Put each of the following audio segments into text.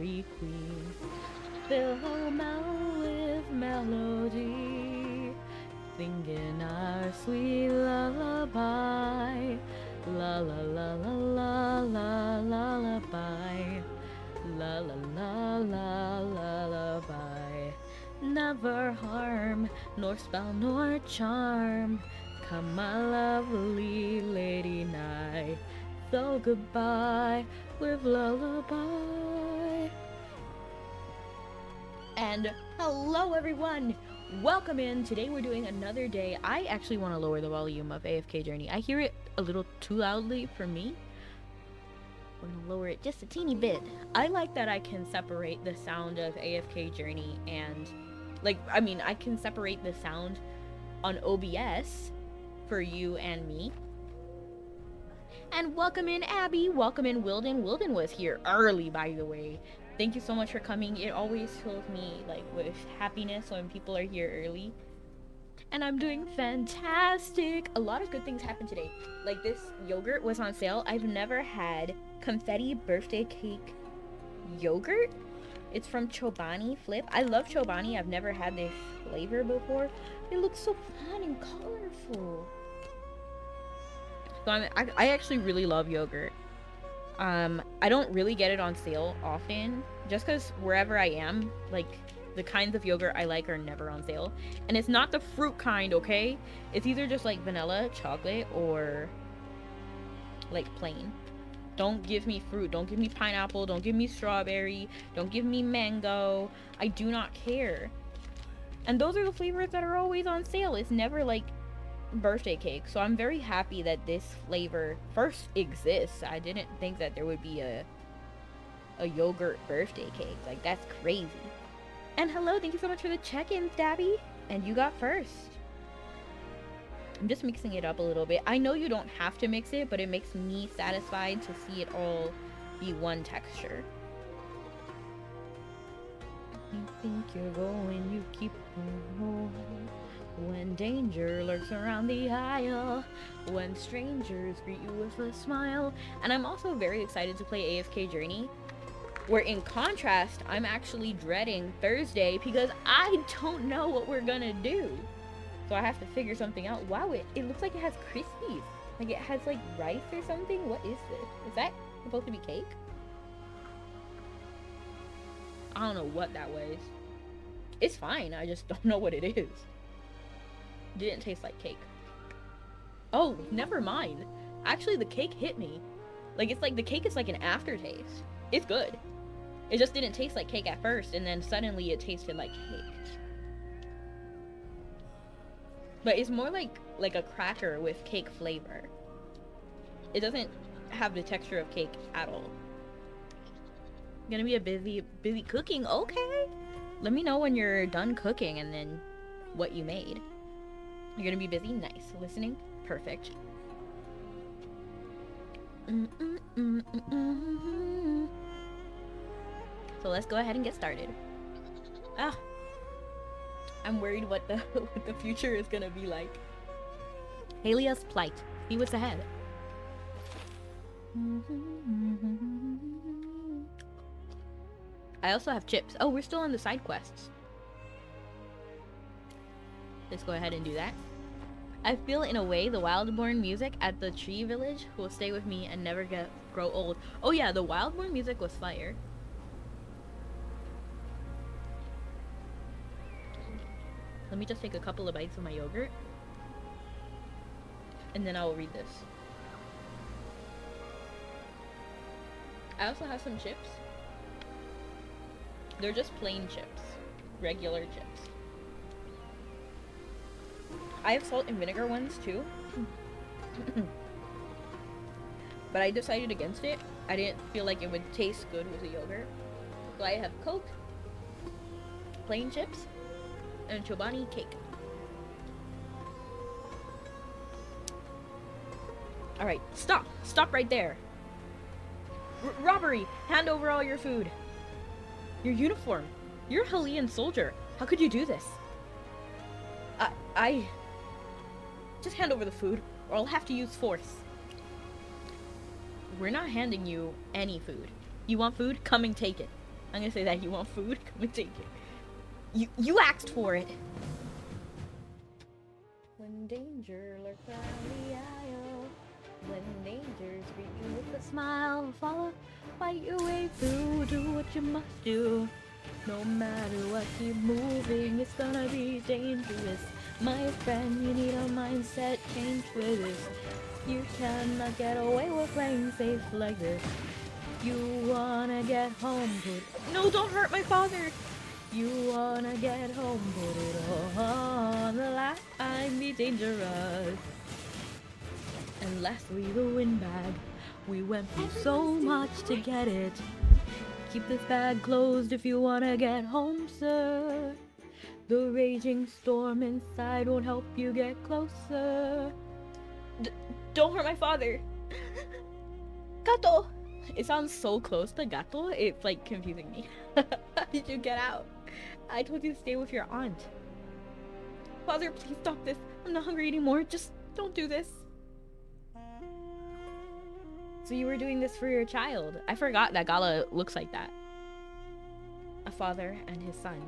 Fairy Queen. Fill her mouth with melody, singing our sweet lullaby. La la la la la la lullaby. La la la la lullaby. Never harm, nor spell nor charm. Come, my lovely lady night. So goodbye with lullaby. And hello everyone! Welcome in. Today we're doing another day. I actually want to lower the volume of AFK Journey. I hear it a little too loudly for me. We're gonna lower it just a teeny bit. I like that I can separate the sound of AFK Journey and I can separate the sound on OBS for you and me. And welcome in Abby, welcome in Wilden. Wilden was here early, by the way. Thank you so much for coming. It always fills me with happiness when people are here early. And I'm doing fantastic. A lot of good things happened today. Like, this yogurt was on sale. I've never had confetti birthday cake yogurt. It's from Chobani Flip. I love Chobani. I've never had this flavor before. It looks so fun and colorful. So I actually really love yogurt. I don't really get it on sale often, just because wherever I am, the kinds of yogurt I like are never on sale. And it's not the fruit kind, okay? It's either just vanilla, chocolate, or plain. Don't give me fruit. Don't give me pineapple. Don't give me strawberry. Don't give me mango. I do not care. And those are the flavors that are always on sale. It's never birthday cake. So I'm very happy that this flavor first exists. I didn't think that there would be a yogurt birthday cake. That's crazy. And hello, thank you so much for the check-in, Stabby. And you got first. I'm just mixing it up a little bit. I know you don't have to mix it, but it makes me satisfied to see it all be one texture. You think you're going, you keep on. When danger lurks around the aisle, when strangers greet you with a smile. And I'm also very excited to play AFK Journey, where in contrast, I'm actually dreading Thursday because I don't know what we're gonna do. So I have to figure something out. Wow, it looks like it has Crispies. It has rice or something. What is this? Is that supposed to be cake? I don't know what that was. It's fine, I just don't know what it is. Didn't taste like cake. Oh, never mind. Actually, the cake hit me. It's the cake is an aftertaste. It's good. It just didn't taste like cake at first, and then suddenly it tasted like cake. But it's more like a cracker with cake flavor. It doesn't have the texture of cake at all. Gonna be a busy cooking. Okay. Let me know when you're done cooking and then what you made. You're gonna be busy? Nice. Listening? Perfect. So let's go ahead and get started. I'm worried what the future is gonna be like. Helia's plight. See what's ahead. I also have chips. Oh, we're still on the side quests. Let's go ahead and do that. I feel in a way the Wildborn music at the tree village will stay with me and never grow old. Oh yeah, the Wildborn music was fire. Let me just take a couple of bites of my yogurt. And then I will read this. I also have some chips. They're just plain chips. Regular chips. I have salt and vinegar ones too. But I decided against it. I didn't feel like it would taste good with the yogurt. So I have Coke, plain chips, and Chobani cake. Alright, stop! Stop right there! Robbery! Hand over all your food! Your uniform! You're a Hylian soldier! How could you do this? Just hand over the food, or I'll have to use force. We're not handing you any food. You want food? Come and take it. I'm gonna say that you want food. Come and take it. You asked for it. When danger lurks around the aisle, when dangers greet you with a smile, follow, fight your way through, do what you must do. No matter what, keep moving, it's gonna be dangerous. My friend, you need a mindset change with this. You cannot get away with playing safe like this. You wanna get home, no, don't hurt my father. You wanna get home, put it all on the line, be dangerous. And lastly, the windbag. We went through so much to get it. Keep this bag closed if you wanna get home, sir. The raging storm inside won't help you get closer. Don't hurt my father. Gato. It sounds so close to gato, it's like confusing me. How did you get out? I told you to stay with your aunt. Father, please stop this. I'm not hungry anymore. Just don't do this. So you were doing this for your child. I forgot that Gala looks like that. A father and his son.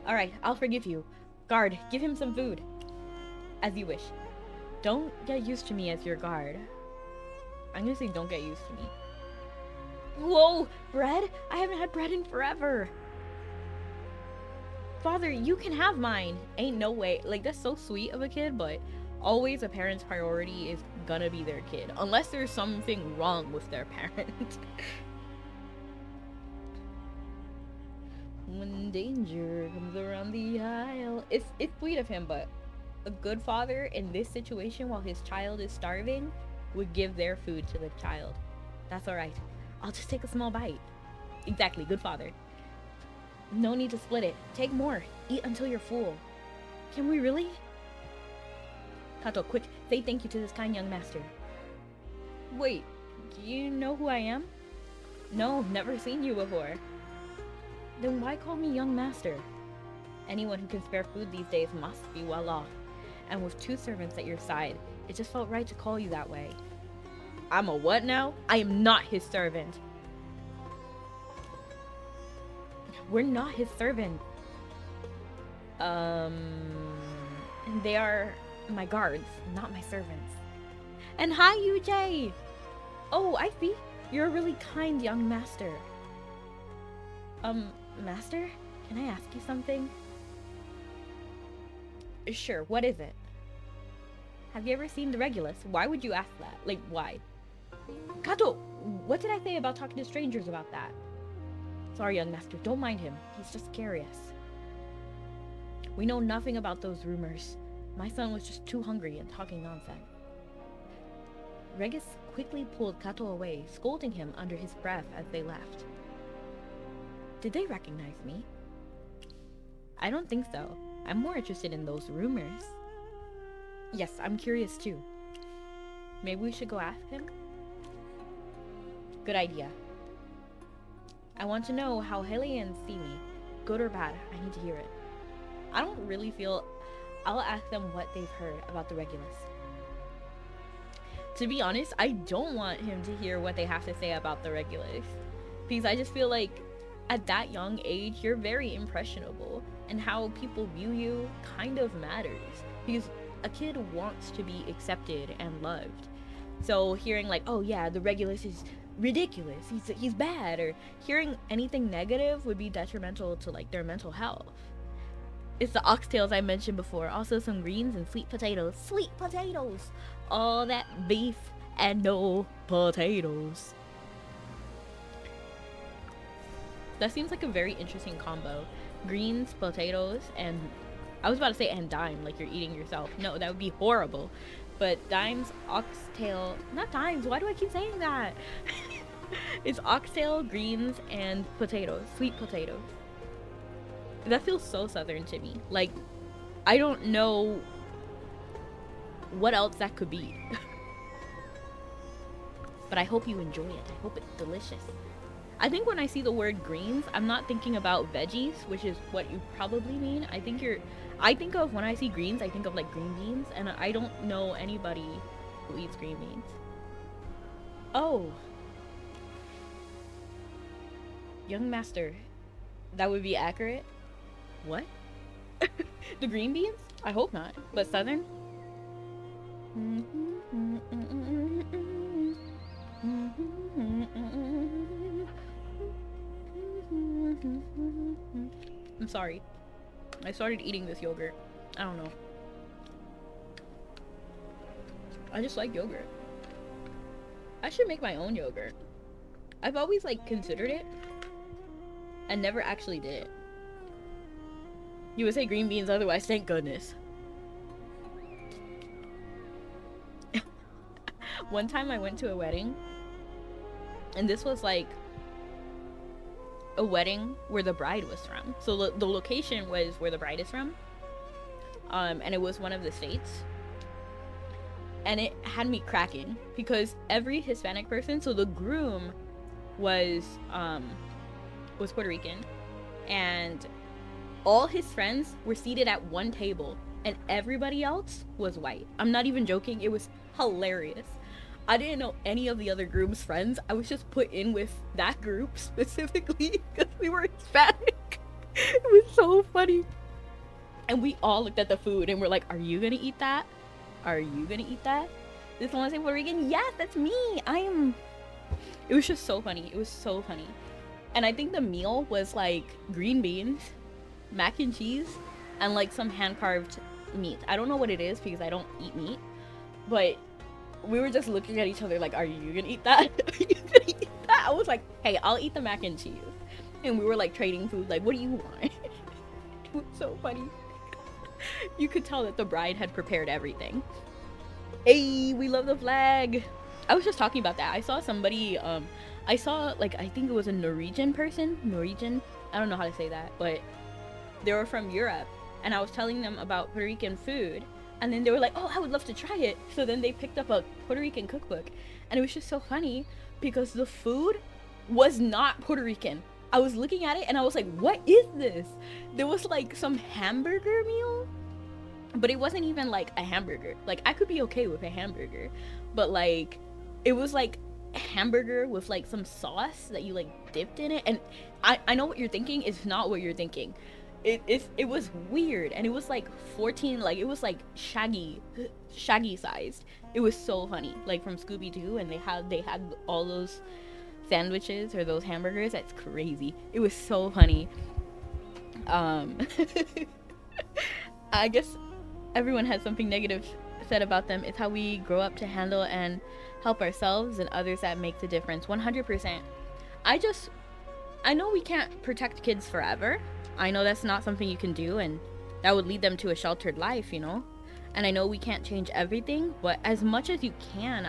Alright, I'll forgive you. Guard, give him some food. As you wish. Don't get used to me as your guard. I'm gonna say don't get used to me. Whoa! Bread? I haven't had bread in forever. Father, you can have mine. Ain't no way. Like, that's so sweet of a kid, but always a parent's priority is gonna be their kid. Unless there's something wrong with their parent. When danger comes around the aisle. It's sweet of him, but a good father in this situation while his child is starving would give their food to the child. That's alright. I'll just take a small bite. Exactly, good father. No need to split it. Take more. Eat until you're full. Can we really? Kato, quick, say thank you to this kind young master. Wait, do you know who I am? No, never seen you before. Then why call me young master? Anyone who can spare food these days must be well off. And with 2 servants at your side, it just felt right to call you that way. I'm a what now? I am not his servant. We're not his servant. They are my guards, not my servants. And hi, UJ! Oh, I see. You're a really kind young master. Master? Can I ask you something? Sure, what is it? Have you ever seen the Regulus? Why would you ask that? Like, why? Kato, what did I say about talking to strangers about that? Sorry, young master, don't mind him. He's just curious. We know nothing about those rumors. My son was just too hungry and talking nonsense. Regis quickly pulled Kato away, scolding him under his breath as they left. Did they recognize me? I don't think so. I'm more interested in those rumors. Yes, I'm curious too. Maybe we should go ask him? Good idea. I want to know how Hellions see me. Good or bad, I need to hear it. I don't really feel... I'll ask them what they've heard about the Regulus. To be honest, I don't want him to hear what they have to say about the Regulus. Because I just feel like at that young age, you're very impressionable. And how people view you kind of matters. Because a kid wants to be accepted and loved. So hearing like, oh yeah, the Regulus is ridiculous, he's bad, or hearing anything negative would be detrimental to like their mental health. It's the oxtails I mentioned before, also some greens and sweet potatoes. Sweet potatoes! All that beef and no potatoes. That seems like a very interesting combo. Greens, potatoes, and I was about to say and dime, like you're eating yourself. No, that would be horrible. But dimes, oxtail, not dimes, why do I keep saying that? It's oxtail, greens, and potatoes, sweet potatoes. That feels so southern to me. Like, I don't know what else that could be. But I hope you enjoy it. I hope it's delicious. I think when I see the word greens, I'm not thinking about veggies, which is what you probably mean. I think of, when I see greens, I think of like green beans, and I don't know anybody who eats green beans. Oh. Young master. That would be accurate. What? The green beans? I hope not. But southern? I'm sorry. I started eating this yogurt. I don't know. I just like yogurt. I should make my own yogurt. I've always like considered it and never actually did it. You would say green beans otherwise, thank goodness. One time I went to a wedding, and this was like a wedding where the bride was from. So the location was where the bride is from, and it was one of the states. And it had me cracking because every Hispanic person, so the groom was Puerto Rican, and all his friends were seated at one table and everybody else was white. I'm not even joking. It was hilarious. I didn't know any of the other groom's friends. I was just put in with that group specifically because we were Hispanic. It was so funny. And we all looked at the food and we're like, are you gonna eat that? Are you gonna eat that? This one say Puerto Rican? Yes, that's me. It was just so funny. It was so funny. And I think the meal was like green beans, mac and cheese, and like some hand-carved meat. I don't know what it is because I don't eat meat, but we were just looking at each other like, are you gonna eat that? Are you gonna eat that? I was like, hey, I'll eat the mac and cheese. And we were like trading food, like, what do you want? It was so funny. You could tell that the bride had prepared everything. Hey, we love the flag. I was just talking about that. I saw somebody, I saw like, I think it was a Norwegian person. Norwegian? I don't know how to say that, but they were from Europe. And I was telling them about Puerto Rican food. And then they were like, oh, I would love to try it. So then they picked up a Puerto Rican cookbook. And it was just so funny because the food was not Puerto Rican. I was looking at it and I was like, what is this? There was like some hamburger meal, but it wasn't even like a hamburger. Like, I could be okay with a hamburger, but like, it was like a hamburger with like some sauce that you like dipped in it. And I know what you're thinking. It's not what you're thinking. It was weird, and it was like 14, like it was like shaggy sized. It was so funny, like from Scooby-Doo, and they had all those sandwiches or those hamburgers. That's crazy. It was so funny. I guess everyone has something negative said about them. It's how we grow up to handle and help ourselves and others that make the difference. 100%. I know we can't protect kids forever. I know that's not something you can do, and that would lead them to a sheltered life, you know? And I know we can't change everything, but as much as you can,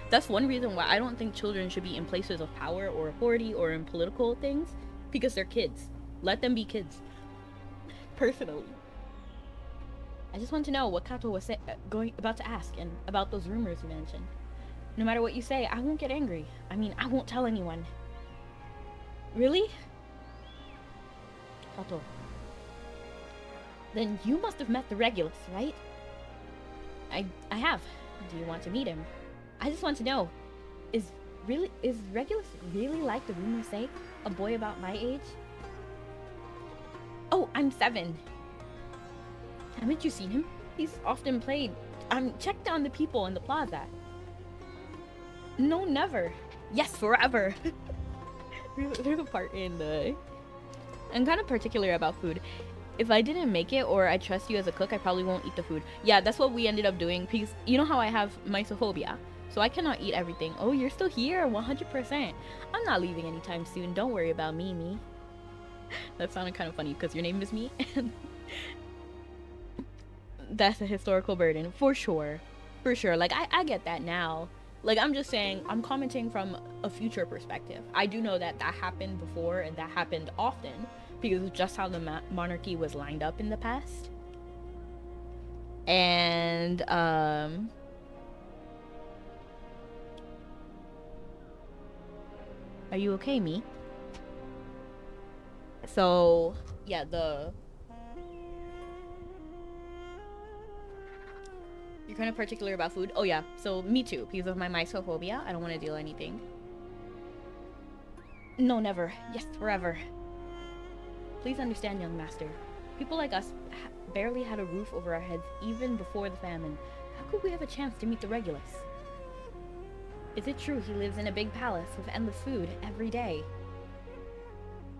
that's one reason why I don't think children should be in places of power or authority or in political things, because they're kids. Let them be kids. Personally. I just want to know what Kato was about to ask, and about those rumors you mentioned. No matter what you say, I won't get angry. I mean, I won't tell anyone. Really? Kato. Then you must have met the Regulus, right? I have. Do you want to meet him? I just want to know, is Regulus really like the rumors say? A boy about my age? Oh, I'm 7. Haven't you seen him? He's often played. Checked on the people in the plaza. No, never. Yes, forever. There's a part in the... I'm kind of particular about food. If I didn't make it or I trust you as a cook, I probably won't eat the food. Yeah, that's what we ended up doing, because you know how I have mysophobia, so I cannot eat everything. Oh, you're still here? 100%. I'm not leaving anytime soon. Don't worry about me. That sounded kind of funny because your name is me. That's a historical burden for sure. For sure. Like, I get that now. Like, I'm just saying, I'm commenting from a future perspective. I do know that happened before, and that happened often, because of just how the monarchy was lined up in the past. And, are you okay, me? So, yeah, You're kind of particular about food? Oh yeah, so me too, because of my mysophobia. I don't want to deal anything. No, never. Yes, forever. Please understand, young master. People like us barely had a roof over our heads even before the famine. How could we have a chance to meet the Regulus? Is it true he lives in a big palace with endless food every day?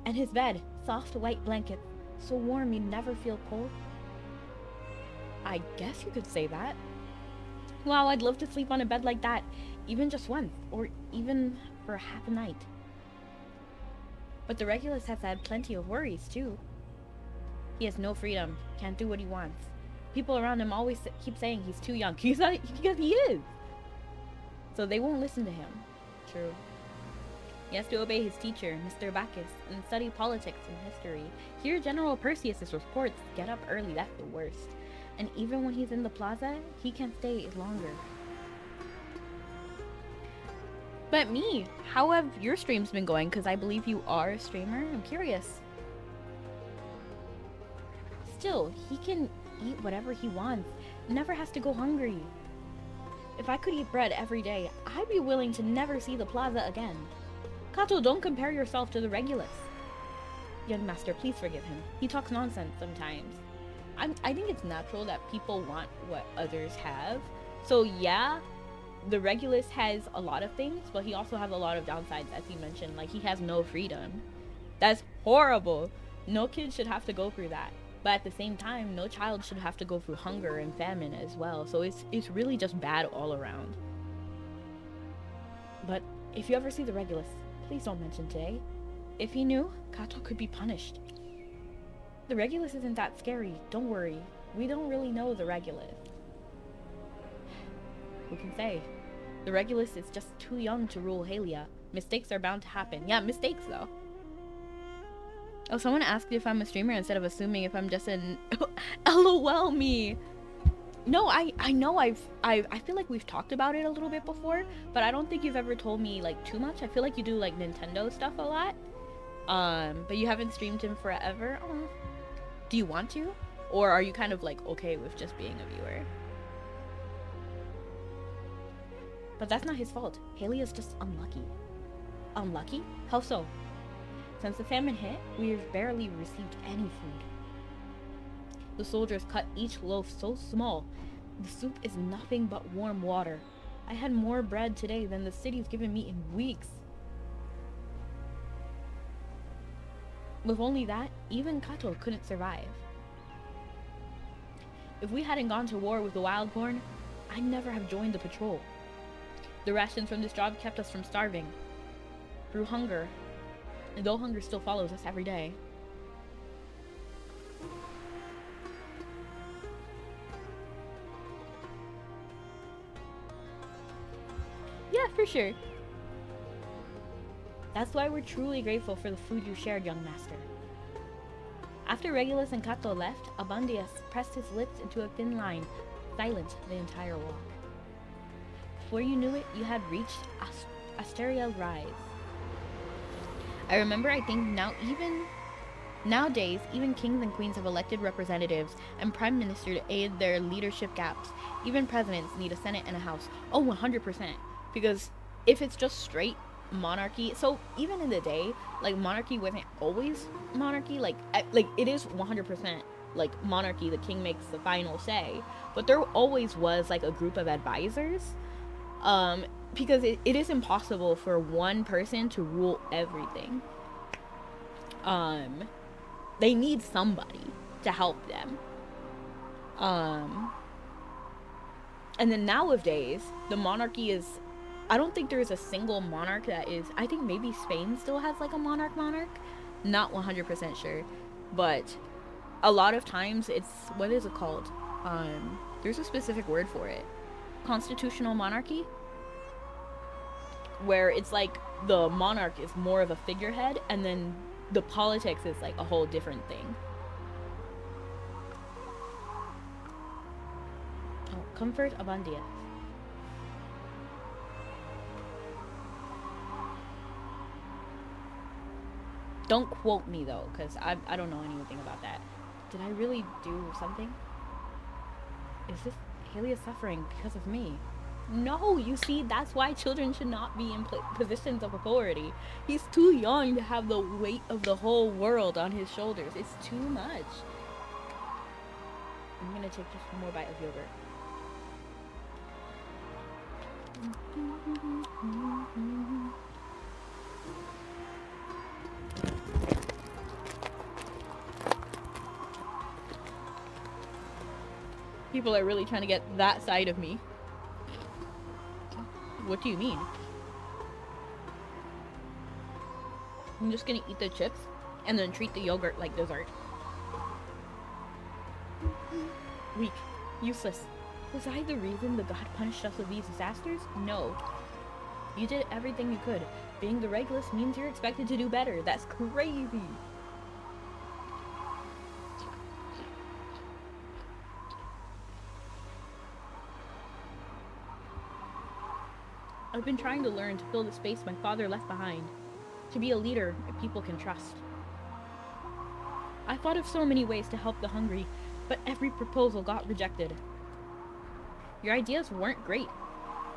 And his bed, soft white blankets, so warm you'd never feel cold? I guess you could say that. Wow, I'd love to sleep on a bed like that, even just once, or even for half a night. But the Regulus has had plenty of worries, too. He has no freedom, can't do what he wants. People around him always keep saying he's too young, because he is. So they won't listen to him. True. He has to obey his teacher, Mr. Bacchus, and study politics and history. Hear General Perseus's reports, get up early, that's the worst. And even when he's in the plaza, he can't stay longer. But me, how have your streams been going? Because I believe you are a streamer. I'm curious. Still, he can eat whatever he wants. Never has to go hungry. If I could eat bread every day, I'd be willing to never see the plaza again. Kato, don't compare yourself to the Regulus. Young master, please forgive him. He talks nonsense sometimes. I think it's natural that people want what others have. So yeah, the Regulus has a lot of things, but he also has a lot of downsides, as he mentioned. Like, he has no freedom. That's horrible. No kid should have to go through that. But at the same time, no child should have to go through hunger and famine as well. So it's really just bad all around. But if you ever see the Regulus, please don't mention today. If he knew, Kato could be punished. The Regulus isn't that scary. Don't worry. We don't really know the Regulus. Who can say? The Regulus is just too young to rule Halia. Mistakes are bound to happen. Yeah, mistakes though. Oh, someone asked if I'm a streamer instead of assuming if I'm just an LOL me. No, I know I feel like we've talked about it a little bit before, but I don't think you've ever told me like too much. I feel like you do like Nintendo stuff a lot. But you haven't streamed him forever. Oh. Do you want to? Or are you kind of like okay with just being a viewer? But that's not his fault. Haley is just unlucky. Unlucky? How so? Since the famine hit, we have barely received any food. The soldiers cut each loaf so small, the soup is nothing but warm water. I had more bread today than the city's given me in weeks. With only that, even Kato couldn't survive. If we hadn't gone to war with the Wildborn, I'd never have joined the patrol. The rations from this job kept us from starving. Through hunger, and though hunger still follows us every day. Yeah, for sure. That's why we're truly grateful for the food you shared, young master. After Regulus and Kato left, Abandius pressed his lips into a thin line, silent the entire walk. Before you knew it, you had reached Asteria's rise. I remember I think nowadays, even kings and queens have elected representatives and prime minister to aid their leadership gaps. Even presidents need a senate and a house. Oh, 100%. Because if it's just straight monarchy, so even in the day, like monarchy wasn't always monarchy, like it is 100% like monarchy, the king makes the final say, but there always was like a group of advisors, because it is impossible for one person to rule everything. They need somebody to help them. And then nowadays, the monarchy is, I don't think there's a single monarch that is, I think maybe Spain still has like a monarch, not 100% sure, but a lot of times it's, what is it called? There's a specific word for it. Constitutional monarchy, where it's like the monarch is more of a figurehead and then the politics is like a whole different thing. Oh, comfort Abandia. Don't quote me though, because I don't know anything about that. Did I really do something? Is this Haley is suffering because of me? No, you see, that's why children should not be in positions of authority. He's too young to have the weight of the whole world on his shoulders. It's too much. I'm gonna take just one more bite of yogurt. People are really trying to get that side of me. What do you mean? I'm just gonna eat the chips and then treat the yogurt like dessert. Weak. Useless. Was I the reason the god punished us with these disasters? No. You did everything you could. Being the Regulus means you're expected to do better. That's crazy. I've been trying to learn to fill the space my father left behind. To be a leader people can trust. I thought of so many ways to help the hungry, but every proposal got rejected. Your ideas weren't great.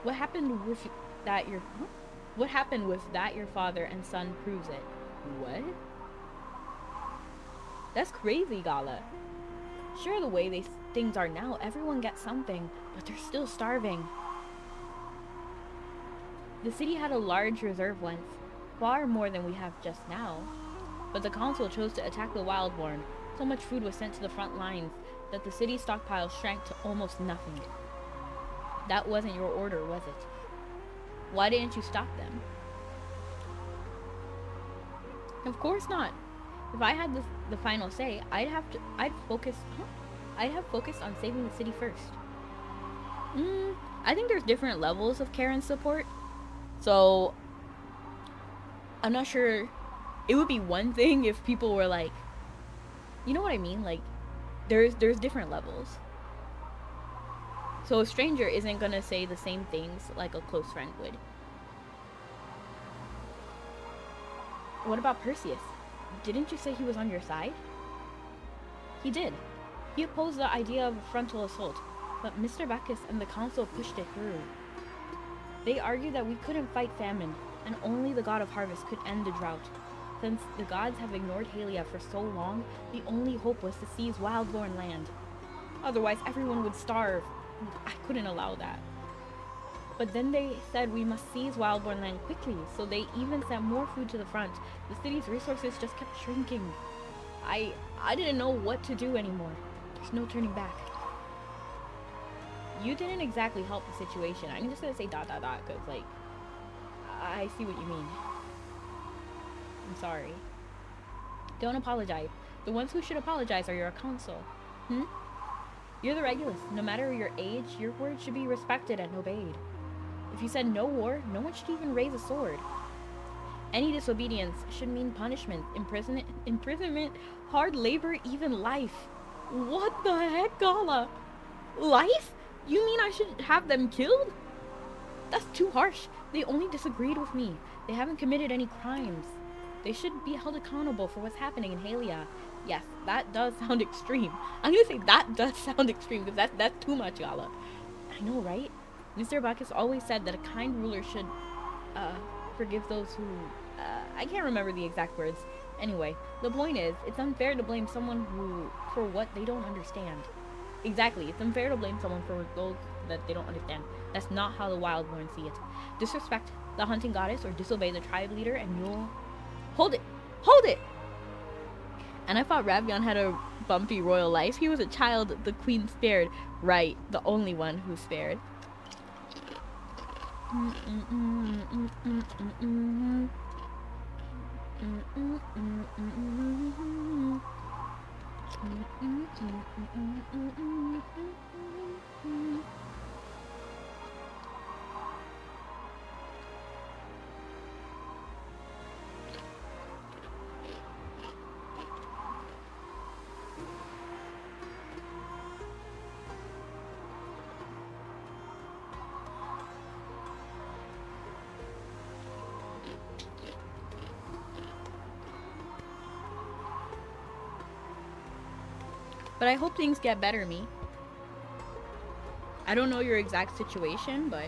What happened with that your father and son proves it? What? That's crazy, Gala. Sure, the way things are now, everyone gets something, but they're still starving. The city had a large reserve once, far more than we have just now. But the council chose to attack the Wildborn. So much food was sent to the front lines that the city stockpile shrank to almost nothing. That wasn't your order, was it? Why didn't you stop them? Of course not. If I had the final say, I'd have focused on saving the city first. I think there's different levels of care and support. So, I'm not sure. It would be one thing if people were like, you know what I mean? Like, there's different levels. So a stranger isn't gonna say the same things like a close friend would. What about Perseus? Didn't you say he was on your side? He did. He opposed the idea of a frontal assault, but Mr. Bacchus and the council pushed it through. They argued that we couldn't fight famine, and only the god of harvest could end the drought. Since the gods have ignored Halia for so long, the only hope was to seize Wildborn land. Otherwise, everyone would starve. I couldn't allow that. But then they said we must seize Wildborn land quickly, so they even sent more food to the front. The city's resources just kept shrinking. I didn't know what to do anymore. There's no turning back. You didn't exactly help the situation. I'm just gonna say ... because, like, I see what you mean. I'm sorry. Don't apologize. The ones who should apologize are your council. You're the Regulus. No matter your age, your word should be respected and obeyed. If you said no war, no one should even raise a sword. Any disobedience should mean punishment, imprisonment, hard labor, even life. What the heck, Gala? Life? You mean I should have them killed? That's too harsh. They only disagreed with me. They haven't committed any crimes. They should be held accountable for what's happening in Halia. Yes, that does sound extreme. I'm gonna say that does sound extreme because that's too much, Gala. I know, right? Mr. Bacchus always said that a kind ruler should forgive those who I can't remember the exact words. Anyway, the point is, it's unfair to blame someone for what they don't understand. Exactly, it's unfair to blame someone for those that they don't understand. That's not how the Wildborn see it. Disrespect the hunting goddess or disobey the tribe leader and you'll... Hold it! Hold it! And I thought Ravion had a bumpy royal life. He was a child the queen spared. Right, the only one who spared. But I hope things get better, me. I don't know your exact situation, but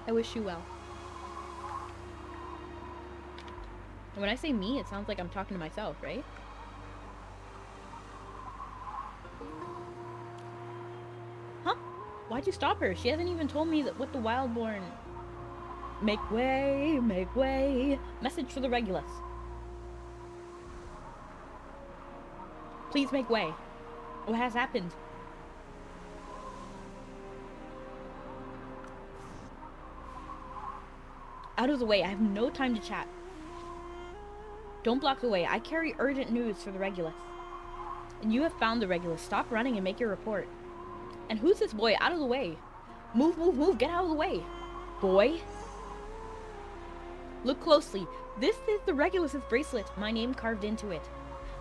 I wish you well. And when I say me, it sounds like I'm talking to myself, right? Huh? Why'd you stop her? She hasn't even told me that what the Wildborn... Make way, make way. Message for the Regulus. Please make way. What has happened? Out of the way, I have no time to chat. Don't block the way. I carry urgent news for the Regulus. And you have found the Regulus. Stop running and make your report. And who's this boy? Out of the way. Move, move, move. Get out of the way. Boy. Look closely. This is the Regulus's bracelet. My name carved into it.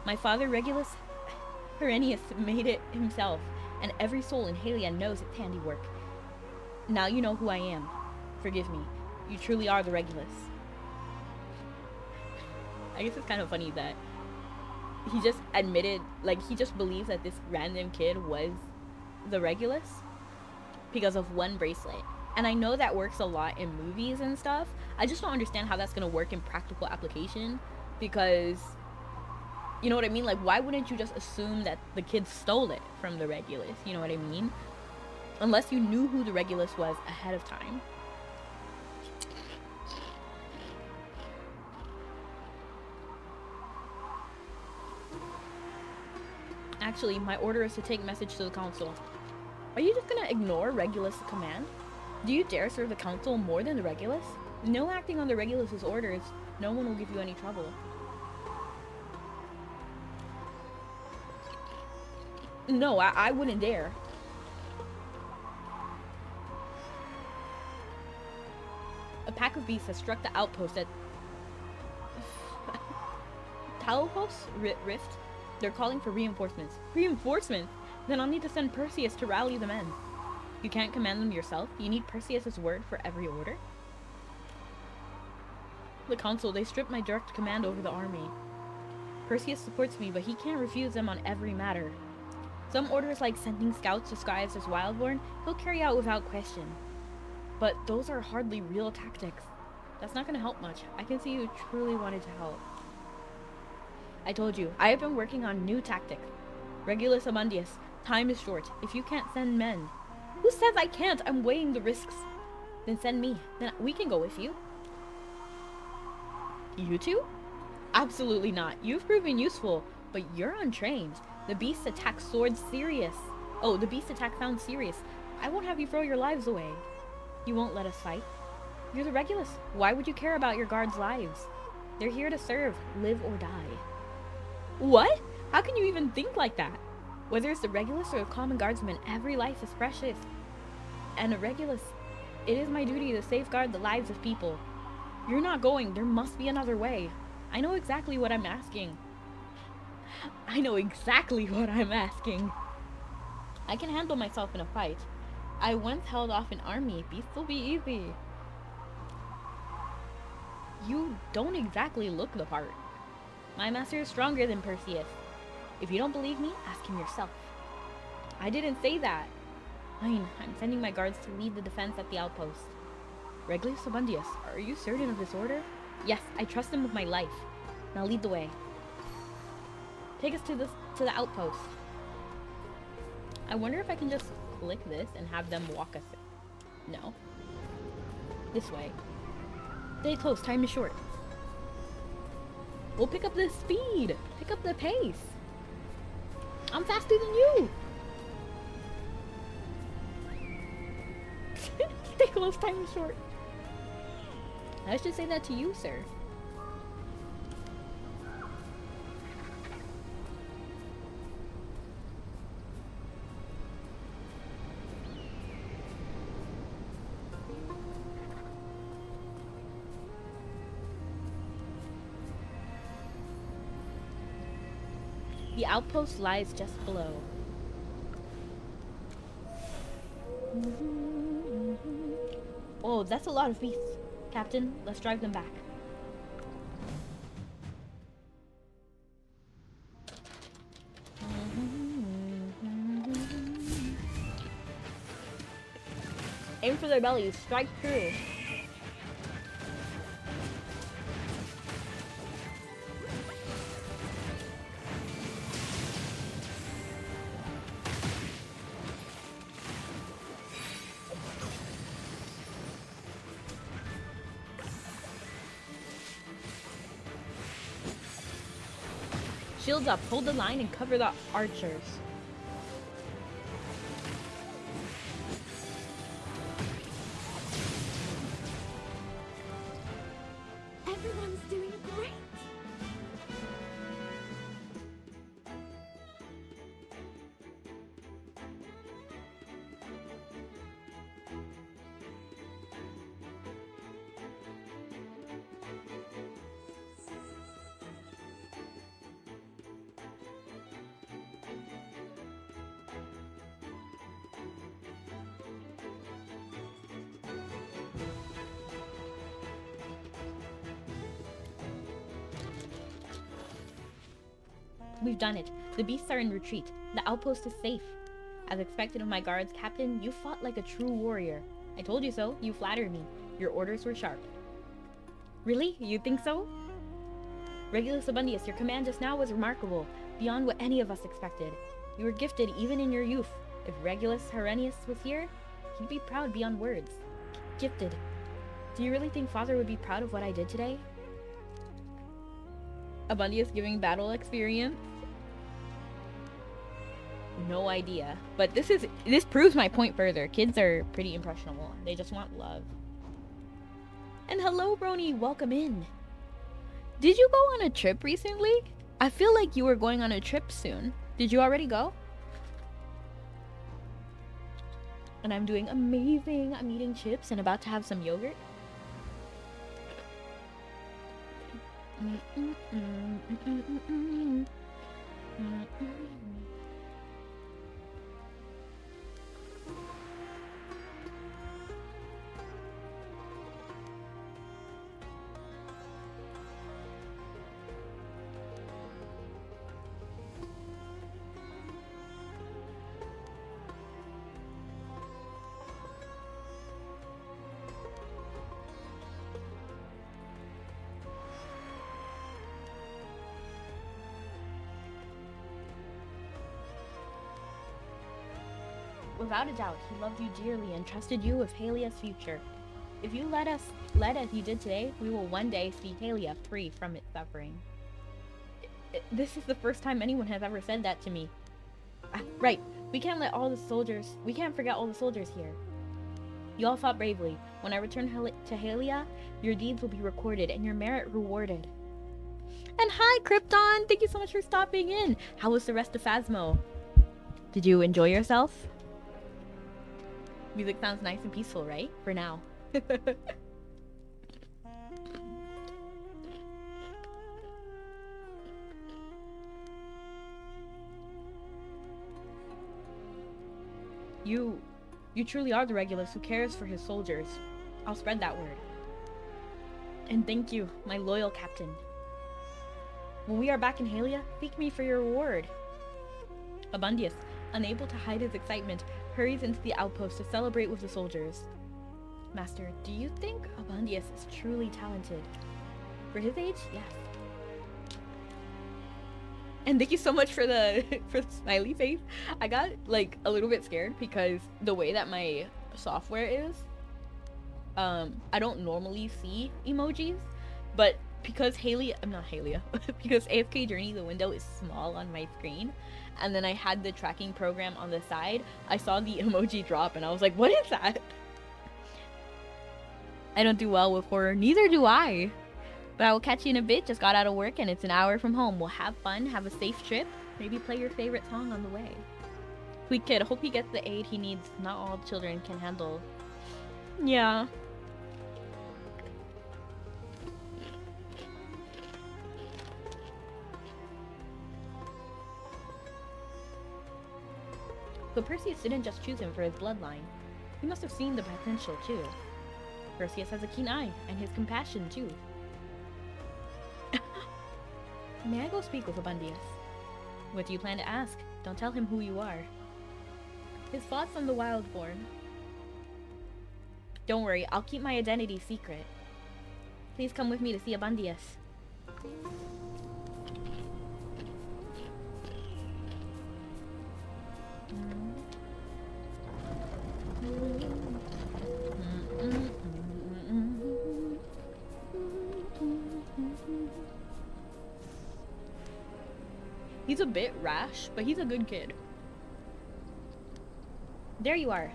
My father, Regulus Herenius, made it himself. And every soul in Halia knows its handiwork. Now you know who I am. Forgive me. You truly are the Regulus. I guess it's kind of funny that he just admitted, like, he just believes that this random kid was the Regulus because of one bracelet. And I know that works a lot in movies and stuff. I just don't understand how that's going to work in practical application, because, you know what I mean? Like, why wouldn't you just assume that the kid stole it from the Regulus? You know what I mean? Unless you knew who the Regulus was ahead of time. Actually, my order is to take message to the council. Are you just gonna ignore Regulus' command? Do you dare serve the council more than the Regulus? No acting on the Regulus' orders. No one will give you any trouble. No, I wouldn't dare. A pack of beasts has struck the outpost at Talos Rift. They're calling for reinforcements. Reinforcements? Then I'll need to send Perseus to rally the men. You can't command them yourself? You need Perseus' word for every order? The council, they stripped my direct command over the army. Perseus supports me, but he can't refuse them on every matter. Some orders, like sending scouts disguised as Wildborn, he'll carry out without question. But those are hardly real tactics. That's not going to help much. I can see you truly wanted to help. I told you, I have been working on new tactics. Regulus Amundius, time is short. If you can't send men... Who says I can't? I'm weighing the risks. Then send me. Then we can go with you. You two? Absolutely not. You've proven useful, but you're untrained. The beast attack sounds serious. Oh, the beast attack sounds serious. I won't have you throw your lives away. You won't let us fight. You're the Regulus. Why would you care about your guards' lives? They're here to serve, live or die. What? How can you even think like that? Whether it's the Regulus or the common guardsman, every life is precious. And a Regulus, it is my duty to safeguard the lives of people. You're not going. There must be another way. I know exactly what I'm asking. I know exactly what I'm asking. I can handle myself in a fight. I once held off an army. Beasts will be easy. You don't exactly look the part. My master is stronger than Perseus. If you don't believe me, ask him yourself. I didn't say that. Fine, I'm sending my guards to lead the defense at the outpost. Regulus Abundius, are you certain of this order? Yes, I trust him with my life. Now lead the way. Take us to the outpost. I wonder if I can just click this and have them walk us in. No. This way. Stay close, time is short. We'll pick up the speed. Pick up the pace. I'm faster than you. Stay close, time is short. I should say that to you, sir. The outpost lies just below. Oh, that's a lot of beasts. Captain, let's drive them back. Aim for their bellies. Strike true. Shields up, hold the line, and cover the archers. Everyone's doing great. We've done it. The beasts are in retreat. The outpost is safe. As expected of my guards, Captain, you fought like a true warrior. I told you so. You flattered me. Your orders were sharp. Really? You think so? Regulus Abundius, your command just now was remarkable, beyond what any of us expected. You were gifted even in your youth. If Regulus Herenius was here, he'd be proud beyond words. Gifted. Do you really think Father would be proud of what I did today? Abundius giving battle experience? No idea. But this proves my point further. Kids are pretty impressionable. They just want love. And hello, Brony. Welcome in. Did you go on a trip recently? I feel like you were going on a trip soon. Did you already go? And I'm doing amazing. I'm eating chips and about to have some yogurt. Without a doubt, he loved you dearly and trusted you with Halia's future. If you led as you did today, we will one day see Halia free from its suffering. This is the first time anyone has ever said that to me. Right, we can't forget all the soldiers here. You all fought bravely. When I return to Halia, your deeds will be recorded and your merit rewarded. And hi, Krypton! Thank you so much for stopping in. How was the rest of Phasmo? Did you enjoy yourself? Music sounds nice and peaceful, right? For now. You truly are the Regulus who cares for his soldiers. I'll spread that word. And thank you, my loyal captain. When we are back in Halia, thank me for your reward. Abundius, unable to hide his excitement, hurries into the outpost to celebrate with the soldiers. Master, do you think Abundius is truly talented? For his age, yes. And thank you so much for the smiley face. I got like a little bit scared because the way that my software is, I don't normally see emojis, but because because AFK Journey, the window is small on my screen, and then I had the tracking program on the side, I saw the emoji drop and I was like, what is that? I don't do well with horror, neither do I. But I will catch you in a bit, just got out of work and it's an hour from home. We'll have fun, have a safe trip, maybe play your favorite song on the way. Sweet kid, hope he gets the aid he needs. Not all children can handle. Yeah. But Perseus didn't just choose him for his bloodline. He must have seen the potential too. Perseus has a keen eye, and his compassion too. May I go speak with Abundius? What do you plan to ask? Don't tell him who you are. His thoughts on the Wildborn. Don't worry, I'll keep my identity secret. Please come with me to see Abundius. He's a bit rash, but he's a good kid. There you are.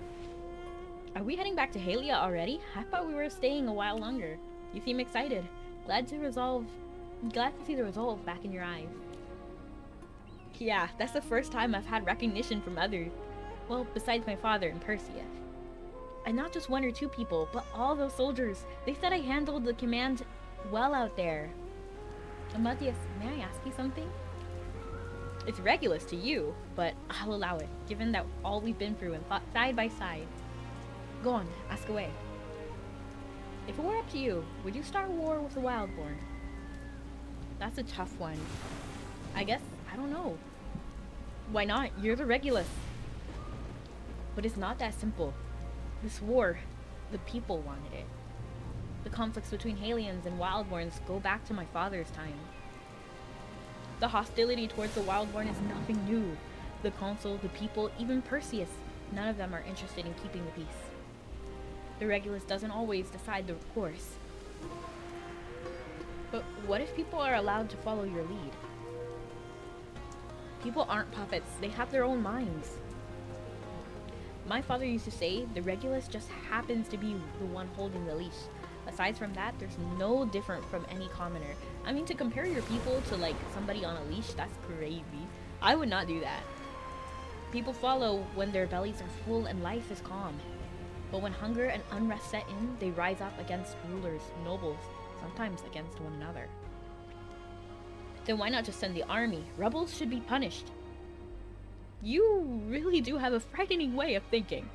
Are we heading back to Halia already? I thought we were staying a while longer. You seem excited. Glad to see the resolve back in your eyes. Yeah, that's the first time I've had recognition from others. Well, besides my father and Perseus. And not just one or two people, but all those soldiers. They said I handled the command well out there. Amadeus, may I ask you something? It's Regulus to you, but I'll allow it, given that all we've been through and fought side by side. Go on, ask away. If it were up to you, would you start war with the Wildborn? That's a tough one. I guess, I don't know. Why not? You're the Regulus. But it's not that simple. This war, the people wanted it. The conflicts between Halians and Wildborns go back to my father's time. The hostility towards the Wildborn is nothing new. The Council, the people, even Perseus, none of them are interested in keeping the peace. The Regulus doesn't always decide the course. But what if people are allowed to follow your lead? People aren't puppets, they have their own minds. My father used to say the Regulus just happens to be the one holding the leash. Aside from that, there's no different from any commoner. I mean, to compare your people to like somebody on a leash, that's crazy. I would not do that. People follow when their bellies are full and life is calm. But when hunger and unrest set in, they rise up against rulers, nobles, sometimes against one another. Then why not just send the army? Rebels should be punished. You really do have a frightening way of thinking.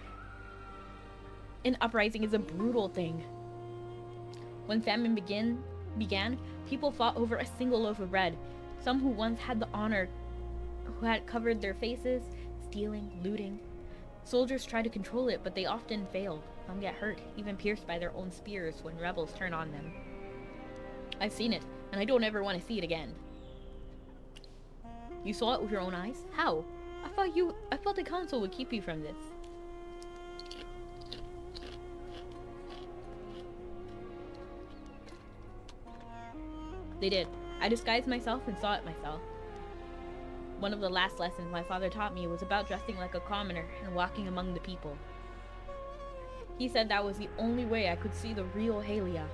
An uprising is a brutal thing. When famine began, people fought over a single loaf of bread. Some who once had the honor, who had covered their faces, stealing, looting. Soldiers try to control it, but they often failed. Some get hurt, even pierced by their own spears when rebels turn on them. I've seen it, and I don't ever want to see it again. You saw it with your own eyes? How? I thought the council would keep you from this. They did. I disguised myself and saw it myself. One of the last lessons my father taught me was about dressing like a commoner and walking among the people. He said that was the only way I could see the real Halia.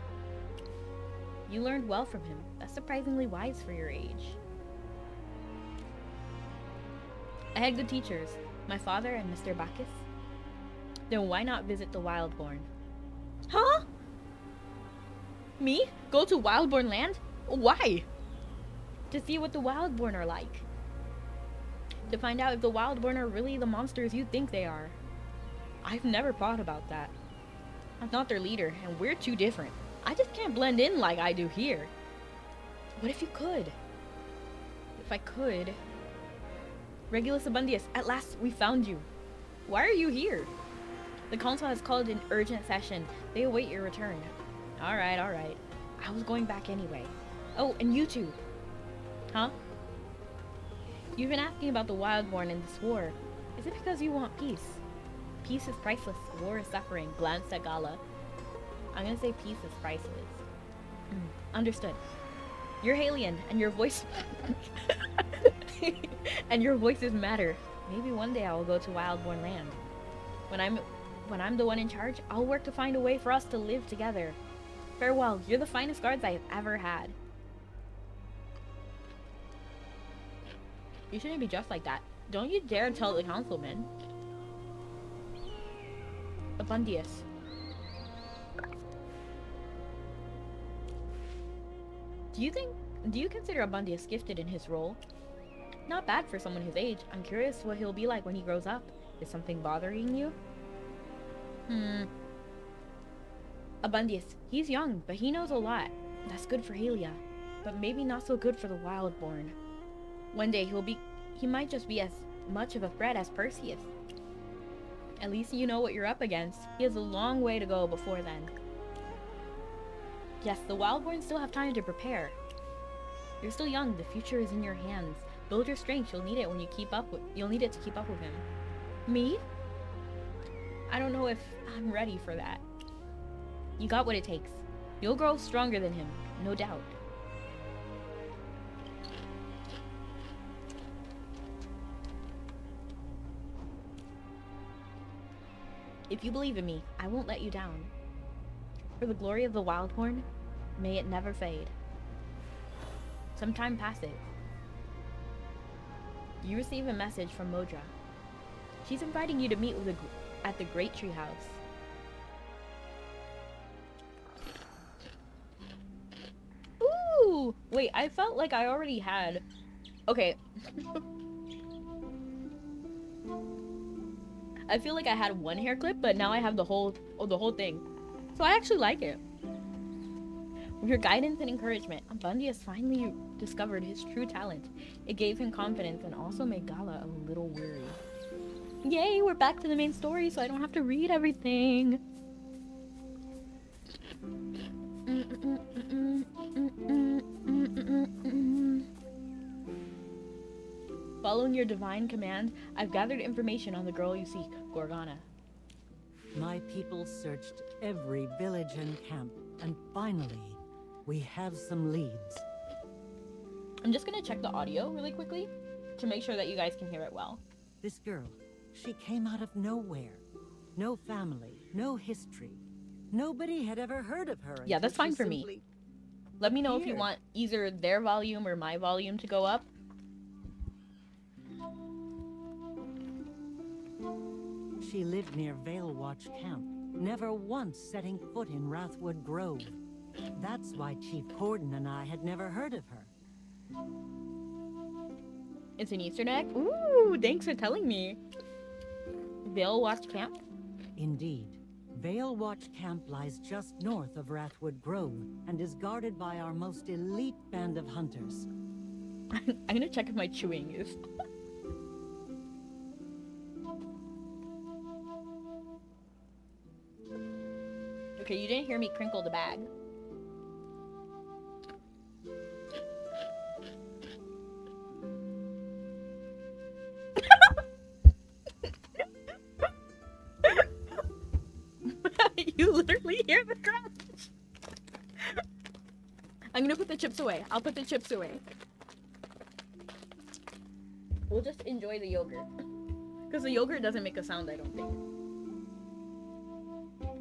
You learned well from him. That's surprisingly wise for your age. I had good teachers, my father and Mr. Bacchus. Then why not visit the Wildborn? Huh? Me? Go to Wildborn land? Why? To see what the Wildborn are like. To find out if the Wildborn are really the monsters you think they are. I've never thought about that. I'm not their leader, and we're too different. I just can't blend in like I do here. What if you could? If I could... Regulus Abundius, at last we found you. Why are you here? The council has called an urgent session. They await your return. Alright. I was going back anyway. Oh, and you two. Huh? You've been asking about the Wildborn and this war. Is it because you want peace? Peace is priceless. War is suffering. Glanced at Gala. I'm gonna say peace is priceless. Understood. You're Halian, and your voice... and your voices matter. Maybe one day I will go to Wildborn land. When I'm the one in charge, I'll work to find a way for us to live together. Farewell. You're the finest guards I've ever had. You shouldn't be dressed like that. Don't you dare tell the councilman. Abundius. Do you consider Abundius gifted in his role? Not bad for someone his age. I'm curious what he'll be like when he grows up. Is something bothering you? Abundius. He's young, but he knows a lot. That's good for Halia. But maybe not so good for the Wildborn. One day he might just be as much of a threat as Perseus. At least you know what you're up against. He has a long way to go before then. Yes, the Wildborn still have time to prepare. You're still young. The future is in your hands. Build your strength. You'll need it when you keep up with. You'll need it to keep up with him. Me? I don't know if I'm ready for that. You got what it takes. You'll grow stronger than him, no doubt. If you believe in me, I won't let you down. For the glory of the Wildhorn, may it never fade. Some time passes. You receive a message from Modra. She's inviting you to meet with at the Great Tree House. Ooh! Wait, I felt like I already had... Okay. I feel like I had one hair clip, but now I have the whole thing. So I actually like it. With your guidance and encouragement, Bundy has finally discovered his true talent. It gave him confidence and also made Gala a little weary. Yay, we're back to the main story, so I don't have to read everything. Following your divine command, I've gathered information on the girl you seek, Gorgana. My people searched every village and camp, and finally, we have some leads. I'm just gonna check the audio really quickly to make sure that you guys can hear it well. This girl, she came out of nowhere. No family, no history. Nobody had ever heard of her. Yeah, that's fine for me. Let me know if you want either their volume or my volume to go up. She lived near Vale Watch Camp, never once setting foot in Wrathwood Grove. That's why Chief Corden and I had never heard of her. It's an Easter egg? Ooh, thanks for telling me. Vale Watch Camp? Indeed. Vale Watch Camp lies just north of Wrathwood Grove and is guarded by our most elite band of hunters. I'm gonna check if my chewing is... Okay, you didn't hear me crinkle the bag. You literally hear the crunch. I'm gonna put the chips away. I'll put the chips away. We'll just enjoy the yogurt. Because the yogurt doesn't make a sound, I don't think.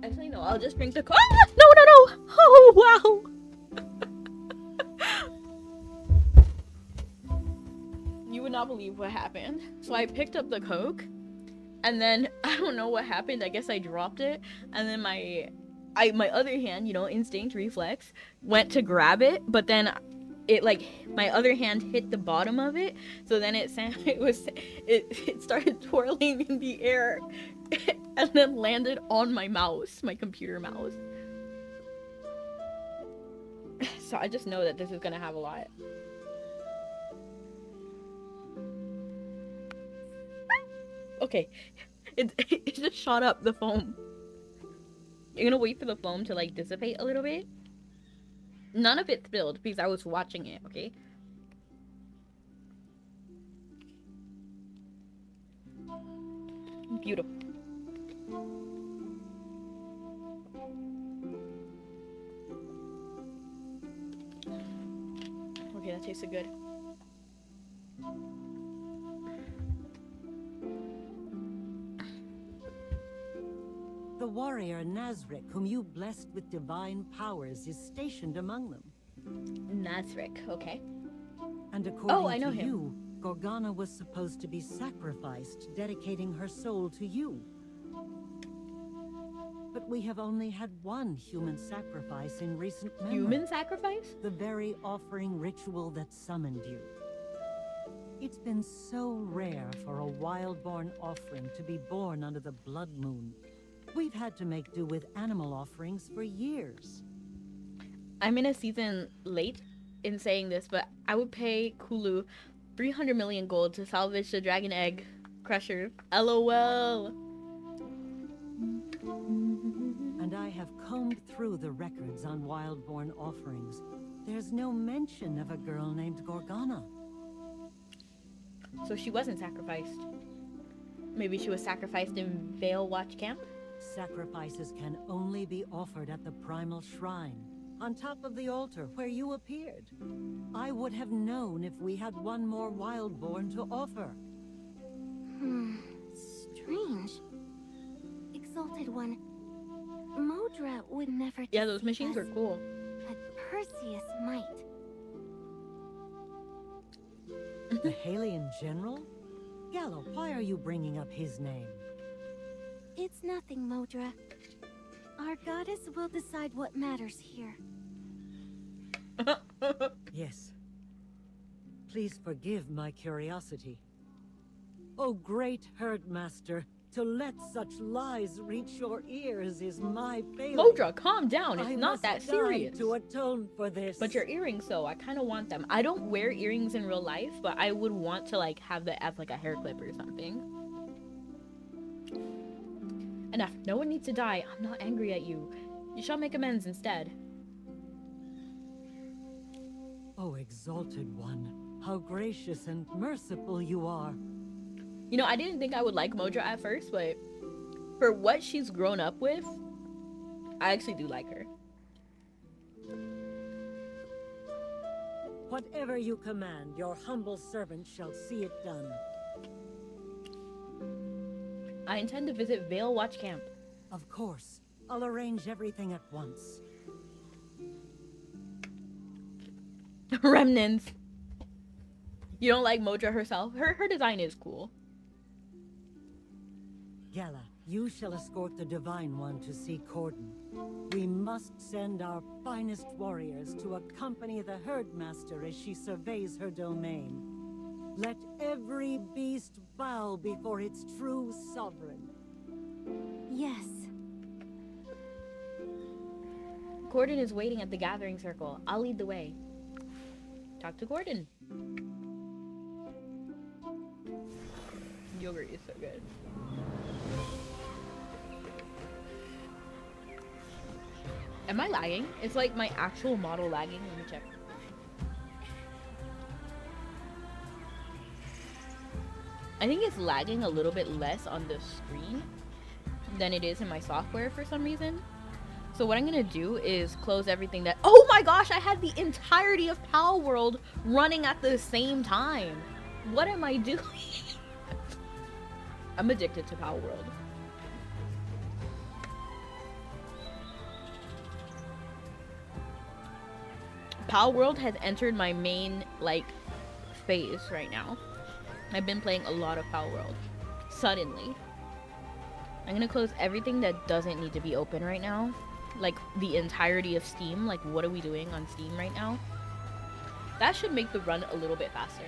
Actually, no, I'll just drink the coffee. Ah! No, no, no! Oh, wow! You would not believe what happened. So I picked up the Coke, and then I don't know what happened. I guess I dropped it, and then my other hand, you know, instinct, reflex, went to grab it, but then it, like, my other hand hit the bottom of it, so then it started twirling in the air, and then landed on my mouse, my computer mouse. So I just know that this is gonna have a lot. Okay, it just shot up the foam. You're gonna wait for the foam to, like, dissipate a little bit. None of it spilled because I was watching it, okay? Beautiful. Okay, that tasted good. The warrior Nazric, whom you blessed with divine powers, is stationed among them. Nazric, okay. And according I know to him. you, Gorgana was supposed to be sacrificed, dedicating her soul to you. But we have only had one human sacrifice in recent memory. Human sacrifice? The very offering ritual that summoned you. It's been so rare for a wild-born offering to be born under the blood moon. We've had to make do with animal offerings for years. I'm in a season late in saying this, but I would pay Kulu 300 million gold to salvage the dragon egg crusher. LOL. And I have combed through the records on Wildborn offerings. There's no mention of a girl named Gorgana. So she wasn't sacrificed. Maybe she was sacrificed in Vale Watch Camp? Sacrifices can only be offered at the primal shrine, on top of the altar where you appeared. I would have known if we had one more Wildborn to offer. Strange. Exalted One. Modra would never Yeah, those deceive machines us, were cool. but Perseus might. The Halian General? Gallo, why are you bringing up his name? It's nothing, Modra. Our goddess will decide what matters here. Yes. Please forgive my curiosity. Oh, great Herdmaster, to let such lies reach your ears is my failing. Modra, calm down. It's I not must that die serious. to atone for this. But your earrings, though, I kind of want them. I don't wear earrings in real life, but I would want to like have that as like a hair clip or something. Enough. No one needs to die. I'm not angry at you. You shall make amends instead. Oh, Exalted One, how gracious and merciful you are. You know, I didn't think I would like Modra at first, but for what she's grown up with, I actually do like her. Whatever you command, your humble servant shall see it done. I intend to visit Vale Watch Camp. Of course. I'll arrange everything at once. Remnants. You don't like Modra herself? Her design is cool. Gala, you shall escort the Divine One to see Corden. We must send our finest warriors to accompany the Herdmaster as she surveys her domain. Let every beast bow before its true sovereign. Yes. Corden is waiting at the gathering circle. I'll lead the way. Talk to Corden. Yogurt is so good. Am I lagging? It's like my actual model lagging. Let me check. I think it's lagging a little bit less on the screen than it is in my software for some reason. So what I'm gonna do is close everything that— oh my gosh, I had the entirety of Pal World running at the same time. What am I doing? I'm addicted to Pal World. Pal World has entered my main, like, phase right now. I've been playing a lot of Pal World. Suddenly. I'm gonna close everything that doesn't need to be open right now. Like, the entirety of Steam. Like, what are we doing on Steam right now? That should make the run a little bit faster.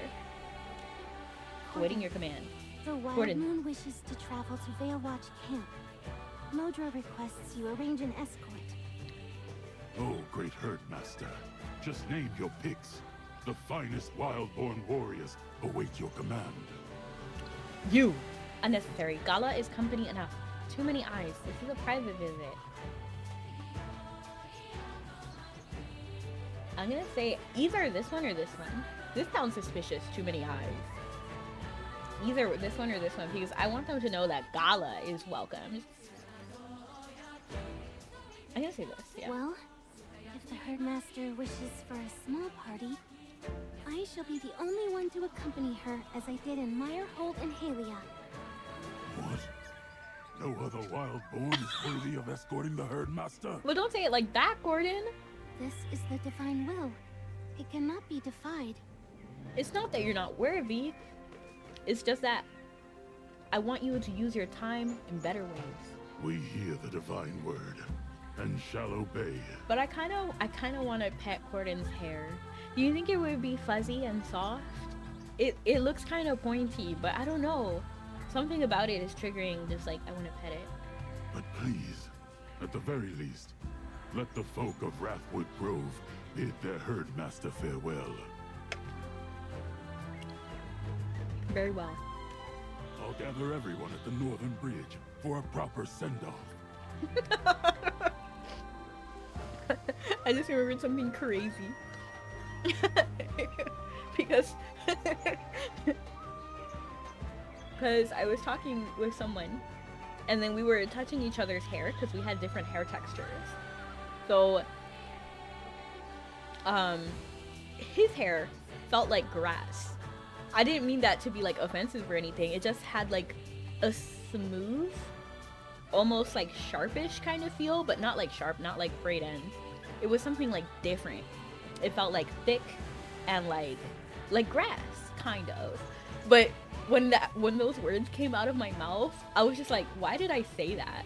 Waiting your command. The Wild Corden. Moon wishes to travel to Vale Watch Camp. Modra requests you arrange an escort. Oh, great Herdmaster. Just name your picks. The finest Wildborn warriors await your command. You! Unnecessary. Gala is company enough. Too many eyes. This is a private visit. I'm gonna say either this one or this one. This sounds suspicious. Too many eyes. Either this one or this one, because I want them to know that Gala is welcome. I'm gonna say this, yeah. Well, if the Herdmaster wishes for a small party, I shall be the only one to accompany her, as I did in Meyerhold and Halia. What? No other Wildborn is worthy of escorting the Herdmaster? But don't say it like that, Gordon. This is the divine will. It cannot be defied. It's not that you're not worthy. It's just that I want you to use your time in better ways. We hear the divine word and shall obey. But I kind of want to pet Gordon's hair. Do you think it would be fuzzy and soft? It looks kind of pointy, but I don't know. Something about it is triggering. Just like I want to pet it. But please, at the very least, let the folk of Wrathwood Grove bid their Herdmaster farewell. Very well. I'll gather everyone at the Northern Bridge for a proper send-off. I just remembered something crazy. because because I was talking with someone and then we were touching each other's hair because we had different hair textures. So his hair felt like grass. I didn't mean that to be like offensive or anything. It just had like a smooth, almost like sharpish kind of feel, but not like sharp, not like frayed ends. It was something like different. It felt like thick and like grass, kind of. But when those words came out of my mouth, I was just like, why did I say that?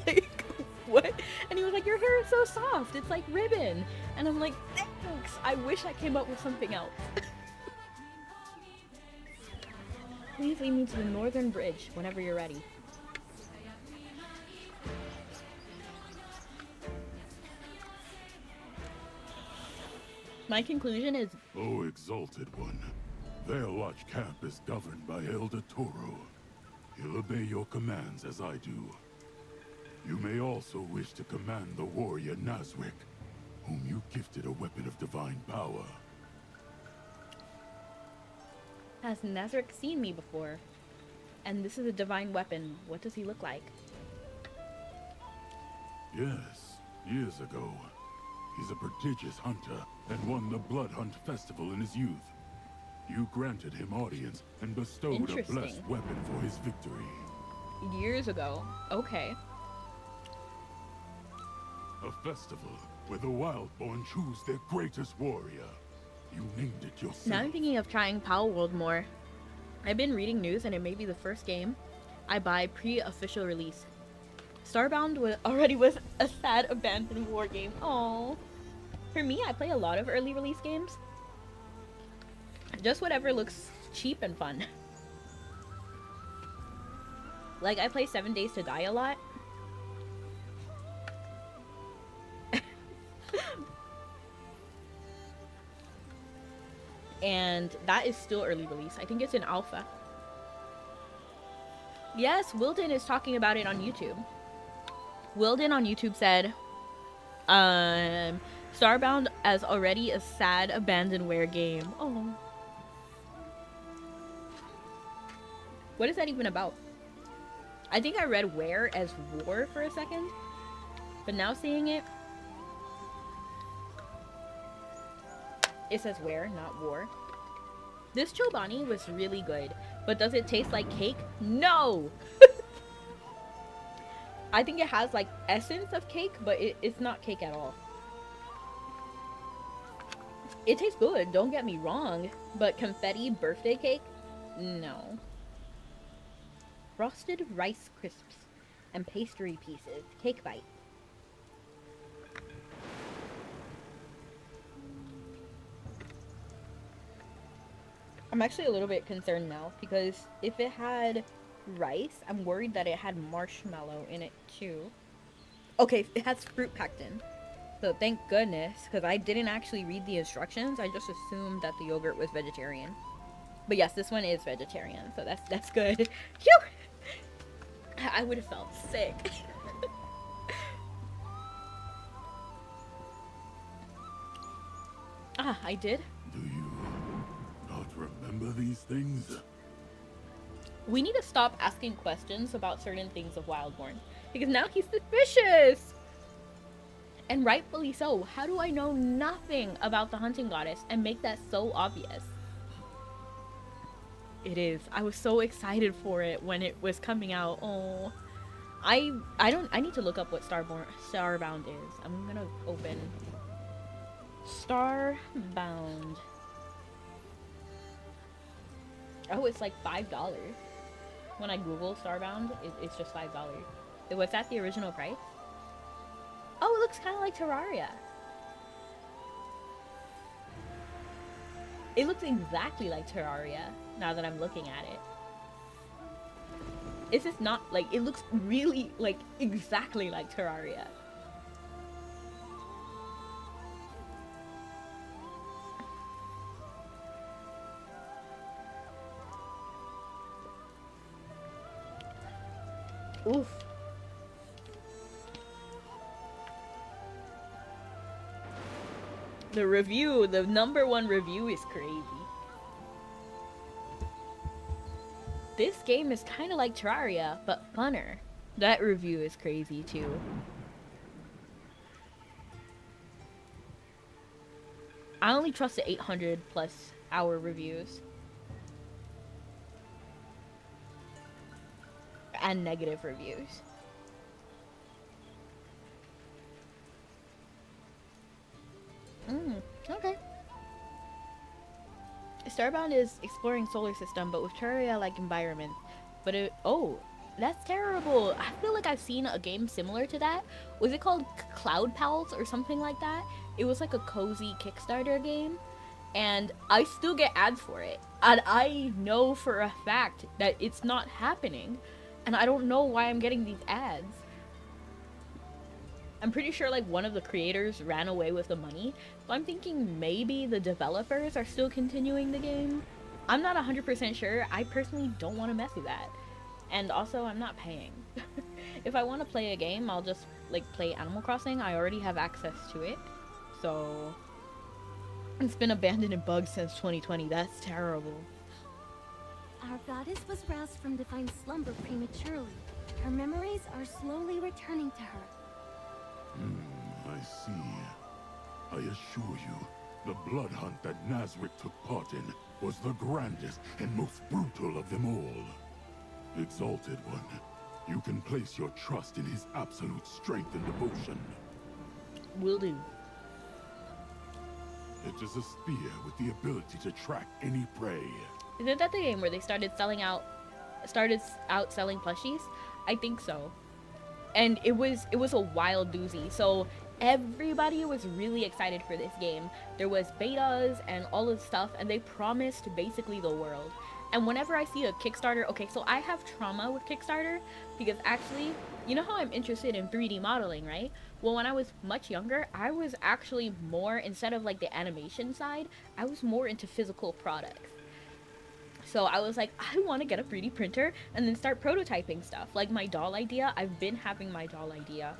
Like, what? And he was like, your hair is so soft. It's like ribbon. And I'm like, thanks. I wish I came up with something else. Please lead me to the northern bridge whenever you're ready. My conclusion is... O exalted one, their watch camp is governed by Elder Toro. He'll obey your commands as I do. You may also wish to command the warrior Nazwick, whom you gifted a weapon of divine power. Has Nazarick seen me before? And this is a divine weapon. What does he look like? Yes, years ago. He's a prodigious hunter and won the Blood Hunt Festival in his youth. You granted him audience and bestowed a blessed weapon for his victory. Years ago. Okay. A festival where the Wildborn choose their greatest warrior. You named it yourself. Now I'm thinking of trying Power World more. I've been reading news and it may be the first game I buy pre-official release. Starbound already was a sad abandoned war game. Aww. For me, I play a lot of early release games. Just whatever looks cheap and fun. Like, I play 7 Days to Die a lot. And that is still early release. I think it's in alpha. Yes, Wilden is talking about it on YouTube. Wilden on YouTube said, Starbound as already a sad abandonware game. Oh. What is that even about? I think I read ware as war for a second. But now seeing it, it says ware, not war. This Chobani was really good. But does it taste like cake? No! I think it has like essence of cake, but it's not cake at all. It tastes good, don't get me wrong. But confetti birthday cake? No. Frosted Rice Crisps and pastry pieces. Cake bite. I'm actually a little bit concerned now because if it had rice, I'm worried that it had marshmallow in it too. Okay, it has fruit packed in. So thank goodness, because I didn't actually read the instructions. I just assumed that the yogurt was vegetarian. But yes, this one is vegetarian, so that's good. Phew! I would have felt sick. Ah, I did. Do you not remember these things? We need to stop asking questions about certain things of Wildborn. Because now he's suspicious! And rightfully so. How do I know nothing about the hunting goddess and make that so obvious? It is. I was so excited for it when it was coming out. Oh. I need to look up what Starbound is. I'm gonna open Starbound. Oh, it's like $5. When I Google Starbound, it's just $5. Was that the original price? Oh, it looks kind of like Terraria. It looks exactly like Terraria, now that I'm looking at it. It's just not, like, it looks really, like, exactly like Terraria. Oof. The review, the #1 review is crazy. This game is kind of like Terraria, but funner. That review is crazy too. I only trust the 800+ hour reviews. And negative reviews. Okay. Starbound is exploring solar system, but with Terraria-like environment. But oh, that's terrible. I feel like I've seen a game similar to that. Was it called Cloud Pals or something like that? It was like a cozy Kickstarter game, and I still get ads for it. And I know for a fact that it's not happening, and I don't know why I'm getting these ads. I'm pretty sure like one of the creators ran away with the money, so I'm thinking maybe the developers are still continuing the game. I'm not 100% sure. I personally don't want to mess with that. And also, I'm not paying. If I want to play a game, I'll just like play Animal Crossing. I already have access to it. So it's been abandoned and bugged since 2020. That's terrible. Our goddess was roused from divine slumber prematurely. Her memories are slowly returning to her. I see. I assure you, the blood hunt that Nazrick took part in was the grandest and most brutal of them all. Exalted One, you can place your trust in his absolute strength and devotion. Will do. It is a spear with the ability to track any prey. Isn't that the game where they started out selling plushies? I think so. And it was a wild doozy. So everybody was really excited for this game. There was betas and all of the stuff, and they promised basically the world. And whenever I see a Kickstarter, okay, so I have trauma with Kickstarter because actually, you know how I'm interested in 3D modeling, right? Well, when I was much younger, I was actually more, instead of like the animation side, I was more into physical products. So I was like, I want to get a 3D printer and then start prototyping stuff. Like my doll idea, I've been having my doll idea.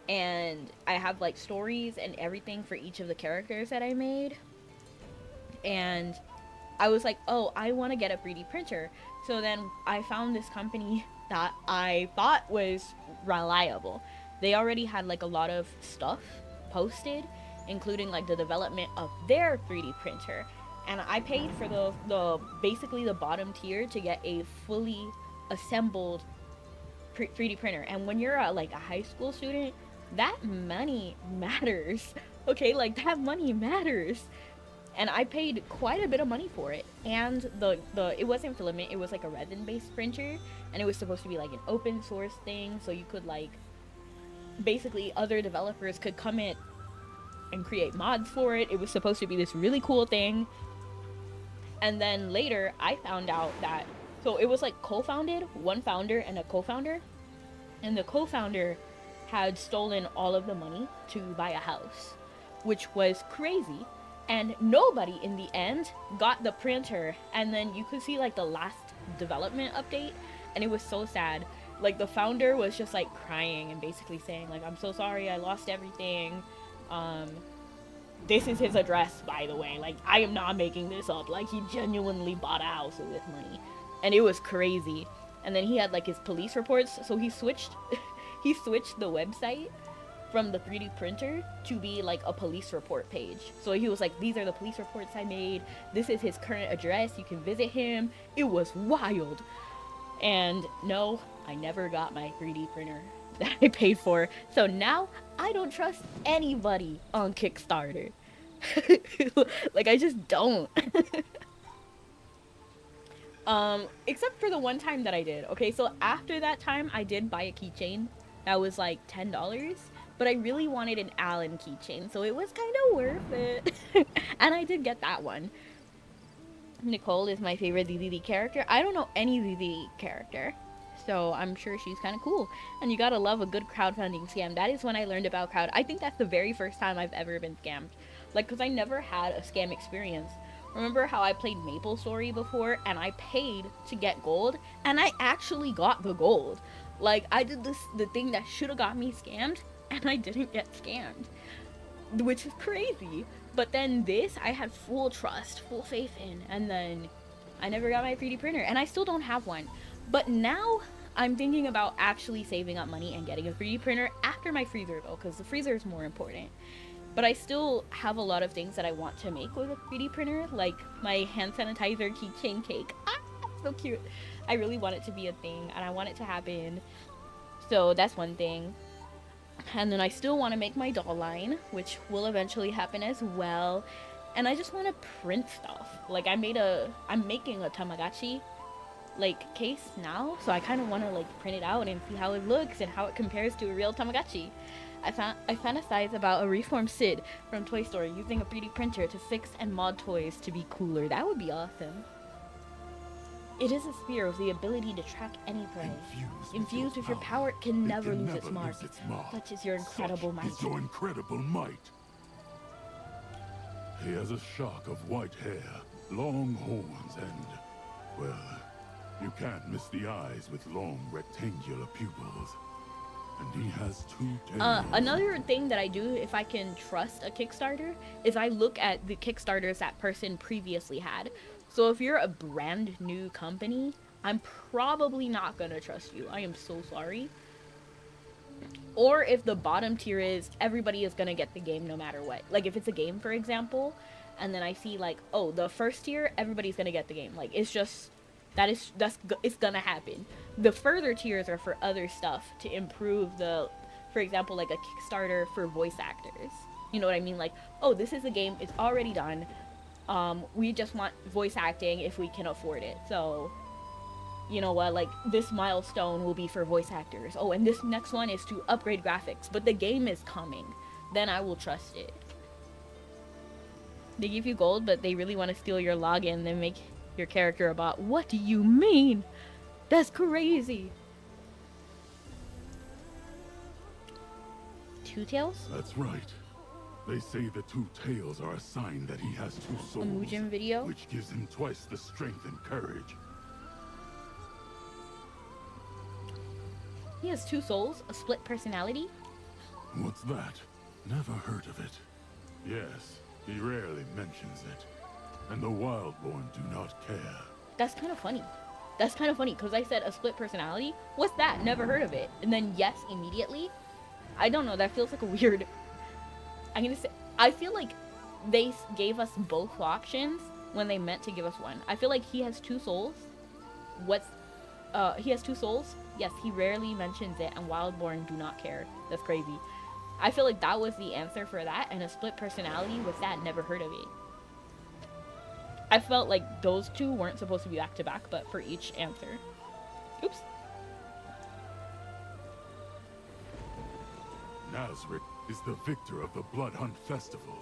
And I have like stories and everything for each of the characters that I made. And I was like, oh, I want to get a 3D printer. So then I found this company that I thought was reliable. They already had like a lot of stuff posted, including like the development of their 3D printer. And I paid for the basically the bottom tier to get a fully assembled 3D printer. And when you're like a high school student, that money matters. Okay, like that money matters. And I paid quite a bit of money for it. And it wasn't filament, it was like a resin based printer, and it was supposed to be like an open source thing, so you could like basically other developers could come in and create mods for it. It was supposed to be this really cool thing. And then later I found out that, so it was like co-founded, one founder and a co-founder, and the co-founder had stolen all of the money to buy a house, which was crazy. And nobody in the end got the printer. And then you could see like the last development update, and it was so sad. Like the founder was just like crying and basically saying like, I'm so sorry, I lost everything. This is his address, by the way. Like, I am not making this up. Like, he genuinely bought a house with this money. And it was crazy. And then he had, like, his police reports. So he switched the website from the 3D printer to be, like, a police report page. So he was like, these are the police reports I made. This is his current address. You can visit him. It was wild. And no, I never got my 3D printer that I paid for. So now I don't trust anybody on Kickstarter. Like, I just don't. Except for the one time that I did. Okay, so after that time I did buy a keychain that was like $10, but I really wanted an Alan keychain, so it was kind of worth it. And I did get that one. Nicole is my favorite ZZZ character. I don't know any ZZZ character, so I'm sure she's kind of cool. And you gotta love a good crowdfunding scam. That is when I learned about crowd. I think that's the very first time I've ever been scammed. Like, because I never had a scam experience. Remember how I played MapleStory before, and I paid to get gold, and I actually got the gold. Like, I did the thing that should have got me scammed, and I didn't get scammed. which is crazy. But then this, I had full trust, full faith in, and then I never got my 3D printer, and I still don't have one. But now I'm thinking about actually saving up money and getting a 3D printer after my freezer though, because the freezer is more important. But I still have a lot of things that I want to make with a 3D printer, like my hand sanitizer keychain cake. Ah, so cute. I really want it to be a thing, and I want it to happen. So that's one thing. And then I still want to make my doll line, which will eventually happen as well. And I just want to print stuff. Like I'm making a Tamagotchi like case now, so I kind of want to like print it out and see how it looks and how it compares to a real Tamagotchi. I fantasize about a reformed Sid from Toy Story using a 3D printer to fix and mod toys to be cooler. That would be awesome. It is a spear with the ability to track any prey. Infused with your power, it can never lose its mark. Such is your incredible might. Is your incredible might. He has a shock of white hair, long horns, and, well, you can't miss the eyes with long rectangular pupils. And he has 2 tails. Another thing that I do if I can trust a Kickstarter is I look at the Kickstarters that person previously had. So if you're a brand new company, I'm probably not gonna trust you. I am so sorry. Or if the bottom tier is everybody is gonna get the game no matter what. Like if it's a game, for example, and then I see like, oh, the first tier, everybody's gonna get the game. Like it's just it's gonna happen. The further tiers are for other stuff to improve the, for example, like a Kickstarter for voice actors. You know what I mean? Like, oh, this is a game, it's already done. We just want voice acting if we can afford it. So, you know what, like this milestone will be for voice actors. Oh, and this next one is to upgrade graphics, but the game is coming. Then I will trust it. They give you gold, but they really want to steal your login, then make your character a bot. What do you mean? That's crazy. 2 tails? That's right. They say the 2 tails are a sign that he has 2 souls. A Mugen video? Which gives him twice the strength and courage. He has 2 souls? A split personality? What's that? Never heard of it. Yes, he rarely mentions it. And the Wildborn do not care. That's kind of funny. That's kind of funny, because I said a split personality. What's that? Never heard of it. And then yes, immediately? I don't know, that feels like a weird... I'm gonna say... I feel like they gave us both options when they meant to give us one. I feel like he has 2 souls. He has 2 souls? Yes, he rarely mentions it, and Wildborn do not care. That's crazy. I feel like that was the answer for that, and a split personality was that. Never heard of it. I felt like those 2 weren't supposed to be back to back, but for each answer. Oops. Nazarick is the victor of the Blood Hunt Festival.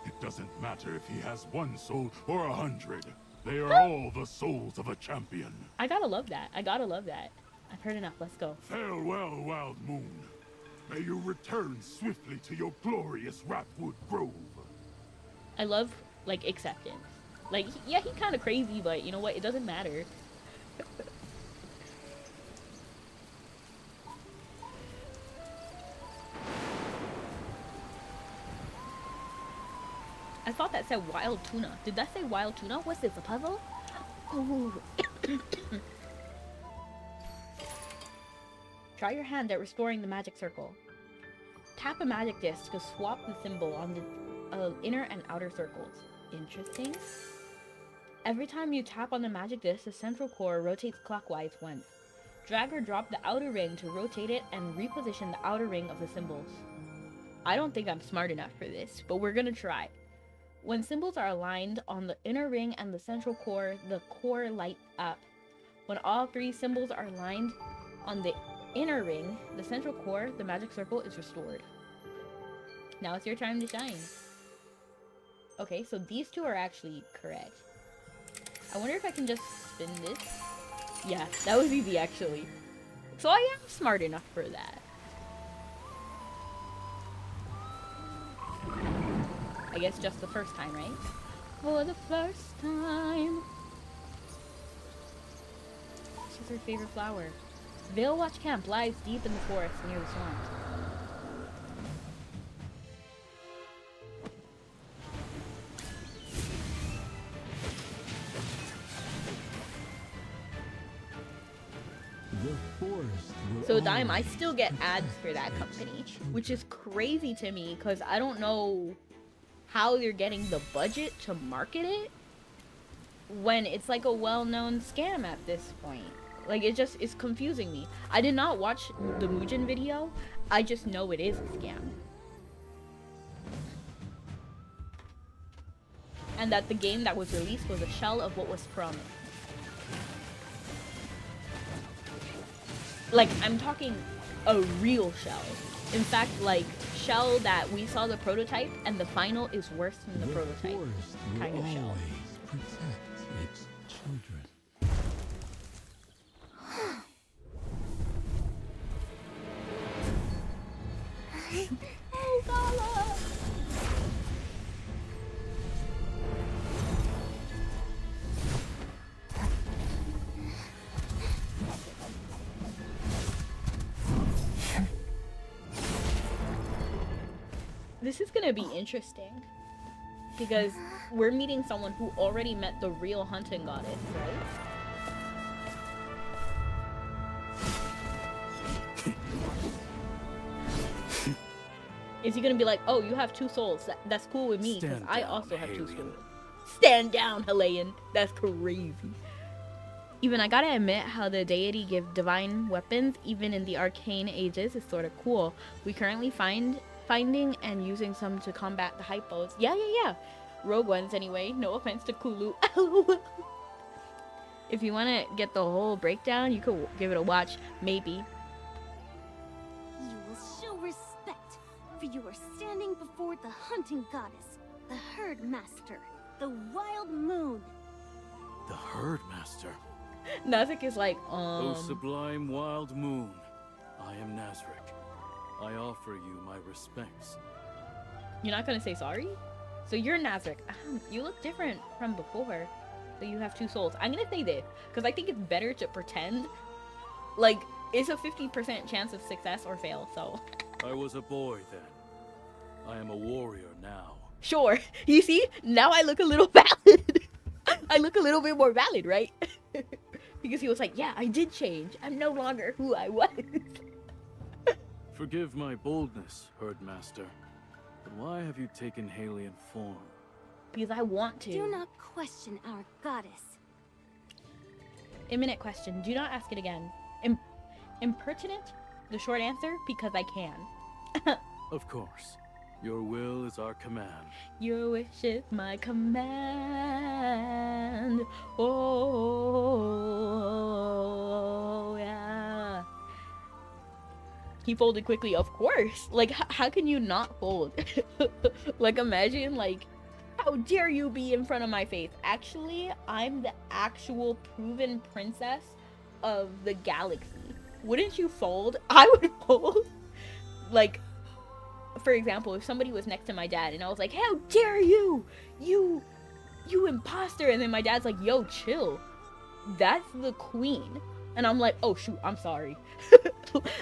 It doesn't matter if he has 1 soul or 100. They are all the souls of a champion. I gotta love that. I gotta love that. I've heard enough. Let's go. Farewell, Wild Moon. May you return swiftly to your glorious Ratwood Grove. I love, like, acceptance. Like, yeah, he's kind of crazy, but you know what? It doesn't matter. I thought that said wild tuna. Did that say wild tuna? What's this, a puzzle? Ooh. Try your hand at restoring the magic circle. Tap a magic disc to swap the symbol on the inner and outer circles. Interesting. Every time you tap on the magic disc, the central core rotates clockwise once. Drag or drop the outer ring to rotate it and reposition the outer ring of the symbols. I don't think I'm smart enough for this, but we're gonna try. When symbols are aligned on the inner ring and the central core, the core lights up. When all 3 symbols are aligned on the inner ring, the central core, the magic circle is restored. Now it's your time to shine. Okay, so these 2 are actually correct. I wonder if I can just spin this. Yeah, that was easy actually. So I am smart enough for that. I guess just the first time, right? For the first time. She's her favorite flower. Vale Watch Camp lies deep in the forest near the swamp. So Dime, I still get ads for that company, which is crazy to me because I don't know how they're getting the budget to market it when it's like a well-known scam at this point. Like, it's confusing me. I did not watch the Mugen video. I just know it is a scam. And that the game that was released was a shell of what was promised. Like, I'm talking a real shell. In fact, like, shell that we saw the prototype and the final is worse than the prototype kind of shell. Protect its children. Oh, Gala! This is gonna be interesting because we're meeting someone who already met the real hunting goddess, right? Is he gonna be like, oh, you have 2 souls? That's cool with me because I also have 2 souls. Stand down, Hellion. That's crazy. Even I gotta admit how the deity give divine weapons even in the arcane ages is sort of cool. We currently finding and using some to combat the hypos. Yeah. Rogue ones anyway. No offense to Kulu. If you want to get the whole breakdown, you could give it a watch. Maybe. You will show respect, for you are standing before the hunting goddess, the herd master, the wild moon. The herd master. Nazik is like, O sublime wild moon, I am Nazrik. I offer you my respects. You're not gonna say sorry? So you're Nazrik. You look different from before. So you have 2 souls. I'm gonna say this, because I think it's better to pretend. Like, it's a 50% chance of success or fail, so. I was a boy then. I am a warrior now. Sure. You see? Now I look a little valid. I look a little bit more valid, right? Because he was like, yeah, I did change. I'm no longer who I was. Forgive my boldness, herdmaster, but why have you taken Halian form? Because I want to. Do not question our goddess. Imminent question. Do not ask it again. Impertinent? The short answer, because I can. Of course. Your will is our command. Your wish is my command. Oh, yeah. He folded quickly, of course. Like, how can you not fold? Like, imagine, like, how dare you be in front of my face? Actually, I'm the actual proven princess of the galaxy. Wouldn't you fold? I would fold. Like, for example, if somebody was next to my dad and I was like, how dare you? You imposter. And then my dad's like, yo, chill. That's the queen. And I'm like, oh, shoot, I'm sorry.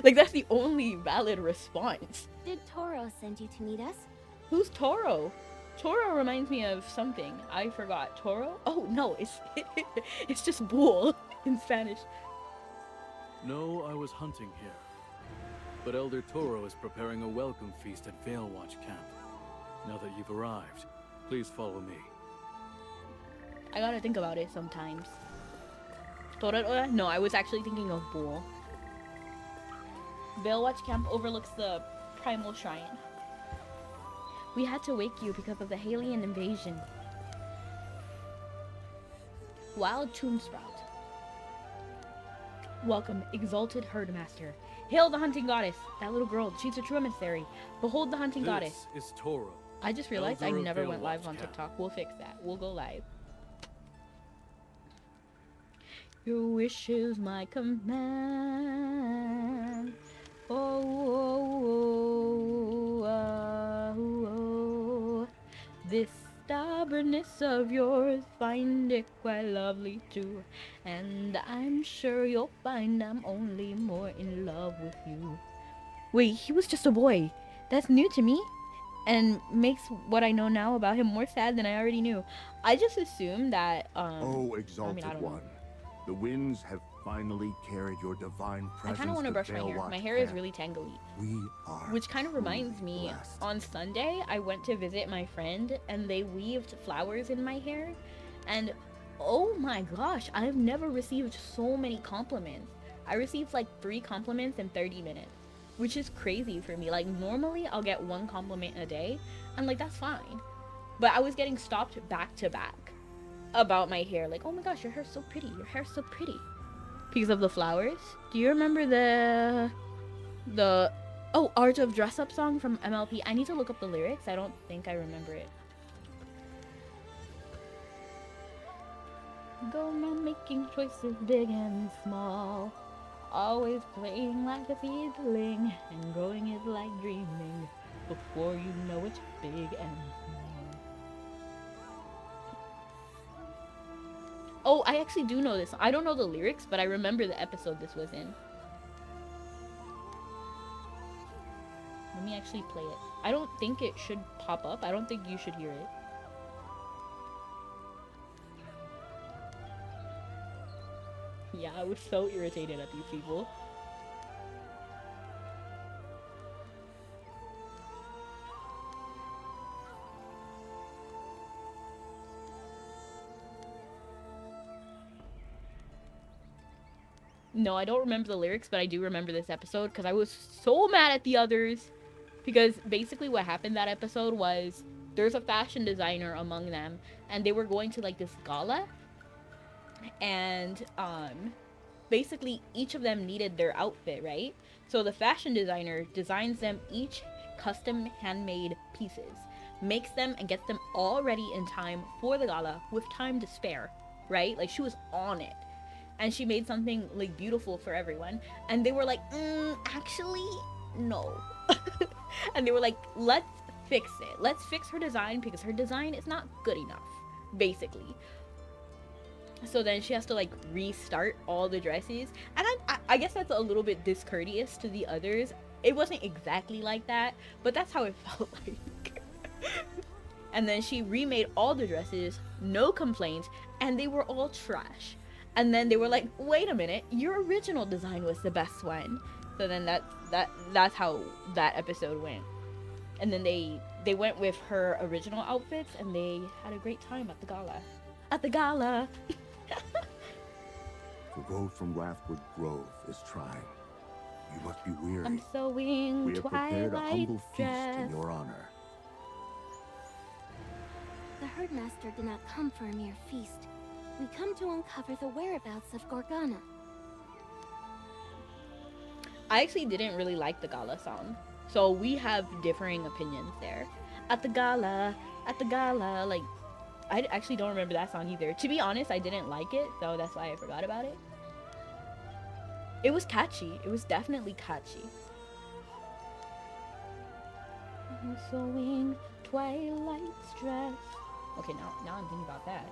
Like, that's the only valid response. Did Toro send you to meet us? Who's Toro? Toro reminds me of something. I forgot. Toro? Oh, no, it's just bull in Spanish. No, I was hunting here. But Elder Toro is preparing a welcome feast at Veilwatch Camp. Now that you've arrived, please follow me. I gotta think about it sometimes. Toro? No, I was actually thinking of bull. Veilwatch Camp overlooks the Primal Shrine. We had to wake you because of the Halian invasion. Wild Tombsprout. Welcome, exalted herdmaster. Hail the hunting goddess. That little girl, she's a true emissary. Behold the hunting goddess. This is Toro. I just realized I Elder of never went live Veilwatch on Camp. TikTok. We'll fix that. We'll go live. Your wish is my command. Oh. This stubbornness of yours, find it quite lovely too. And I'm sure you'll find I'm only more in love with you. Wait, he was just a boy. That's new to me. And makes what I know now about him more sad than I already knew. I just assumed that, Oh, exalted I don't know. one, the winds have finally carried your divine I presence kind of want to brush my hair. Veilwatch My hair is Camp. really tangly. We are Which kind of reminds truly me, blessed. on Sunday, I went to visit my friend and they weaved flowers in my hair. And oh my gosh, I've never received so many compliments. I received like 3 compliments in 30 minutes, which is crazy for me. Like normally I'll get 1 compliment a day and like that's fine. But I was getting stopped back to back about my hair. Like, oh my gosh, your hair's so pretty. Your hair's so pretty. Because of the flowers. Do you remember the Art of Dress Up song from MLP? I need to look up the lyrics. I don't think I remember it. Go around making choices big and small. Always playing like a seedling. And growing is like dreaming. Before you know it's big and small. Oh, I actually do know this. I don't know the lyrics, but I remember the episode this was in. Let me actually play it. I don't think it should pop up. I don't think you should hear it. Yeah, I was so irritated at these people. No, I don't remember the lyrics, but I do remember this episode because I was so mad at the others. Because basically what happened that episode was there's a fashion designer among them and they were going to like this gala. And basically each of them needed their outfit, right? So the fashion designer designs them each custom handmade pieces, makes them and gets them all ready in time for the gala with time to spare, right? Like she was on it. And she made something like beautiful for everyone. And they were like, actually, no. And they were like, let's fix it. Let's fix her design because her design is not good enough, basically. So then she has to like restart all the dresses. And I guess that's a little bit discourteous to the others. It wasn't exactly like that, but that's how it felt like. And then she remade all the dresses, no complaints, and they were all trash. And then they were like, wait a minute, your original design was the best one. So then that's how that episode went. And then they went with her original outfits and they had a great time at the gala. At the gala! The road from Wrathwood Grove is trying. You must be weary. I'm sewing We have prepared a twilight humble feast dress. in your honor. The herdmaster did not come for a mere feast. We come to uncover the whereabouts of Gorgana. I actually didn't really like the gala song. So we have differing opinions there. At the gala, like, I actually don't remember that song either. To be honest, I didn't like it, so that's why I forgot about it. It was catchy. It was definitely catchy. I'm sewing Twilight's dress. Okay, now I'm thinking about that.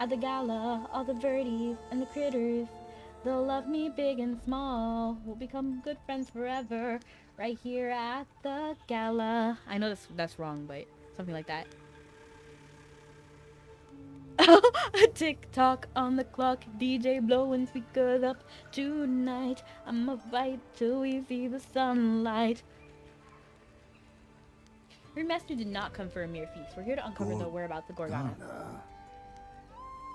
At the gala, all the birdies and the critters, they'll love me big and small. We'll become good friends forever, right here at the gala. I know that's wrong, but something like that. A tick-tock on the clock, DJ blowing speakers up tonight. I'ma fight till we see the sunlight. Remaster did not come for a mere feast. We're here to uncover the whereabouts of Gorgana.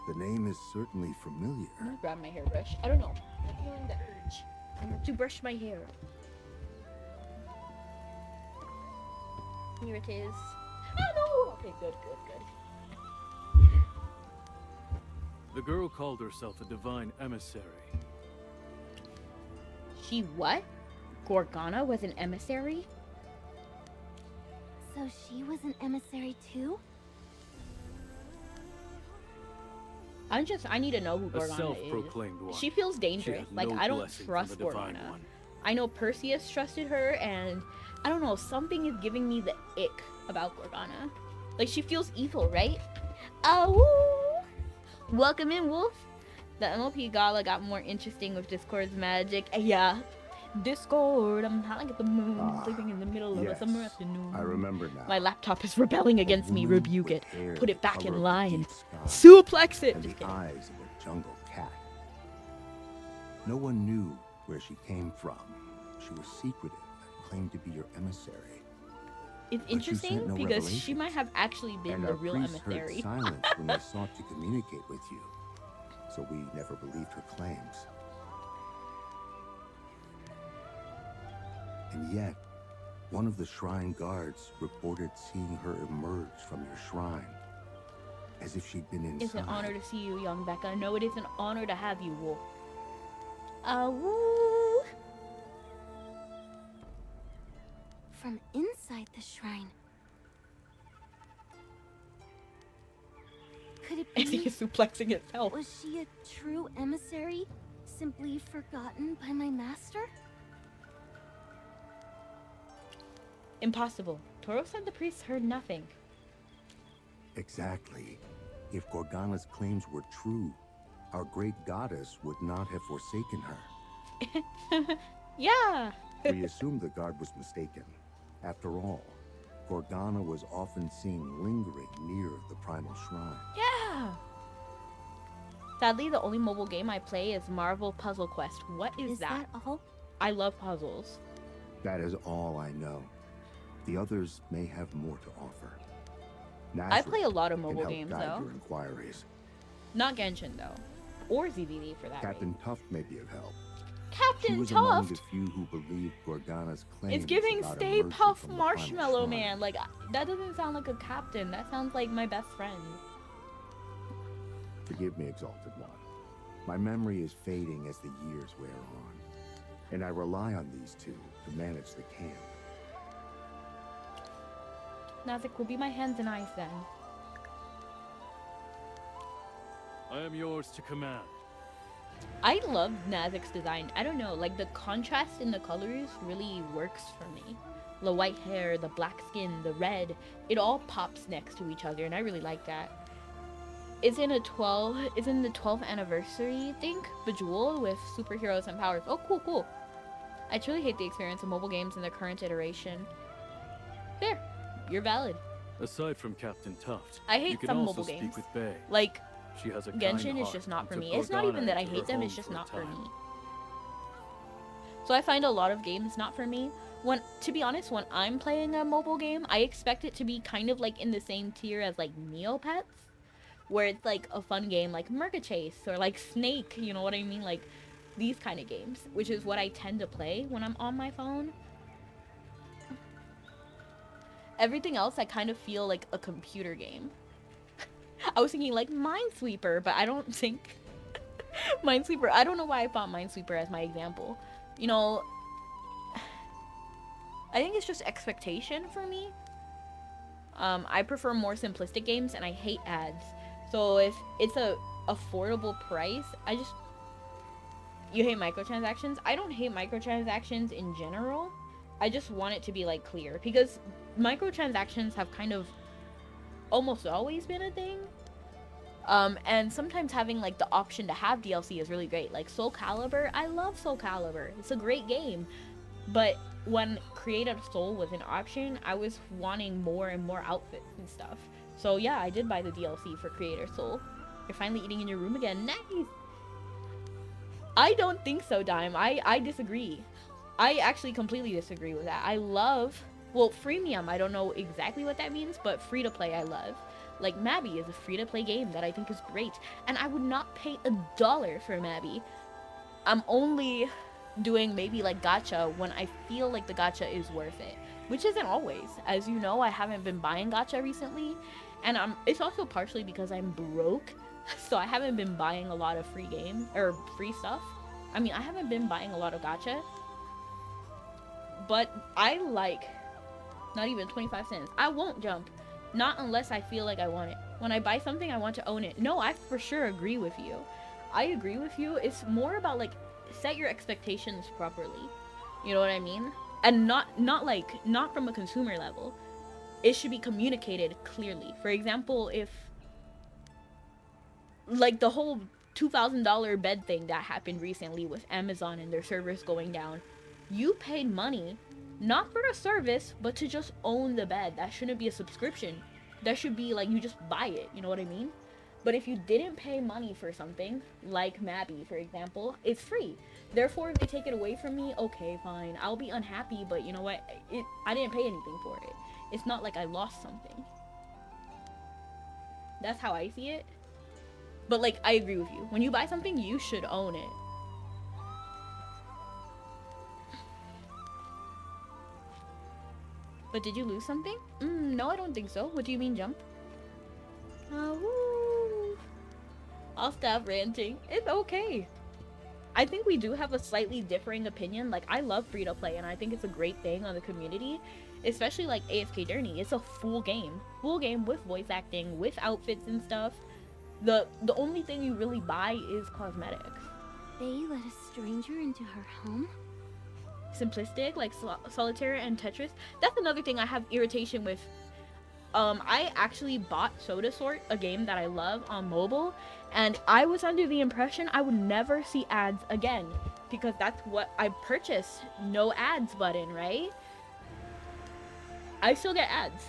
The name is certainly familiar. I'm gonna grab my hairbrush. I don't know. I'm feeling the urge to brush my hair. Here it is. Oh no! Okay, good. The girl called herself a divine emissary. She what? Gorgana was an emissary? So she was an emissary too? I need to know who A Gorgana self-proclaimed is. one. She feels She dangerous. had Like, no I don't blessing from trust the Divine Gorgana. One. I know Perseus trusted her, and I don't know, something is giving me the ick about Gorgana. Like, she feels evil, right? Oh, welcome in, Wolf. The MLP Gala got more interesting with Discord's magic. Yeah, Discord, I'm howling at the moon, sleeping in the middle of a summer afternoon. I remember now. My laptop is rebelling against me. woman Rebuke with it. hair Put it the back color in of the line. deep sky Suplex it. And Just the kidding. eyes of a jungle cat. No one knew where she came from. She was secretive and claimed to be your emissary. It's But you interesting sent no because she might revelations. have actually been And the our real priests emissary. heard silence when they sought to communicate with you. So we never believed her claims. And yet, one of the shrine guards reported seeing her emerge from your shrine, as if she'd been inside. It's an honor to see you, young Becca. No, it is an honor to have you, Wolf. Woo! From inside the shrine. Could it I think be? it's suplexing itself. Was she a true emissary, simply forgotten by my master? Impossible. Toro said the priests heard nothing. Exactly. If Gorgana's claims were true, our great goddess would not have forsaken her. Yeah. We assumed the guard was mistaken. After all, Gorgana was often seen lingering near the primal shrine. Yeah. Sadly, the only mobile game I play is Marvel Puzzle Quest. What is that? all? I love puzzles. That is all I know. The others may have more to offer. I play a Nazareth lot of can mobile help games, guide though. your inquiries. Not Genshin, though. Or ZBD, for that Captain matter. Tuft may be of help. She Captain was among the Tuft! few who believed Gorgana's claims It's giving about Stay emerging Puft from the primal Marshmallow shrine. Man. Like, that doesn't sound like a captain. That sounds like my best friend. Forgive me, Exalted One. My memory is fading as the years wear on, and I rely on these two to manage the camp. Nazik will be my hands and eyes then. I am yours to command. I love Nazik's design. I don't know, like the contrast in the colors really works for me. The white hair, the black skin, the red, it all pops next to each other, and I really like that. It's in the 12th anniversary, I think, Bejeweled with superheroes and powers. Oh, cool, cool. I truly hate the experience of mobile games in their current iteration. There, you're valid. Aside from Captain Tuft, I hate you can some also mobile speak games. with Bay. Like, She has a kind Genshin is heart just not and for took me. It's not even Gorgana that I into hate her them, home it's just for a not for time. me. So I find a lot of games not for me. To be honest, when I'm playing a mobile game, I expect it to be kind of like in the same tier as like Neopets, where it's like a fun game like Murga Chase or like Snake, you know what I mean? Like these kind of games, which is what I tend to play when I'm on my phone. Everything else I kind of feel like a computer game. I was thinking like Minesweeper, but I don't think Minesweeper, I don't know why I thought Minesweeper as my example. You know, I think it's just expectation for me. I prefer more simplistic games and I hate ads. So if it's a affordable price, you hate microtransactions? I don't hate microtransactions in general. I just want it to be like clear because microtransactions have kind of almost always been a thing. And sometimes having like the option to have DLC is really great. Like Soul Calibur, I love Soul Calibur. It's a great game. But when Creative Soul was an option, I was wanting more and more outfits and stuff. So yeah, I did buy the DLC for Creator Soul. You're finally eating in your room again. Nice! I don't think so, Dime. I disagree. I actually completely disagree with that. I love, well, freemium, I don't know exactly what that means, but free to play I love. Like Mabby is a free to play game that I think is great, and I would not pay $1 for Mabby. I'm only doing maybe like gacha when I feel like the gacha is worth it, which isn't always. As you know, I haven't been buying gacha recently, and it's also partially because I'm broke, so I haven't been buying a lot of free stuff. I mean, I haven't been buying a lot of gacha, but I like not even 25 cents. I won't jump. Not unless I feel like I want it. When I buy something, I want to own it. No, I for sure agree with you. I agree with you. It's more about like set your expectations properly. You know what I mean? And not from a consumer level. It should be communicated clearly. For example, if like the whole $2,000 bed thing that happened recently with Amazon and their servers going down, you paid money not for a service, but to just own the bed. That shouldn't be a subscription. That should be like you just buy it. You know what I mean? But if you didn't pay money for something, like Mabby, for example, it's free. Therefore, if they take it away from me, okay, fine. I'll be unhappy, but you know what? I didn't pay anything for it. It's not like I lost something. That's how I see it. But, like, I agree with you. When you buy something, you should own it. But did you lose something? No, I don't think so. What do you mean, jump? Woo. I'll stop ranting. It's okay. I think we do have a slightly differing opinion. Like, I love free-to-play, and I think it's a great thing on the community. Especially, like, AFK Journey. It's a full game. Full game with voice acting, with outfits and stuff. The only thing you really buy is cosmetics. They let a stranger into her home? Simplistic, like Solitaire and Tetris. That's another thing I have irritation with. I actually bought Soda Sort, a game that I love, on mobile, and I was under the impression I would never see ads again, because that's what I purchased. No ads button, right? I still get ads,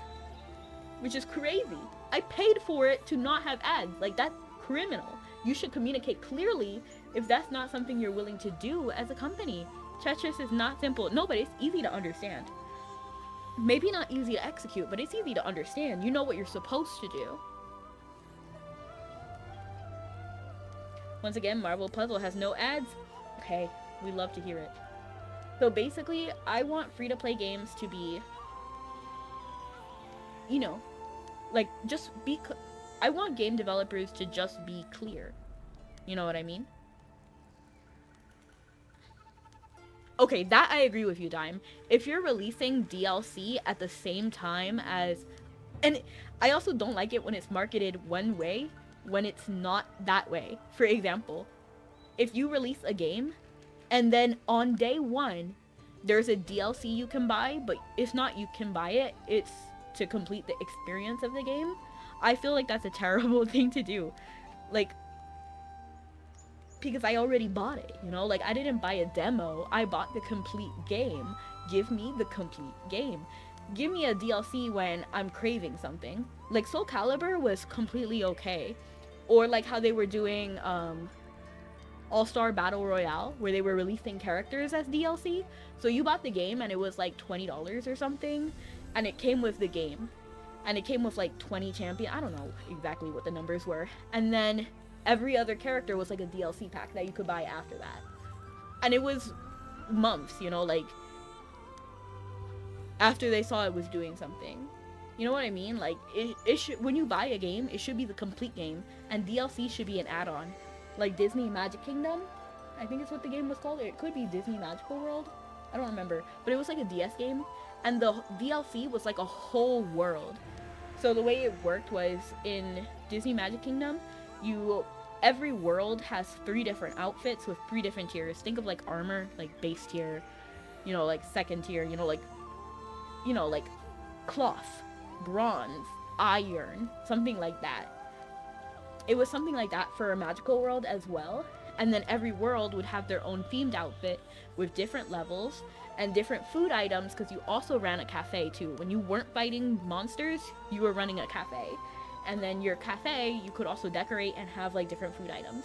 which is crazy. I paid for it to not have ads. Like, that's criminal. You should communicate clearly if that's not something you're willing to do as a company. Tetris is not simple. No, but it's easy to understand. Maybe not easy to execute, but it's easy to understand. You know what you're supposed to do. Once again, Marvel Puzzle has no ads. Okay, we love to hear it. So basically, I want free-to-play games to be, you know, like, just be... I want game developers to just be clear. You know what I mean? Okay, that I agree with you, Dime. If you're releasing DLC at the same time as... And I also don't like it when it's marketed one way, when it's not that way. For example, if you release a game, and then on day one, there's a DLC you can buy, but it's not you can buy it, it's to complete the experience of the game. I feel like that's a terrible thing to do. Like, because I already bought it, you know? Like, I didn't buy a demo, I bought the complete game. Give me the complete game. Give me a DLC when I'm craving something. Like, Soul Calibur was completely okay. Or like how they were doing All-Star Battle Royale, where they were releasing characters as DLC. So you bought the game and it was like $20 or something, and it came with the game. And it came with like 20 champion, I don't know exactly what the numbers were. And then every other character was like a DLC pack that you could buy after that. And it was months, you know, like, after they saw it was doing something. You know what I mean? Like, it should, when you buy a game, it should be the complete game, and DLC should be an add-on. Like Disney Magic Kingdom, I think it's what the game was called. It could be Disney Magical World, I don't remember. But it was like a DS game, and the DLC was like a whole world. So the way it worked was, in Disney Magic Kingdom, every world has 3 different outfits with 3 different tiers. Think of like armor, like base tier, you know, like second tier, you know, like cloth, bronze, iron, something like that. It was something like that for a magical world as well. And then every world would have their own themed outfit with different levels and different food items, because you also ran a cafe too. When you weren't fighting monsters, you were running a cafe. And then your cafe, you could also decorate and have like different food items.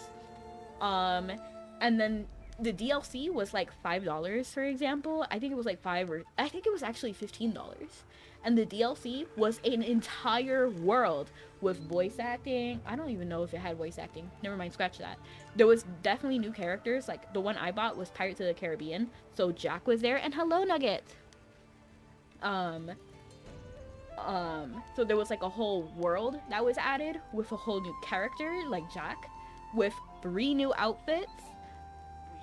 And then the DLC was like $5, for example. I think it was like I think it was actually $15. And the DLC was an entire world with voice acting. I don't even know if it had voice acting. Never mind, scratch that. There was definitely new characters. Like, the one I bought was Pirates of the Caribbean. So Jack was there, and hello, Nugget! So there was like a whole world that was added with a whole new character, like Jack, with 3 new outfits,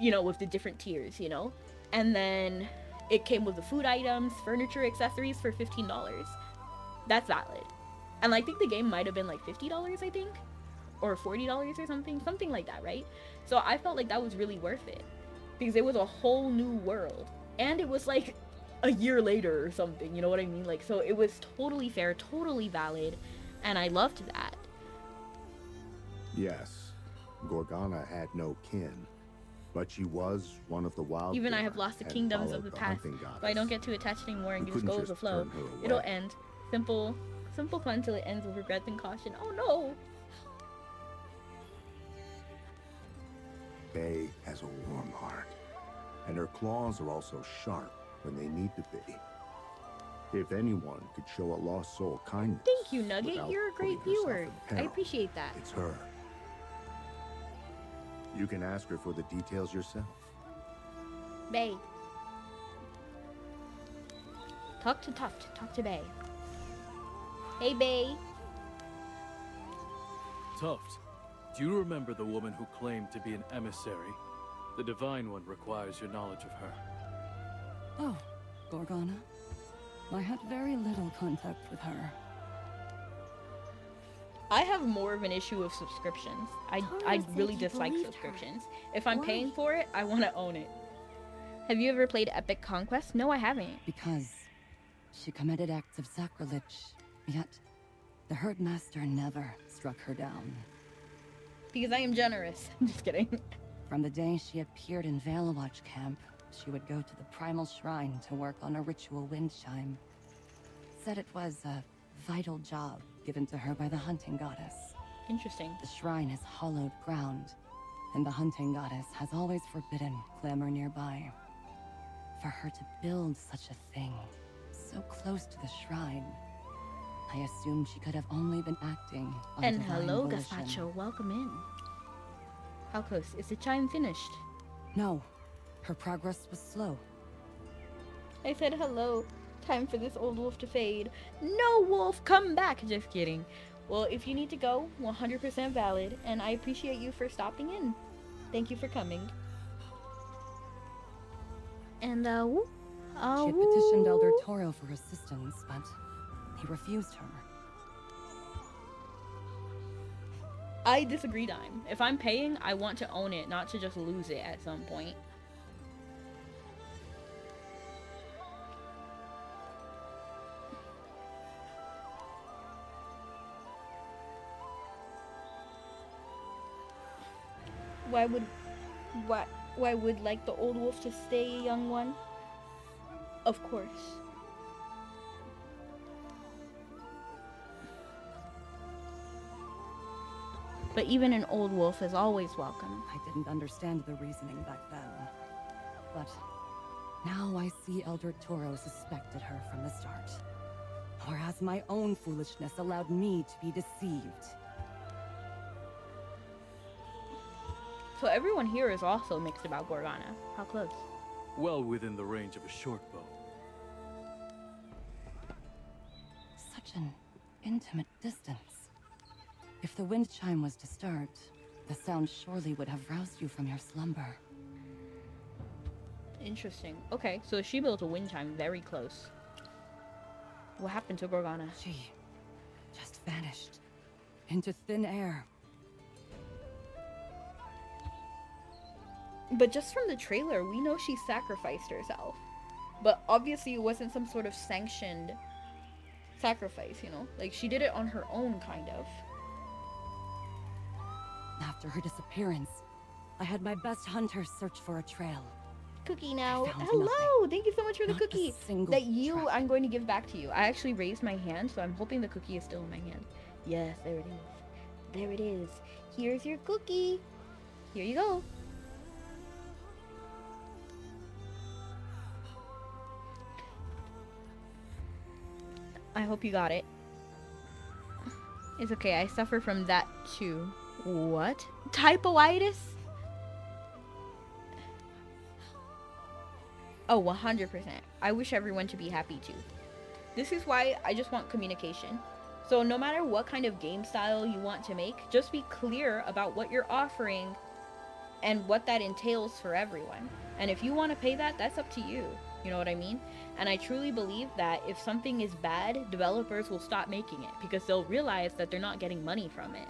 you know, with the different tiers, you know? And then it came with the food items, furniture, accessories for $15. That's valid. And I think the game might have been like $50, I think, or $40 or something like that, right? So I felt like that was really worth it, because it was a whole new world, and it was like a year later or something, you know what I mean? Like, so it was totally fair, totally valid, and I loved that. Yes, Gorgana had no kin, but she was one of the wild. Even I have lost the kingdoms of the past, but I don't get too attached anymore and just go with the flow. It'll end. Simple fun till it ends with regrets and caution. Oh no! Bay has a warm heart, and her claws are also sharp when they need to be. If anyone could show a lost soul kindness, Thank you, Nugget. without You're a great putting herself viewer. in I peril, appreciate that. it's her. You can ask her for the details yourself. Bay. Talk to Tuft. Talk to Bay. Hey, Bay. Tuft, do you remember the woman who claimed to be an emissary? The Divine One requires your knowledge of her. Oh, Gorgana. I had very little contact with her. I have more of an issue with subscriptions. I Totally really said you dislike believed her. subscriptions. If I'm Why? paying for it, I want to own it. Have you ever played Epic Conquest? No, I haven't. Because she committed acts of sacrilege, yet the Herdmaster never struck her down. Because I am generous. I'm just kidding. From the day she appeared in Veilwatch camp, she would go to the Primal Shrine to work on a ritual wind chime. Said it was a vital job given to her by the Hunting Goddess. Interesting. The shrine is hollowed ground, and the Hunting Goddess has always forbidden clamor nearby. For her to build such a thing, so close to the shrine, I assumed she could have only been acting on And divine hello, volition. Gazpacho. Welcome in. How close? Is the chime finished? No, her progress was slow. I said hello. Time for this old wolf to fade. No, wolf, come back. Just kidding. Well, if you need to go, 100% valid, and I appreciate you for stopping in. Thank you for coming. And, She had petitioned Elder Toro for assistance, but he refused her. I disagree, Dime. If I'm paying, I want to own it, not to just lose it at some point. Why would like the old wolf to stay a young one? Of course. But even an old wolf is always welcome. I didn't understand the reasoning back then. But now I see Elder Toro suspected her from the start. Whereas my own foolishness allowed me to be deceived. So everyone here is also mixed about Gorgana. How close? Well within the range of a short bow. Such an intimate distance. If the wind chime was to start, the sound surely would have roused you from your slumber. Interesting. Okay, so she built a wind chime very close. What happened to Gorgana? She just vanished into thin air. But just from the trailer, we know she sacrificed herself. But obviously it wasn't some sort of sanctioned sacrifice, you know? Like, she did it on her own, kind of. After her disappearance, I had my best hunters search for a trail. Cookie now. found Hello! nothing. Thank you so much for the Not a cookie. single That you, track. I'm going to give back to you. I actually raised my hand, so I'm hoping the cookie is still in my hand. Yes, there it is. There it is. Here's your cookie. Here you go. I hope you got it. It's okay, I suffer from that too. What? Typoitis? Oh, 100%. I wish everyone to be happy too. This is why I just want communication. So no matter what kind of game style you want to make, just be clear about what you're offering and what that entails for everyone. And if you want to pay that, that's up to you. You know what I mean? And I truly believe that if something is bad, developers will stop making it because they'll realize that they're not getting money from it.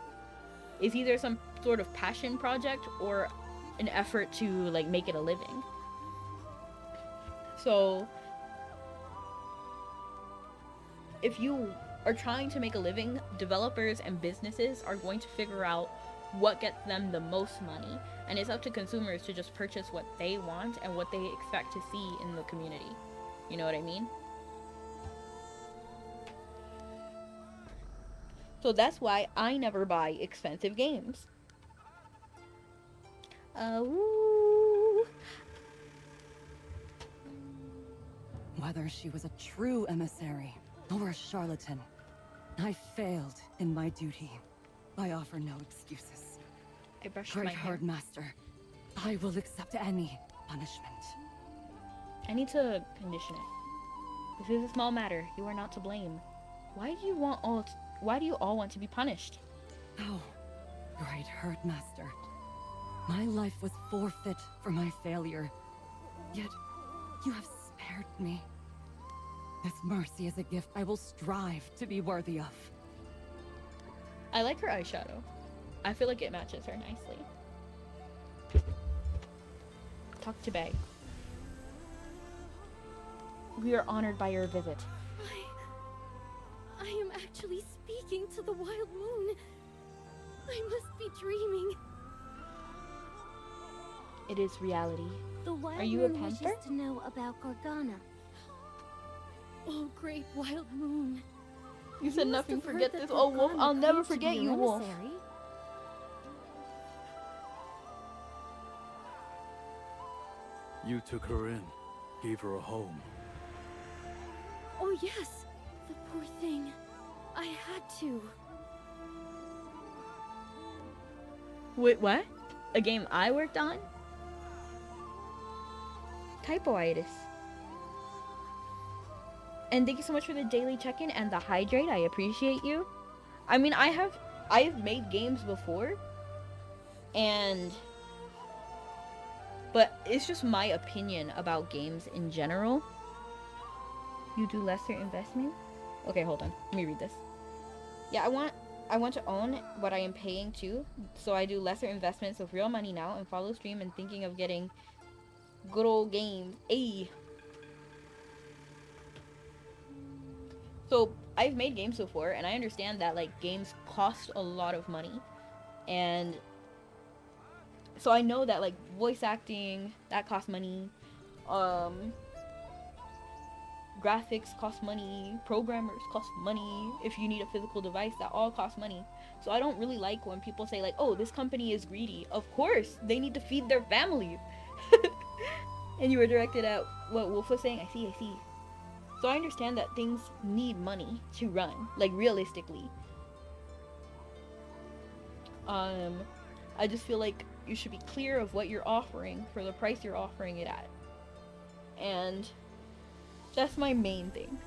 It's either some sort of passion project or an effort to like make it a living. So if you are trying to make a living, developers and businesses are going to figure out what gets them the most money, and it's up to consumers to just purchase what they want and what they expect to see in the community. You know what I mean? So that's why I never buy expensive games. Woo. Whether she was a true emissary or a charlatan, I failed in my duty. I offer no excuses. I brushed my Great hair. Herd Master, I will accept any punishment. I need to condition it. This is a small matter. You are not to blame. Why do you all want to be punished? Oh, Great Herd Master. My life was forfeit for my failure. Yet, you have spared me. This mercy is a gift I will strive to be worthy of. I like her eyeshadow. I feel like it matches her nicely. Talk to Bay. We are honored by your visit. I am actually speaking to the wild moon. I must be dreaming. It is reality. The wild Are you a moon wishes panther? to know about Gorgana. Oh, great wild moon. You said must nothing. have heard Forget that this. Oh, Wolf, Gorgana I'll never claimed to be forget your you, Wolf. emissary. You took her in, gave her a home. Oh, yes. The poor thing. I had to. Wait, what? A game I worked on? Typoitis. And thank you so much for the daily check-in and the hydrate. I appreciate you. I mean, I've made games before, but it's just my opinion about games in general. You do lesser investment? Okay, hold on. Let me read this. Yeah, I want to own what I am paying to, so I do lesser investments with real money now and follow stream and thinking of getting good old games. Ayy. So I've made games before, and I understand that like games cost a lot of money, and so I know that like voice acting that costs money, graphics cost money, programmers cost money. If you need a physical device, that all costs money. So I don't really like when people say like, oh, this company is greedy. Of course, they need to feed their families. And you were directed at what Wolf was saying. I see. So I understand that things need money to run, like realistically. I just feel like you should be clear of what you're offering for the price you're offering it at. And that's my main thing.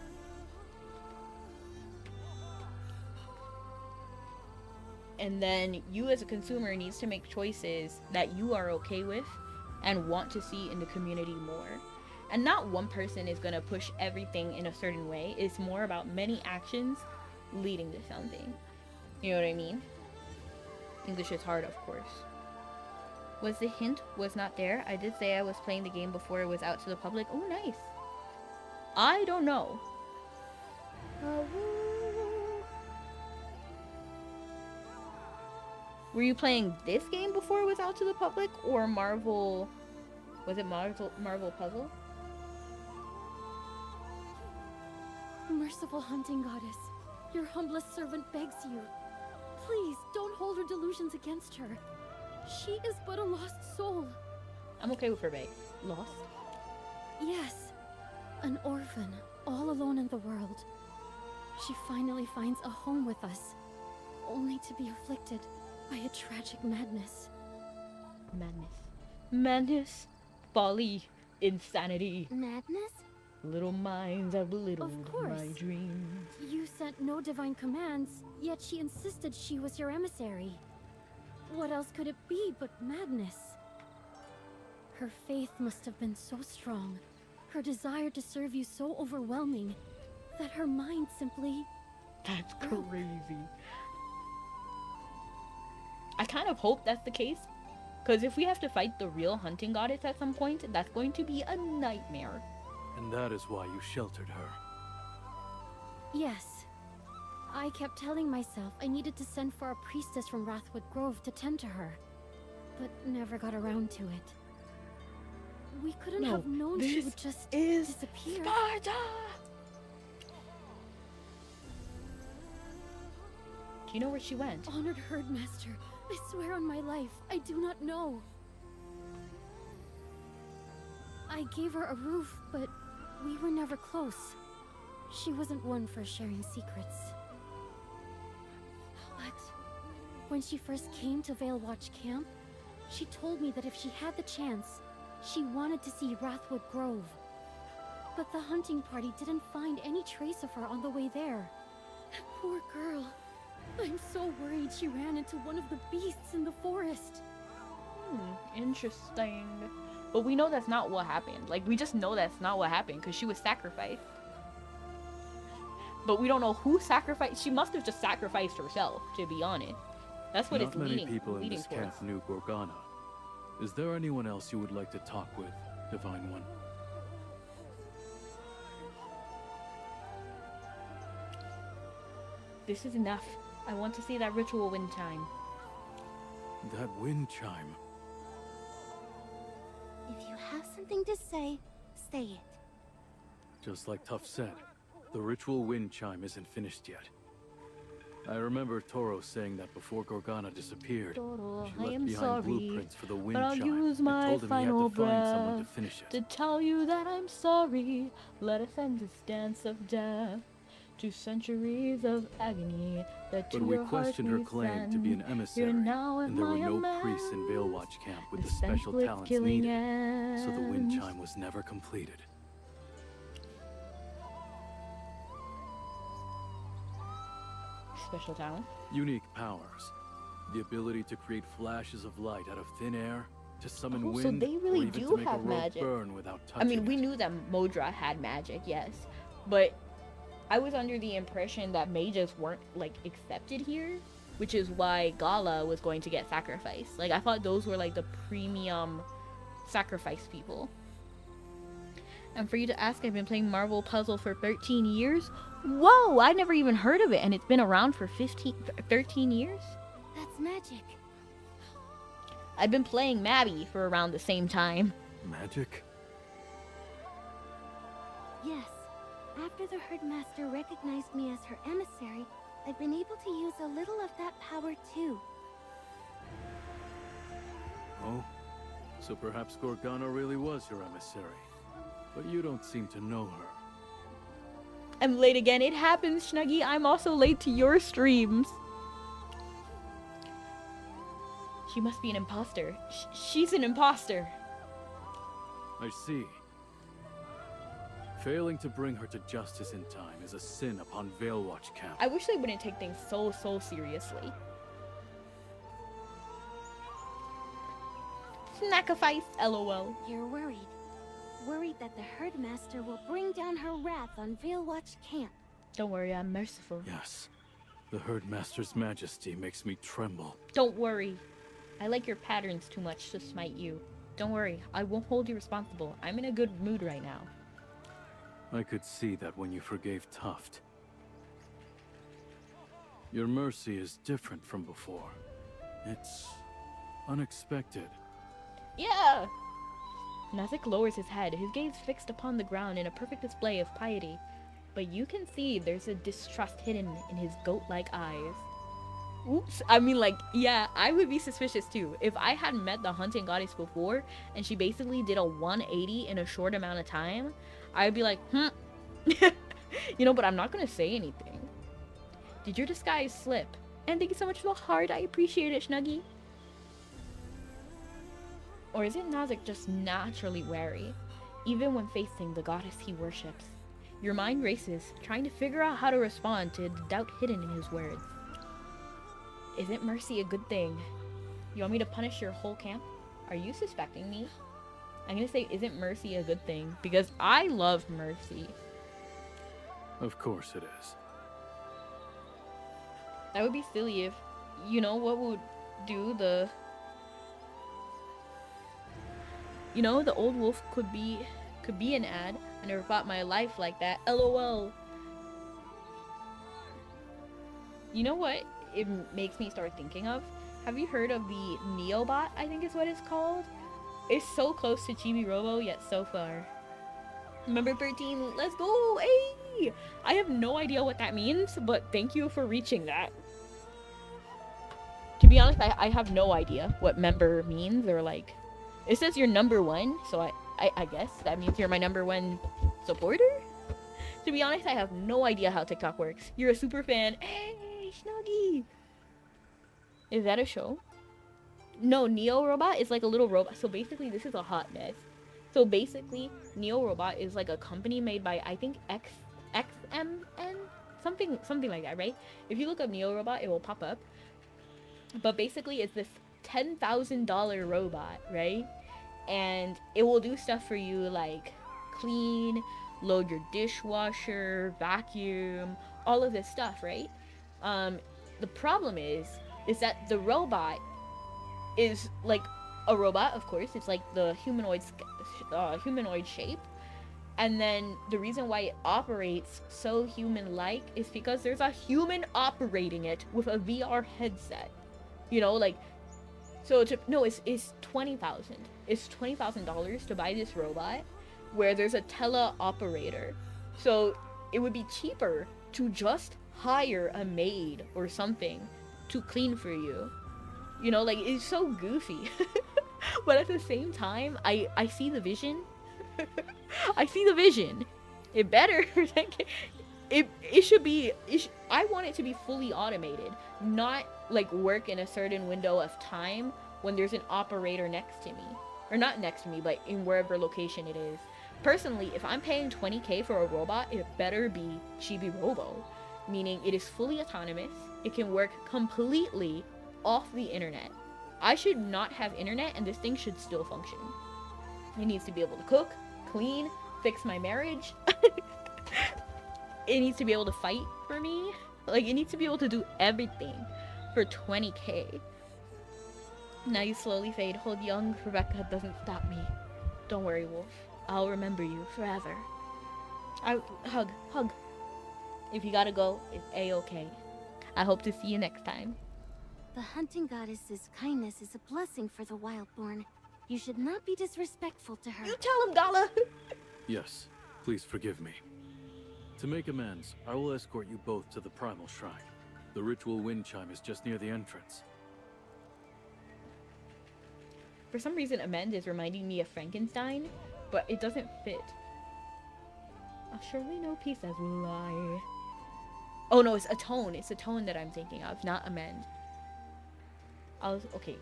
And then you as a consumer needs to make choices that you are okay with and want to see in the community more. And not one person is going to push everything in a certain way. It's more about many actions leading to something. You know what I mean? English is hard, of course. Was the hint was not there? I did say I was playing the game before it was out to the public. Oh, nice. I don't know. Were you playing this game before it was out to the public, or Marvel? Was it Marvel Puzzle? Merciful hunting goddess, your humblest servant begs you. Please don't hold her delusions against her. She is but a lost soul. I'm okay with her, babe. Lost? Yes, an orphan, all alone in the world. She finally finds a home with us, only to be afflicted by a tragic madness. Madness, folly, insanity. Madness? Little minds have belittled Of course. my dreams. You sent no divine commands, yet she insisted she was your emissary. What else could it be but madness? Her faith must have been so strong, her desire to serve you so overwhelming, that her mind simply... That's crazy. I kind of hope that's the case, because if we have to fight the real hunting goddess at some point, that's going to be a nightmare. And that is why you sheltered her. Yes. I kept telling myself I needed to send for a priestess from Wrathwood Grove to tend to her, but never got around to it. We couldn't have known she would just disappear. Sparta! Do you know where she went? Honored Herdmaster, I swear on my life, I do not know. I gave her a roof, but we were never close. She wasn't one for sharing secrets. But when she first came to Veilwatch Camp, she told me that if she had the chance, she wanted to see Wrathwood Grove. But the hunting party didn't find any trace of her on the way there. Poor girl. I'm so worried she ran into one of the beasts in the forest. Interesting. But we know that's not what happened. Like, we just know that's not what happened because she was sacrificed. But we don't know who sacrificed. She must have just sacrificed herself, to be honest. That's what it's leading. Not many people in this towards. camp knew Gorgana. Is there anyone else you would like to talk with, Divine One? This is enough. I want to see that ritual wind chime. That wind chime. If you have something to say, say it. Just like Tuff said, the ritual wind chime isn't finished yet. I remember Toro saying that before Gorgana disappeared, Toro, she I left am behind sorry, blueprints for the wind but I'll chime use and my told him he had final to find someone to breath finish it. to tell you that I'm sorry. Let us end this dance of death to centuries of agony that to But we your heart questioned her we claim to be an send. emissary, You're now and there were my no priests in amends. Veilwatch Camp with the The special senseless talents killing needed, so the wind ends. chime was never completed. Special talent. Unique powers. The ability to create flashes of light out of thin air, to summon Oh, so wind, they or really even do to make have a rope magic. burn without I touching mean, we it. knew that Modra had magic, yes, but I was under the impression that mages weren't like accepted here, which is why Gala was going to get sacrificed. Like, I thought those were like the premium sacrifice people. And for you to ask, I've been playing Marvel Puzzle for 13 years. Whoa, I never even heard of it, and it's been around for 13 years? That's magic. I've been playing Mabby for around the same time. Magic? Yes. After the Herdmaster recognized me as her emissary, I've been able to use a little of that power too. Oh? So perhaps Gorgana really was your emissary. But you don't seem to know her. I'm late again. It happens, Snuggy. I'm also late to your streams. She must be an imposter. She's an imposter. I see. Failing to bring her to justice in time is a sin upon Veilwatch Camp. I wish they wouldn't take things so seriously. Snackifice, lol. You're worried. Worried that the Herdmaster will bring down her wrath on Veilwatch Camp. Don't worry, I'm merciful. Yes. The Herdmaster's majesty makes me tremble. Don't worry. I like your patterns too much to smite you. Don't worry, I won't hold you responsible. I'm in a good mood right now. I could see that when you forgave Tuft. Your mercy is different from before. It's unexpected. Yeah! Nazik lowers his head, his gaze fixed upon the ground in a perfect display of piety. But you can see there's a distrust hidden in his goat-like eyes. Oops. I mean, like, yeah, I would be suspicious too. If I had met the hunting goddess before, and she basically did a 180 in a short amount of time, I'd be like, you know, but I'm not gonna say anything. Did your disguise slip? And thank you so much for the heart. I appreciate it, Snuggy. Or is it Nazik just naturally wary, even when facing the goddess he worships? Your mind races, trying to figure out how to respond to the doubt hidden in his words. Isn't mercy a good thing? You want me to punish your whole camp? Are you suspecting me? I'm gonna say, isn't mercy a good thing? Because I love mercy. Of course it is. That would be silly if, you know, what would do the... You know, the old wolf could be an ad. I never thought my life like that. LOL. You know what it makes me start thinking of? Have you heard of the Neobot, I think is what it's called? It's so close to Chibi Robo, yet so far. Number 13, let's go! Hey! I have no idea what that means, but thank you for reaching that. To be honest, I have no idea what member means, or like... It says you're number 1, so I guess that means you're my #1 supporter? To be honest, I have no idea how TikTok works. You're a super fan. Hey, Snuggy! Is that a show? No, Neo Robot is like a little robot. So basically, this is a hot mess. So basically, Neo Robot is like a company made by, I think, XMN? Something like that, right? If you look up Neo Robot, it will pop up. But basically, it's this $10,000 robot, right? And it will do stuff for you like clean, load your dishwasher, vacuum, all of this stuff, right? The problem is that the robot is like a robot, of course. It's like the humanoid shape. And then the reason why it operates so human-like is because there's a human operating it with a VR headset. You know, like, so it's $20,000. It's $20,000 to buy this robot where there's a teleoperator. So it would be cheaper to just hire a maid or something to clean for you. You know, like, it's so goofy. But at the same time, I see the vision. I see the vision. It better. It should be. I want it to be fully automated, not like work in a certain window of time when there's an operator next to me, or not next to me, but in wherever location it is. Personally, if I'm paying $20K for a robot, it better be Chibi Robo, meaning it is fully autonomous. It can work completely off the internet. I should not have internet, and this thing should still function. It needs to be able to cook, clean, fix my marriage. It needs to be able to fight for me. Like, it needs to be able to do everything for $20K. Now you slowly fade. Hold young Rebecca doesn't stop me. Don't worry, Wolf. I'll remember you forever. Hug. If you gotta go, it's A-okay. I hope to see you next time. The hunting goddess's kindness is a blessing for the Wildborn. You should not be disrespectful to her. You tell him, Gala! Yes, please forgive me. To make amends, I will escort you both to the Primal Shrine. The ritual wind chime is just near the entrance. For some reason, amend is reminding me of Frankenstein, but it doesn't fit. I'll surely know peace as will I. Oh no, it's atone. It's atone that I'm thinking of, not amend. Okay.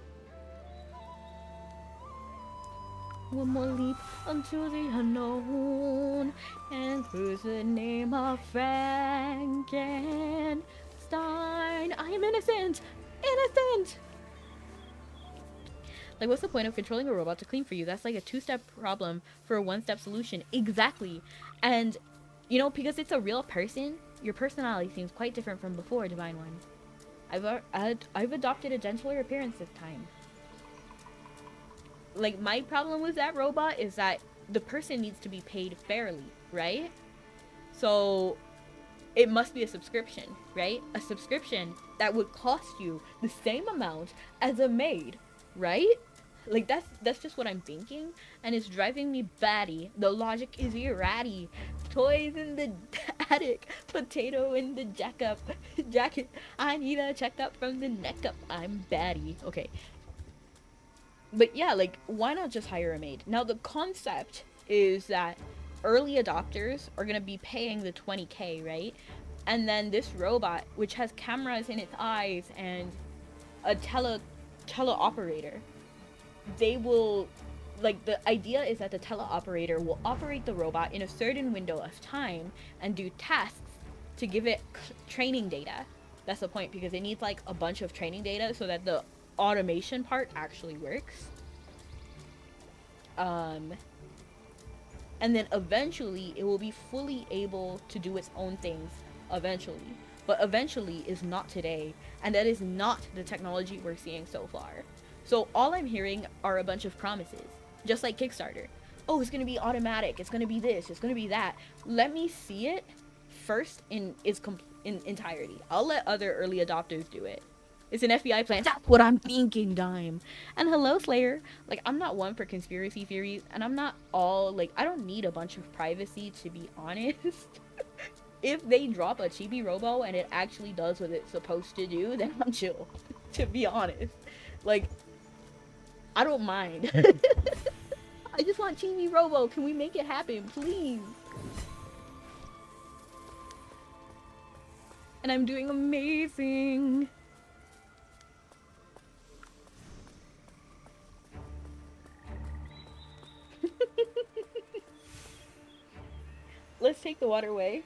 One more leap unto the unknown, and who's the name of Frankenstein? I am innocent! Innocent! Like, what's the point of controlling a robot to clean for you? That's like a 2-step problem for a 1-step solution. Exactly. And, you know, because it's a real person, your personality seems quite different from before, Divine One. I've adopted a gentler appearance this time. Like, my problem with that robot is that the person needs to be paid fairly, right? So it must be a subscription, right? A subscription that would cost you the same amount as a maid, right? Like, that's just what I'm thinking, and it's driving me batty. The logic is erratic. Toys in the attic, potato in the jacket. I need a checkup from the neck up. I'm batty. Okay. But yeah, like, why not just hire a maid? Now, the concept is that early adopters are going to be paying the $20K, right? And then this robot, which has cameras in its eyes and a teleoperator, they will, like, the idea is that the teleoperator will operate the robot in a certain window of time and do tasks to give it training data. That's the point, because it needs, like, a bunch of training data so that the automation part actually works. And then eventually it will be fully able to do its own things eventually. But eventually is not today, and that is not the technology we're seeing so far. So all I'm hearing are a bunch of promises, just like Kickstarter. Oh, it's gonna be automatic, it's gonna be this, it's gonna be that. Let me see it first in entirety. I'll let other early adopters do it. It's an FBI plan. That's what I'm thinking, Dime. And hello, Slayer. Like, I'm not one for conspiracy theories, and I'm not all, like, I don't need a bunch of privacy, to be honest. If they drop a Chibi Robo and it actually does what it's supposed to do, then I'm chill, to be honest. Like, I don't mind. I just want Chibi Robo. Can we make it happen, please? And I'm doing amazing. Let's take the water away.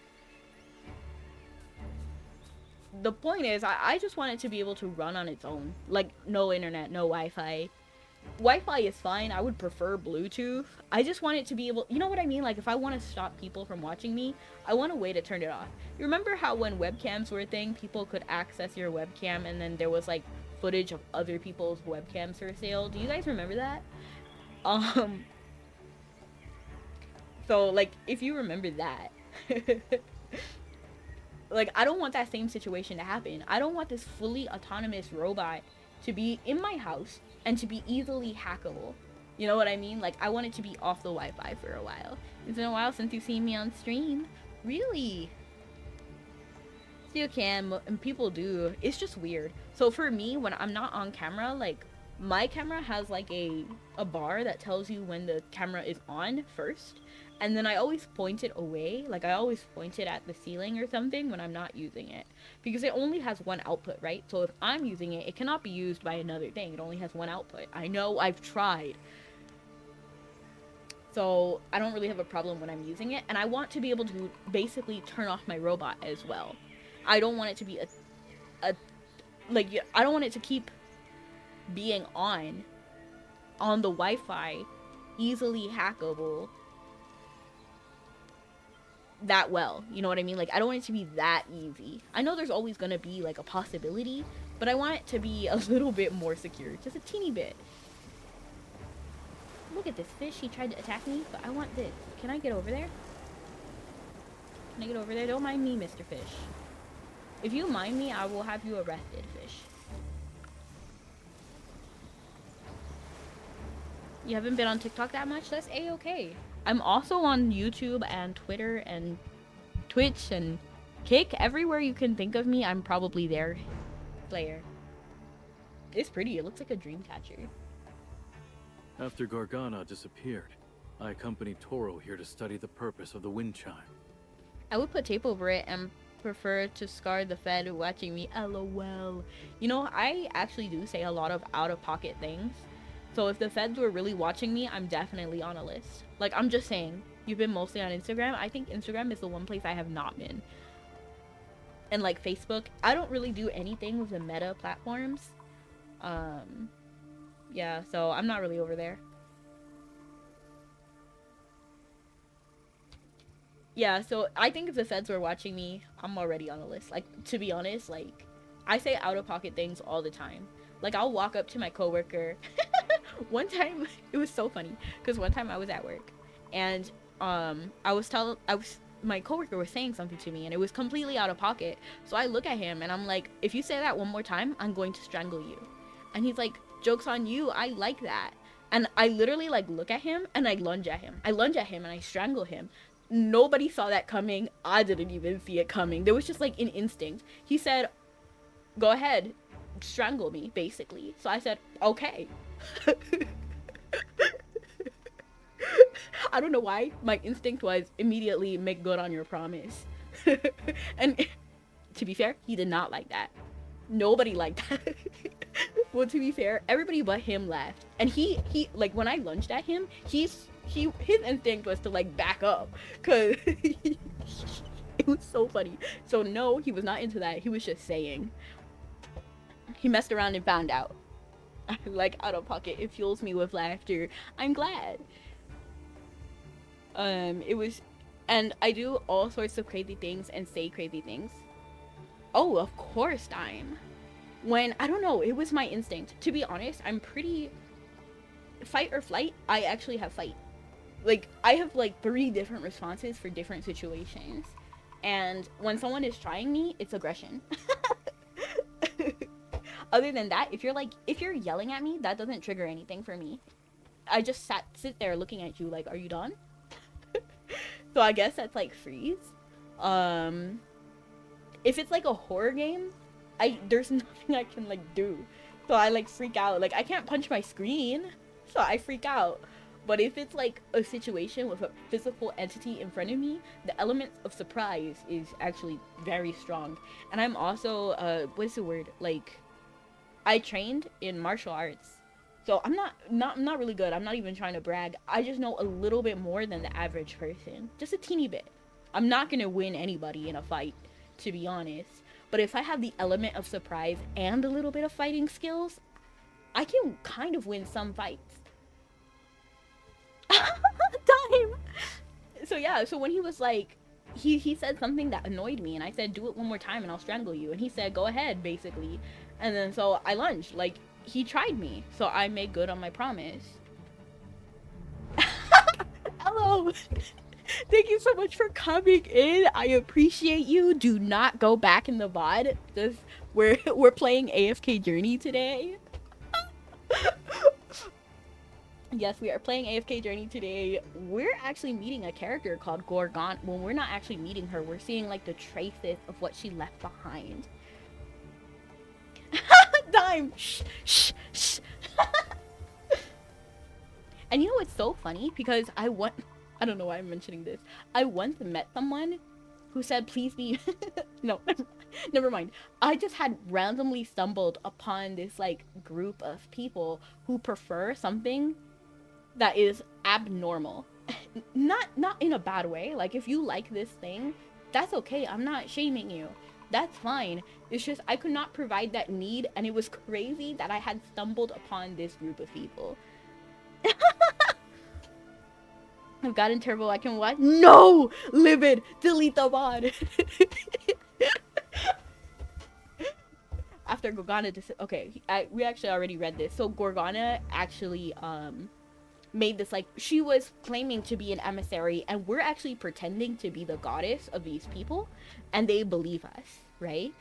The point is, I just want it to be able to run on its own. Like, no internet, no Wi-Fi. Wi-Fi is fine. I would prefer Bluetooth. I just want it to be able... You know what I mean? Like, if I want to stop people from watching me, I want a way to turn it off. You remember how when webcams were a thing, people could access your webcam and then there was, like, footage of other people's webcams for sale? Do you guys remember that? So, like, if you remember that... Like, I don't want that same situation to happen. I don't want this fully autonomous robot to be in my house and to be easily hackable. You know what I mean? Like, I want it to be off the Wi-Fi for a while. It's been a while since you've seen me on stream. Really? Still can, and people do. It's just weird. So for me, when I'm not on camera, like, my camera has, like, a bar that tells you when the camera is on first. And then I always point it away, like I always point it at the ceiling or something when I'm not using it. Because it only has one output, right? So if I'm using it, it cannot be used by another thing. It only has one output. I know, I've tried. So I don't really have a problem when I'm using it. And I want to be able to basically turn off my robot as well. I don't want it to be like, I don't want it to keep being on the Wi-Fi, easily hackable, that well, you know what I mean? Like, I don't want it to be that easy. I know there's always gonna be like a possibility, but I want it to be a little bit more secure, just a teeny bit. Look at this fish, he tried to attack me, but I want this. Can I get over there? Can I get over there? Don't mind me, Mr. Fish. If you mind me, I will have you arrested, fish. You haven't been on TikTok that much? That's a-okay. I'm also on YouTube and Twitter and Twitch and Kick. Everywhere you can think of me, I'm probably there. Player. It's pretty. It looks like a dream catcher. After Gargana disappeared, I accompanied Toro here to study the purpose of the wind chime. I would put tape over it and prefer to scar the Fed watching me. LOL. You know, I actually do say a lot of out-of-pocket things. So if the feds were really watching me, I'm definitely on a list. Like, I'm just saying, you've been mostly on Instagram. I think Instagram is the one place I have not been. And like Facebook, I don't really do anything with the meta platforms. Yeah, so I'm not really over there. Yeah, so I think if the feds were watching me, I'm already on a list. Like, to be honest, like, I say out-of-pocket things all the time. Like, I'll walk up to my coworker. One time, it was so funny, because one time I was at work, and my coworker was saying something to me, and it was completely out of pocket. So I look at him, and I'm like, if you say that one more time, I'm going to strangle you. And he's like, joke's on you, I like that. And I literally, like, look at him, and I lunge at him. I lunge at him, and I strangle him. Nobody saw that coming. I didn't even see it coming. There was just, like, an instinct. He said, go ahead, strangle me, basically. So I said, okay. I don't know why. My instinct was immediately make good on your promise. And to be fair, he did not like that. Nobody liked that. Well, to be fair, everybody but him laughed. And he like, when I lunged at him, his instinct was to, like, back up, cause it was so funny. So no, he was not into that. He was just saying. He messed around and found out. Like, out of pocket, it fuels me with laughter. I'm glad. It was, and I do all sorts of crazy things and say crazy things. Oh, of course, time. When, I don't know, it was my instinct. To be honest, I'm pretty, fight or flight, I actually have fight. Like, I have, like, 3 different responses for different situations. And when someone is trying me, it's aggression. Other than that, if you're yelling at me, that doesn't trigger anything for me. I just sit there looking at you like, are you done? So I guess that's, like, freeze. If it's like a horror game, there's nothing I can, like, do. So I, like, freak out. Like, I can't punch my screen, so I freak out. But if it's like a situation with a physical entity in front of me, the element of surprise is actually very strong. And I'm also, what's the word? Like, I trained in martial arts. So I'm not really good. I'm not even trying to brag. I just know a little bit more than the average person. Just a teeny bit. I'm not gonna win anybody in a fight, to be honest. But if I have the element of surprise and a little bit of fighting skills, I can kind of win some fights. Time! So yeah, so when he was like, he said something that annoyed me, and I said, do it one more time and I'll strangle you. And he said, go ahead, basically. And then so I lunged. Like, he tried me. So I made good on my promise. Hello! Thank you so much for coming in. I appreciate you. Do not go back in the VOD. Just, we're playing AFK Journey today. Yes, we are playing AFK Journey today. We're actually meeting a character called Gorgon. Well, we're not actually meeting her. We're seeing like the traces of what she left behind. Dime! Shh, shh, shh. And you know what's so funny? Because I don't know why I'm mentioning this. I once met someone who said, please be... No, never mind. I just had randomly stumbled upon this like group of people who prefer something that is abnormal. Not in a bad way. Like, if you like this thing, that's okay. I'm not shaming you. That's fine. It's just I could not provide that need, and it was crazy that I had stumbled upon this group of people. I've gotten turbo. I can watch. No! Livid! Delete the VOD! After Gorgana okay, we actually already read this. So Gorgana actually made this, like, she was claiming to be an emissary, and we're actually pretending to be the goddess of these people, and they believe us, right?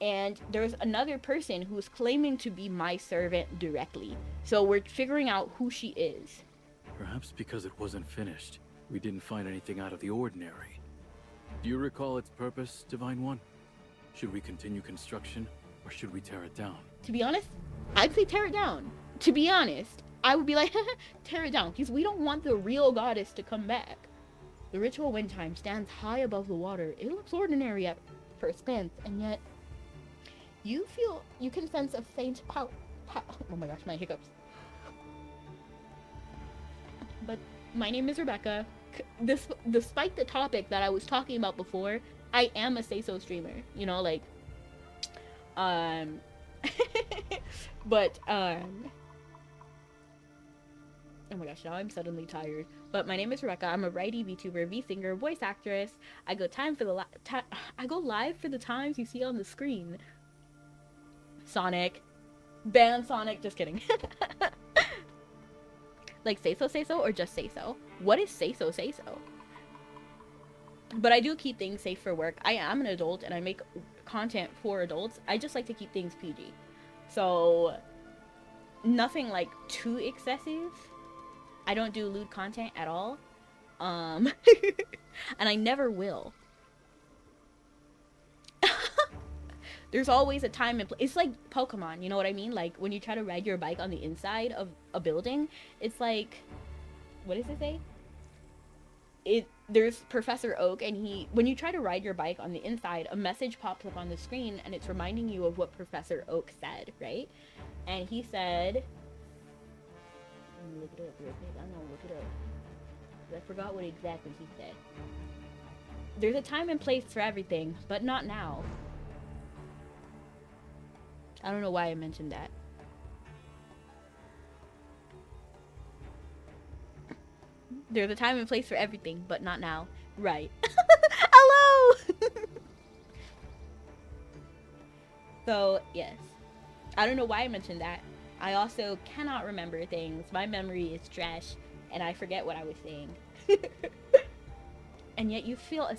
And there's another person who's claiming to be my servant directly. So we're figuring out who she is. Perhaps because it wasn't finished, we didn't find anything out of the ordinary. Do you recall its purpose, Divine One? Should we continue construction, or should we tear it down? To be honest, I'd say tear it down. To be honest, I would be like, tear it down, because we don't want the real goddess to come back. The ritual wind chime stands high above the water. It looks ordinary at first glance, and yet you can sense a faint power. Oh my gosh, my hiccups. But my name is Rebecca. Despite the topic that I was talking about before, I am a say-so streamer. You know, like, but, oh my gosh, now I'm suddenly tired. But my name is Rebecca. I'm a righty VTuber, V-singer, voice actress. I go live for the times you see on the screen. Sonic. Ban Sonic. Just kidding. Like, say so, or just say so? What is say so? But I do keep things safe for work. I am an adult, and I make content for adults. I just like to keep things PG. So, nothing, like, too excessive. I don't do lewd content at all. And I never will. There's always a time and place. It's like Pokemon, you know what I mean? Like, when you try to ride your bike on the inside of a building, it's like, what does it say? There's Professor Oak, and when you try to ride your bike on the inside, a message pops up on the screen, and it's reminding you of what Professor Oak said, right? And he said, look it up real quick. I'm gonna look it up. I forgot what exactly he said. There's a time and place for everything, but not now. I don't know why I mentioned that. There's a time and place for everything, but not now. Right. Hello! So, yes. I don't know why I mentioned that. I also cannot remember things. My memory is trash, and I forget what I was saying. And yet you feel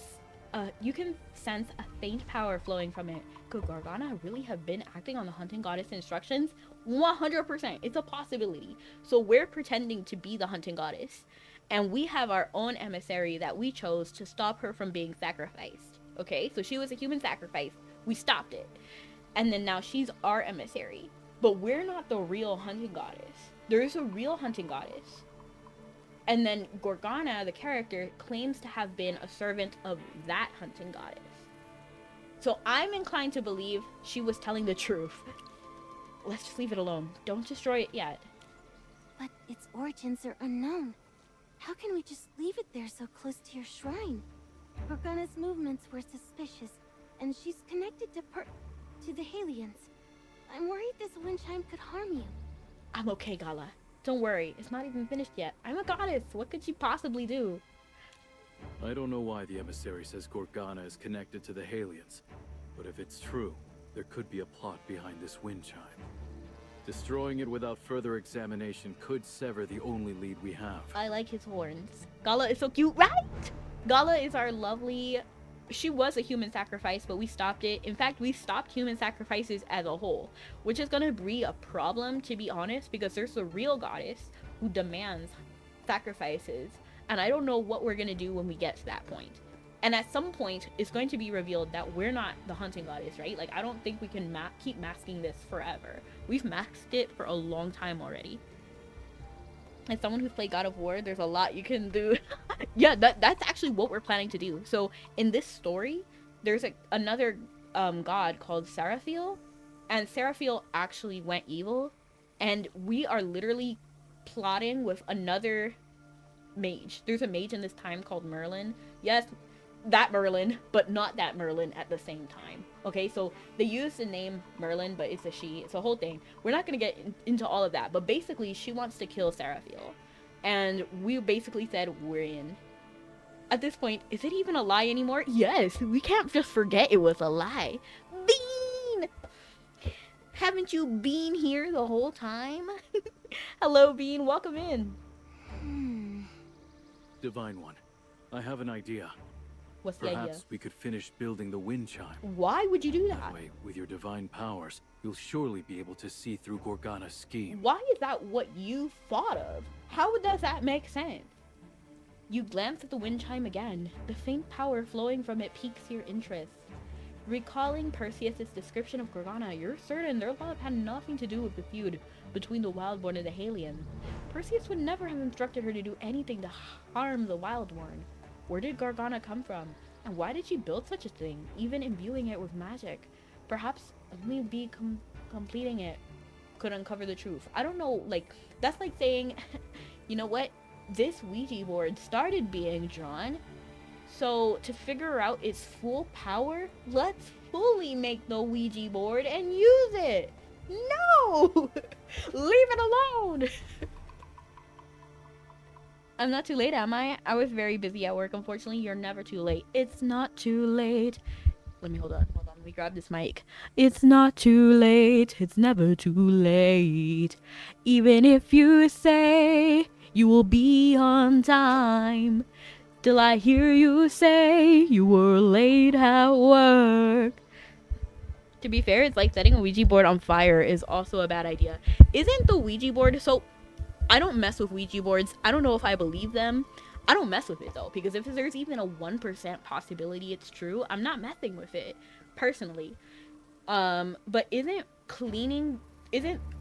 you can sense a faint power flowing from it. Could Gorgana really have been acting on the hunting goddess instructions? 100%. It's a possibility. So we're pretending to be the hunting goddess, and we have our own emissary that we chose to stop her from being sacrificed. Okay, so she was a human sacrifice. We stopped it. And then now she's our emissary. But we're not the real hunting goddess. There is a real hunting goddess. And then Gorgana, the character, claims to have been a servant of that hunting goddess. So I'm inclined to believe she was telling the truth. Let's just leave it alone. Don't destroy it yet. But its origins are unknown. How can we just leave it there so close to your shrine? Gorgana's movements were suspicious, and she's connected to the Halians. I'm worried this wind chime could harm you. I'm okay, Gala. Don't worry, it's not even finished yet. I'm a goddess. What could she possibly do? I don't know why the emissary says Gorgana is connected to the Halians, but if it's true, there could be a plot behind this wind chime. Destroying it without further examination could sever the only lead we have. I like his horns. Gala is so cute, right? Gala is our lovely... She was a human sacrifice, but we stopped it. In fact, we stopped human sacrifices as a whole, which is going to be a problem, to be honest, because there's a real goddess who demands sacrifices, and I don't know what we're going to do when we get to that point. And at some point, it's going to be revealed that we're not the hunting goddess, right? Like, I don't think we can keep masking this forever. We've masked it for a long time already. As someone who's played God of War, there's a lot you can do. Yeah, that's actually what we're planning to do. So in this story, there's another god called Seraphiel, and Seraphiel actually went evil, and we are literally plotting with another mage. There's a mage in this time called Merlin. Yes, that Merlin, but not that Merlin at the same time. Okay, so they use the name Merlin, but it's a she. It's a whole thing. We're not going to get into all of that, but basically she wants to kill Seraphiel. And we basically said, we're in. At this point, is it even a lie anymore? Yes, we can't just forget it was a lie. Bean! Haven't you been here the whole time? Hello, Bean. Welcome in. Divine One, I have an idea. What's the idea? Perhaps we could finish building the wind chime. Why would you do that? That way, with your divine powers, you'll surely be able to see through Gorgana's scheme. Why is that what you thought of? How does that make sense? You glance at the wind chime again. The faint power flowing from it piques your interest. Recalling Perseus' description of Gorgana, you're certain their love had nothing to do with the feud between the Wildborn and the Halians. Perseus would never have instructed her to do anything to harm the Wildborn. Where did Gorgana come from? And why did she build such a thing, even imbuing it with magic? Perhaps only completing it could uncover the truth. I don't know, like, that's like saying, you know what? This Ouija board started being drawn, so to figure out its full power, let's fully make the Ouija board and use it. No! Leave it alone! I'm not too late, am I? I was very busy at work. Unfortunately, you're never too late. It's not too late. Let me hold on. Let me grab this mic. It's not too late. It's never too late. Even if you say you will be on time, till I hear you say you were late at work. To be fair, it's like setting a Ouija board on fire is also a bad idea. Isn't the Ouija board so... I don't mess with Ouija boards. I don't know if I believe them. I don't mess with it though, because if there's even a 1% possibility it's true, I'm not messing with it personally. But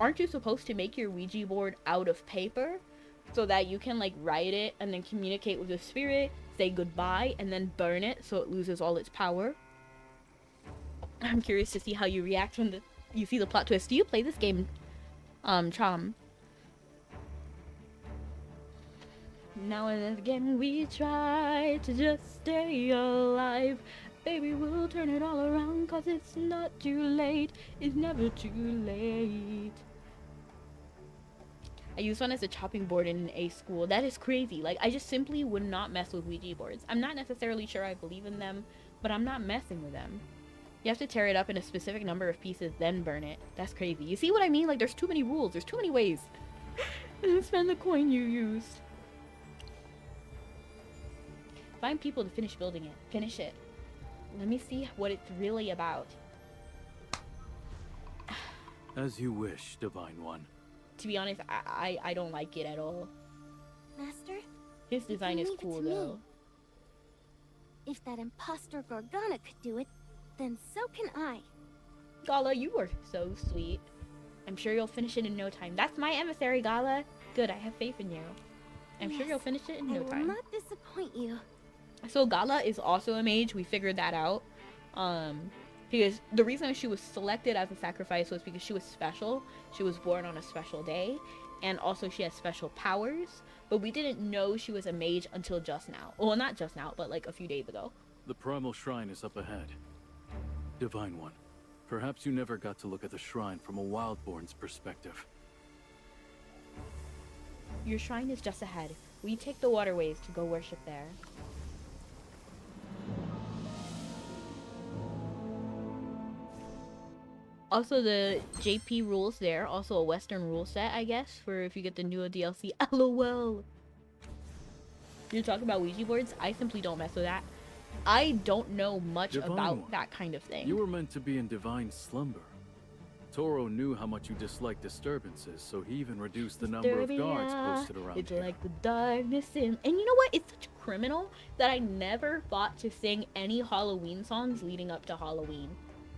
aren't you supposed to make your Ouija board out of paper so that you can like write it and then communicate with the spirit, say goodbye, and then burn it so it loses all its power? I'm curious to see how you react when you see the plot twist. Do you play this game, Chom? Now and again we try to just stay alive. Baby, we'll turn it all around, cause it's not too late. It's never too late. I used one as a chopping board in a school. That is crazy. Like, I just simply would not mess with Ouija boards. I'm not necessarily sure I believe in them, but I'm not messing with them. You have to tear it up in a specific number of pieces, then burn it. That's crazy. You see what I mean? Like, there's too many rules. There's too many ways. Spend the coin you used. Find people to finish building it. Finish it. Let me see what it's really about. As you wish, Divine One. To be honest, I don't like it at all. Master? His design is cool though. If that imposter Gorgana could do it, then so can I. Gala, you are so sweet. I'm sure you'll finish it in no time. That's my emissary, Gala. Good, I have faith in you. I'm sure you'll finish it in I no will time. not disappoint you. So Gala is also a mage. We figured that out. Because the reason she was selected as a sacrifice was because she was special. She was born on a special day. And also she has special powers. But we didn't know she was a mage until just now. Well, not just now, but like a few days ago. The primal shrine is up ahead. Divine One, perhaps you never got to look at the shrine from a Wildborn's perspective. Your shrine is just ahead. We take the waterways to go worship there. Also, the JP rules there. Also, a Western rule set, I guess, for if you get the new DLC. LOL. You're talking about Ouija boards? I simply don't mess with that. I don't know much Divine about One, that kind of thing. You were meant to be in divine slumber. Toro knew how much you disliked disturbances, so he even reduced the number of guards posted around It's here. like the darkness in... And you know what? It's such a criminal that I never thought to sing any Halloween songs leading up to Halloween.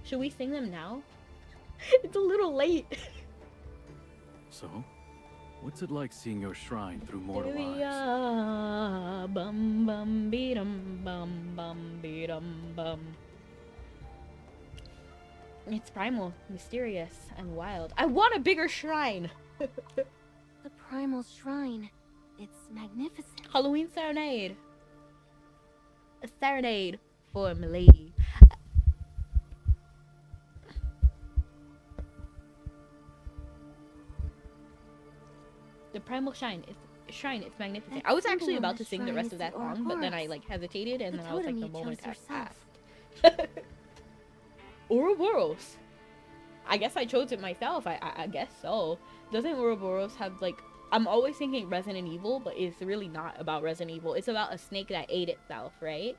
Should we sing them now? It's a little late. So, what's it like seeing your shrine through mortal Here we eyes? are. Bum bum be-dum bum bum be-dum bum. It's primal, mysterious, and wild. I want a bigger shrine! The primal shrine. It's magnificent. Halloween serenade. A serenade for milady. The primal shrine is magnificent. I was actually about to sing the rest of that song, but then I like hesitated, and then I was like, the moment has passed. Ouroboros. I guess I chose it myself. I guess so. Doesn't Ouroboros have like... I'm always thinking Resident Evil, but it's really not about Resident Evil. It's about a snake that ate itself, right?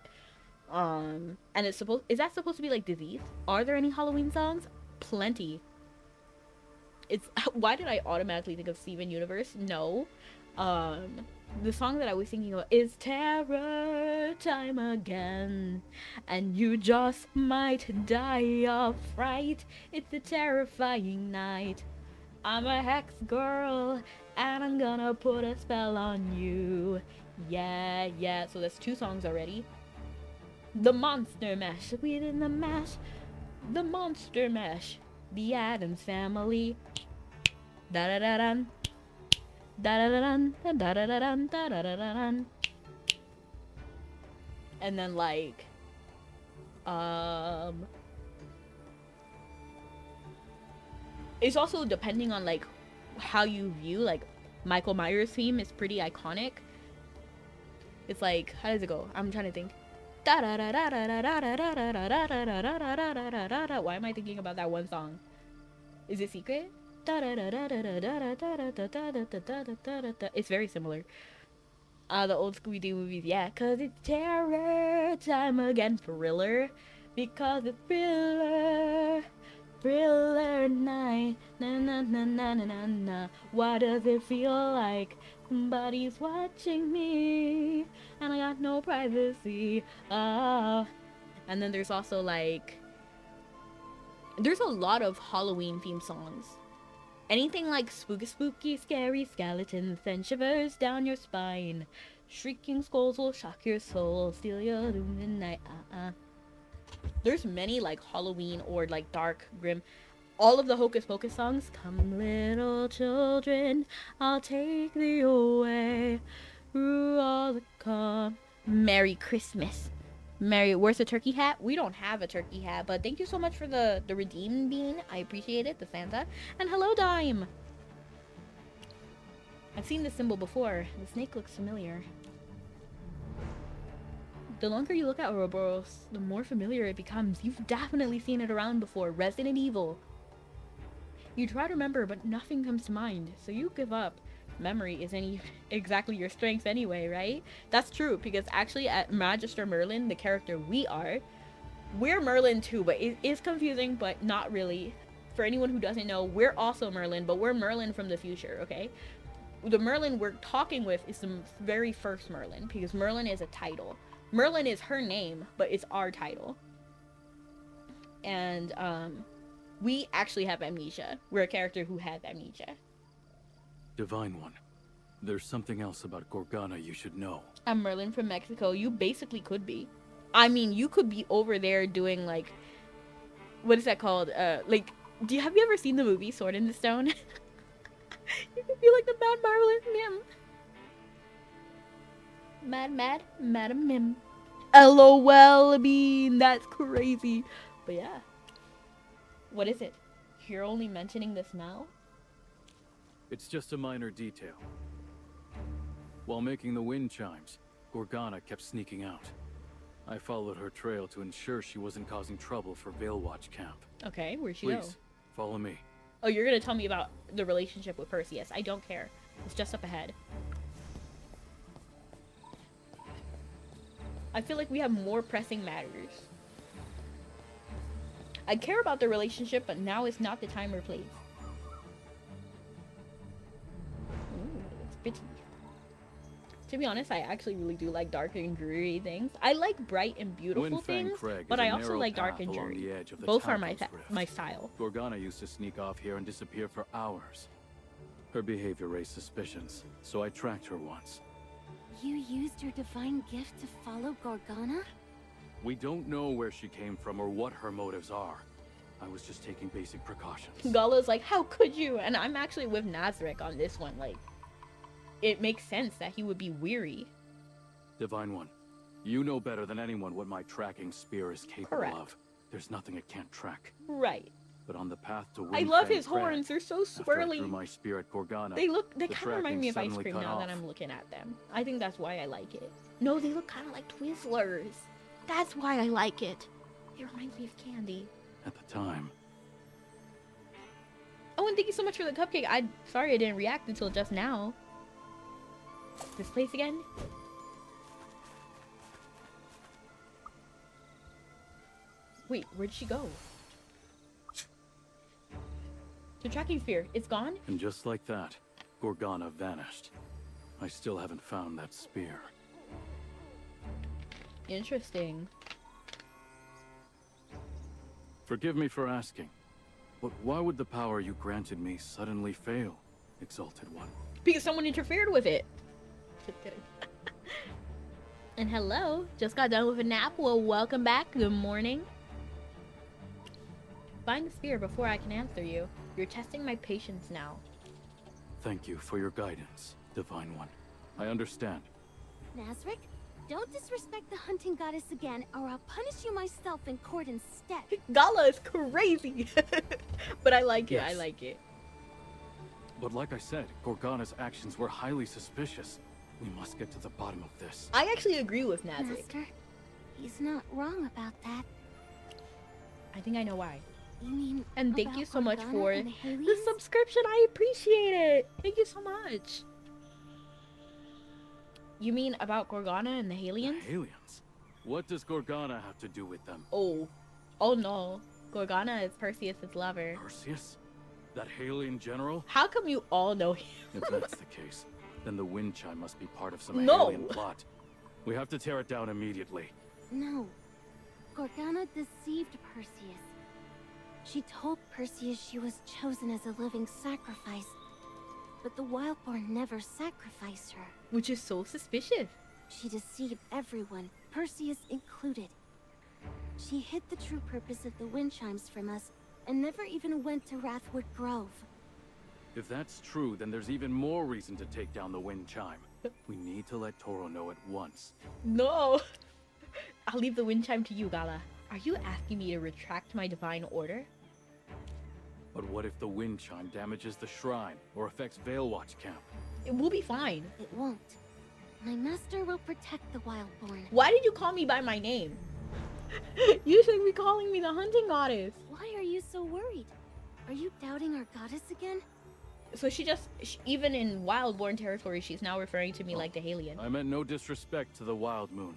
And it's supposed... Is that supposed to be like disease? Are there any Halloween songs? Plenty. It's... Why did I automatically think of Steven Universe? No. The song that I was thinking of is Terror Time Again, and you just might die of fright. It's a terrifying night. I'm a hex girl, and I'm gonna put a spell on you. Yeah, yeah. So that's 2 songs already. The Monster Mash. We did the mash. The Monster Mash. The Addams Family. Da-da-da-dun. Da-da-da-dun, da-da-da-dun, da-da-da-dun. And then like it's also depending on like how you view, like Michael Myers' theme is pretty iconic. It's like, how does it go? I'm trying to think. Why am I thinking about that one song? Is it Secret? It's very similar. The old Scooby-Doo movies, yeah. Cause it's terror time again, thriller. Because it's thriller, thriller night. Na na na na na na na. Why does it feel like somebody's watching me and I got no privacy? And then there's also like, there's a lot of Halloween themed songs. Anything like spooky, spooky, scary skeletons send shivers down your spine. Shrieking skulls will shock your soul, steal your doom tonight. There's many like Halloween or like dark, grim. All of the Hocus Pocus songs. Come little children, I'll take thee away through all the calm. Merry Christmas. Merry, where's the turkey hat? We don't have a turkey hat, but thank you so much for the redeem bean. I appreciate it, the Santa. And hello, Dime. I've seen this symbol before. The snake looks familiar. The longer you look at Ouroboros, the more familiar it becomes. You've definitely seen it around before. Resident Evil. You try to remember, but nothing comes to mind, so you give up. Memory isn't exactly your strength anyway, right? That's true, because actually at Magister Merlin, the character we're Merlin too, but it is confusing, but not really. For anyone who doesn't know, we're also Merlin, but we're Merlin from the future, okay? The Merlin we're talking with is the very first Merlin, because Merlin is a title. Merlin is her name, but it's our title. And we actually have amnesia. We're a character who has amnesia. Divine One, There's something else about Gorgana you should know. I'm Merlin from Mexico. You basically could be. I mean, you could be over there doing like, what is that called? Like, have you ever seen the movie Sword in the Stone? You could be like the Mad Marvelous Mim. Madam Mim. LOL, Bean. That's crazy. But yeah. What is it? You're only mentioning this now? It's just a minor detail. While making the wind chimes, Gorgana kept sneaking out. I followed her trail to ensure she wasn't causing trouble for Veilwatch camp. Okay, where'd she go? Please, follow me. Oh, you're gonna tell me about the relationship with Perseus. I don't care. It's just up ahead. I feel like we have more pressing matters. I care about the relationship, but now is not the time or place. Ooh, it's pretty. To be honest, I actually really do like dark and dreary things. I like bright and beautiful things, but I also like dark and dreary. Both are my style. Gorgana used to sneak off here and disappear for hours. Her behavior raised suspicions, so I tracked her once. You used your divine gift to follow Gorgana? We don't know where she came from or what her motives are. I was just taking basic precautions. Gala's like, how could you? And I'm actually with Nazarick on this one. Like, it makes sense that he would be weary. Divine One, you know better than anyone what my tracking spear is capable of. There's nothing it can't track. Right. But on the path to I love his horns. They're so swirly. Through my spear at Gorgana, they kind of remind me of ice cream now that I'm looking at them. I think that's why I like it. No, they look kind of like Twizzlers. That's why I like it. It reminds me of candy. At the time. Oh, and thank you so much for the cupcake. Sorry I didn't react until just now. This place again? Wait, where'd she go? The tracking spear, it's gone? And just like that, Gorgana vanished. I still haven't found that spear. Interesting. Forgive me for asking, but why would the power you granted me suddenly fail, Exalted One? Because someone interfered with it. Just kidding. And hello, just got done with a nap. Well, welcome back. Good morning. Find the spear before I can answer you. You're testing my patience now. Thank you for your guidance, Divine One. I understand. Nazarick, don't disrespect the hunting goddess again, or I'll punish you myself in court instead. Gala is crazy. But I like it, yes. I like it. But like I said, Gorgana's actions were highly suspicious. We must get to the bottom of this. I actually agree with Nazarick. Master, he's not wrong about that. I think I know why. You mean and thank you so much for the the subscription. I appreciate it. Thank you so much. You mean about Gorgana and the Halions? The Halions? What does Gorgana have to do with them? Oh no. Gorgana is Perseus' lover. Perseus? That Halion general? How come you all know him? If that's the case, then the wind chime must be part of some Halion plot. We have to tear it down immediately. No. Gorgana deceived Perseus. She told Perseus she was chosen as a living sacrifice, but the Wildborn never sacrificed her. Which is so suspicious. She deceived everyone, Perseus included. She hid the true purpose of the wind chimes from us, and never even went to Wrathwood Grove. If that's true, then there's even more reason to take down the wind chime. We need to let Toro know at once. No! I'll leave the wind chime to you, Gala. Are you asking me to retract my divine order? But what if the wind chime damages the shrine, or affects Veilwatch camp? It will be fine. It won't. My master will protect the Wildborn. Why did you call me by my name? You should be calling me the hunting goddess. Why are you so worried? Are you doubting our goddess again? So even in Wildborn territory, she's now referring to me like the Halion. I meant no disrespect to the Wild Moon.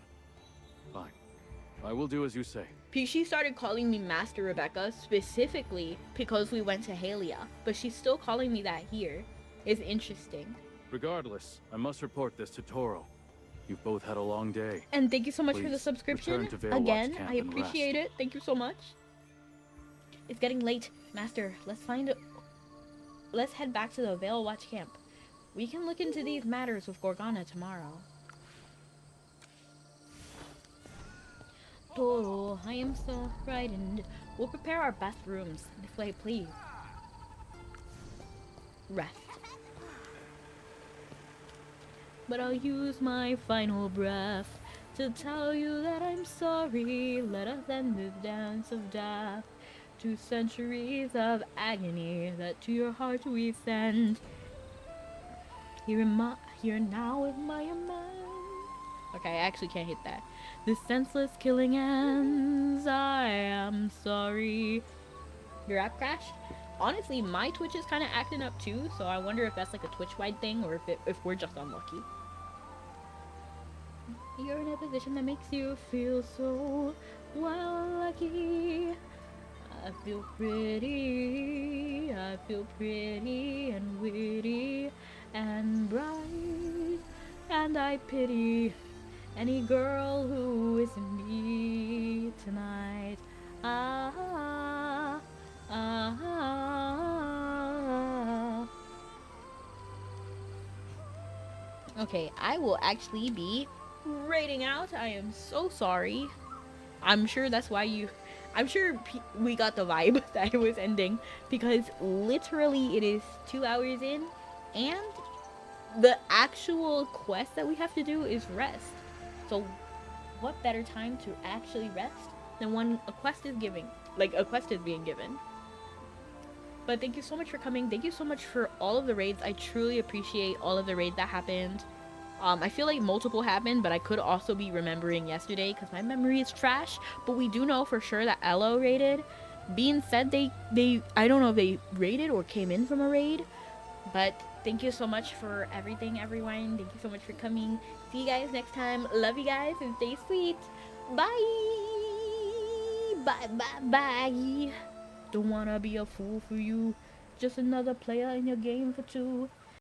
Fine. I will do as you say. She started calling me Master Rebecca specifically because we went to Halia, but she's still calling me that here. It's interesting. Regardless, I must report this to Toro. You've both had a long day. And thank you so much for the Please, subscription. Again, I appreciate it. Thank you so much. It's getting late. Master, let's head back to the Veilwatch camp. We can look into these matters with Gorgana tomorrow. Toro, I am so frightened. We'll prepare our best rooms. This way, please. Rest. But I'll use my final breath to tell you that I'm sorry. Let us end this dance of death. 2 centuries of agony that to your heart we send. Here now is my amends. Okay, I actually can't hit that. The senseless killing ends. I am sorry. Your app crashed? Honestly, my Twitch is kind of acting up too, so I wonder if that's like a Twitch-wide thing or if we're just unlucky. You're in a position that makes you feel so well lucky. I feel pretty and witty and bright, and I pity any girl who isn't me tonight. Ah, ah, ah. Okay, I will actually be raiding out. I am so sorry. I'm sure that's why we got the vibe that it was ending, because literally it is 2 hours in and the actual quest that we have to do is rest. So what better time to actually rest than when a quest is being given. But thank you so much for coming. Thank you so much for all of the raids. I truly appreciate all of the raids that happened. I feel like multiple happened, but I could also be remembering yesterday because my memory is trash. But we do know for sure that Elo raided. Being said, they I don't know if they raided or came in from a raid. But thank you so much for everything, everyone. Thank you so much for coming. See you guys next time. Love you guys and stay sweet. Bye. Bye, bye, bye. Don't wanna be a fool for you. Just another player in your game for 2.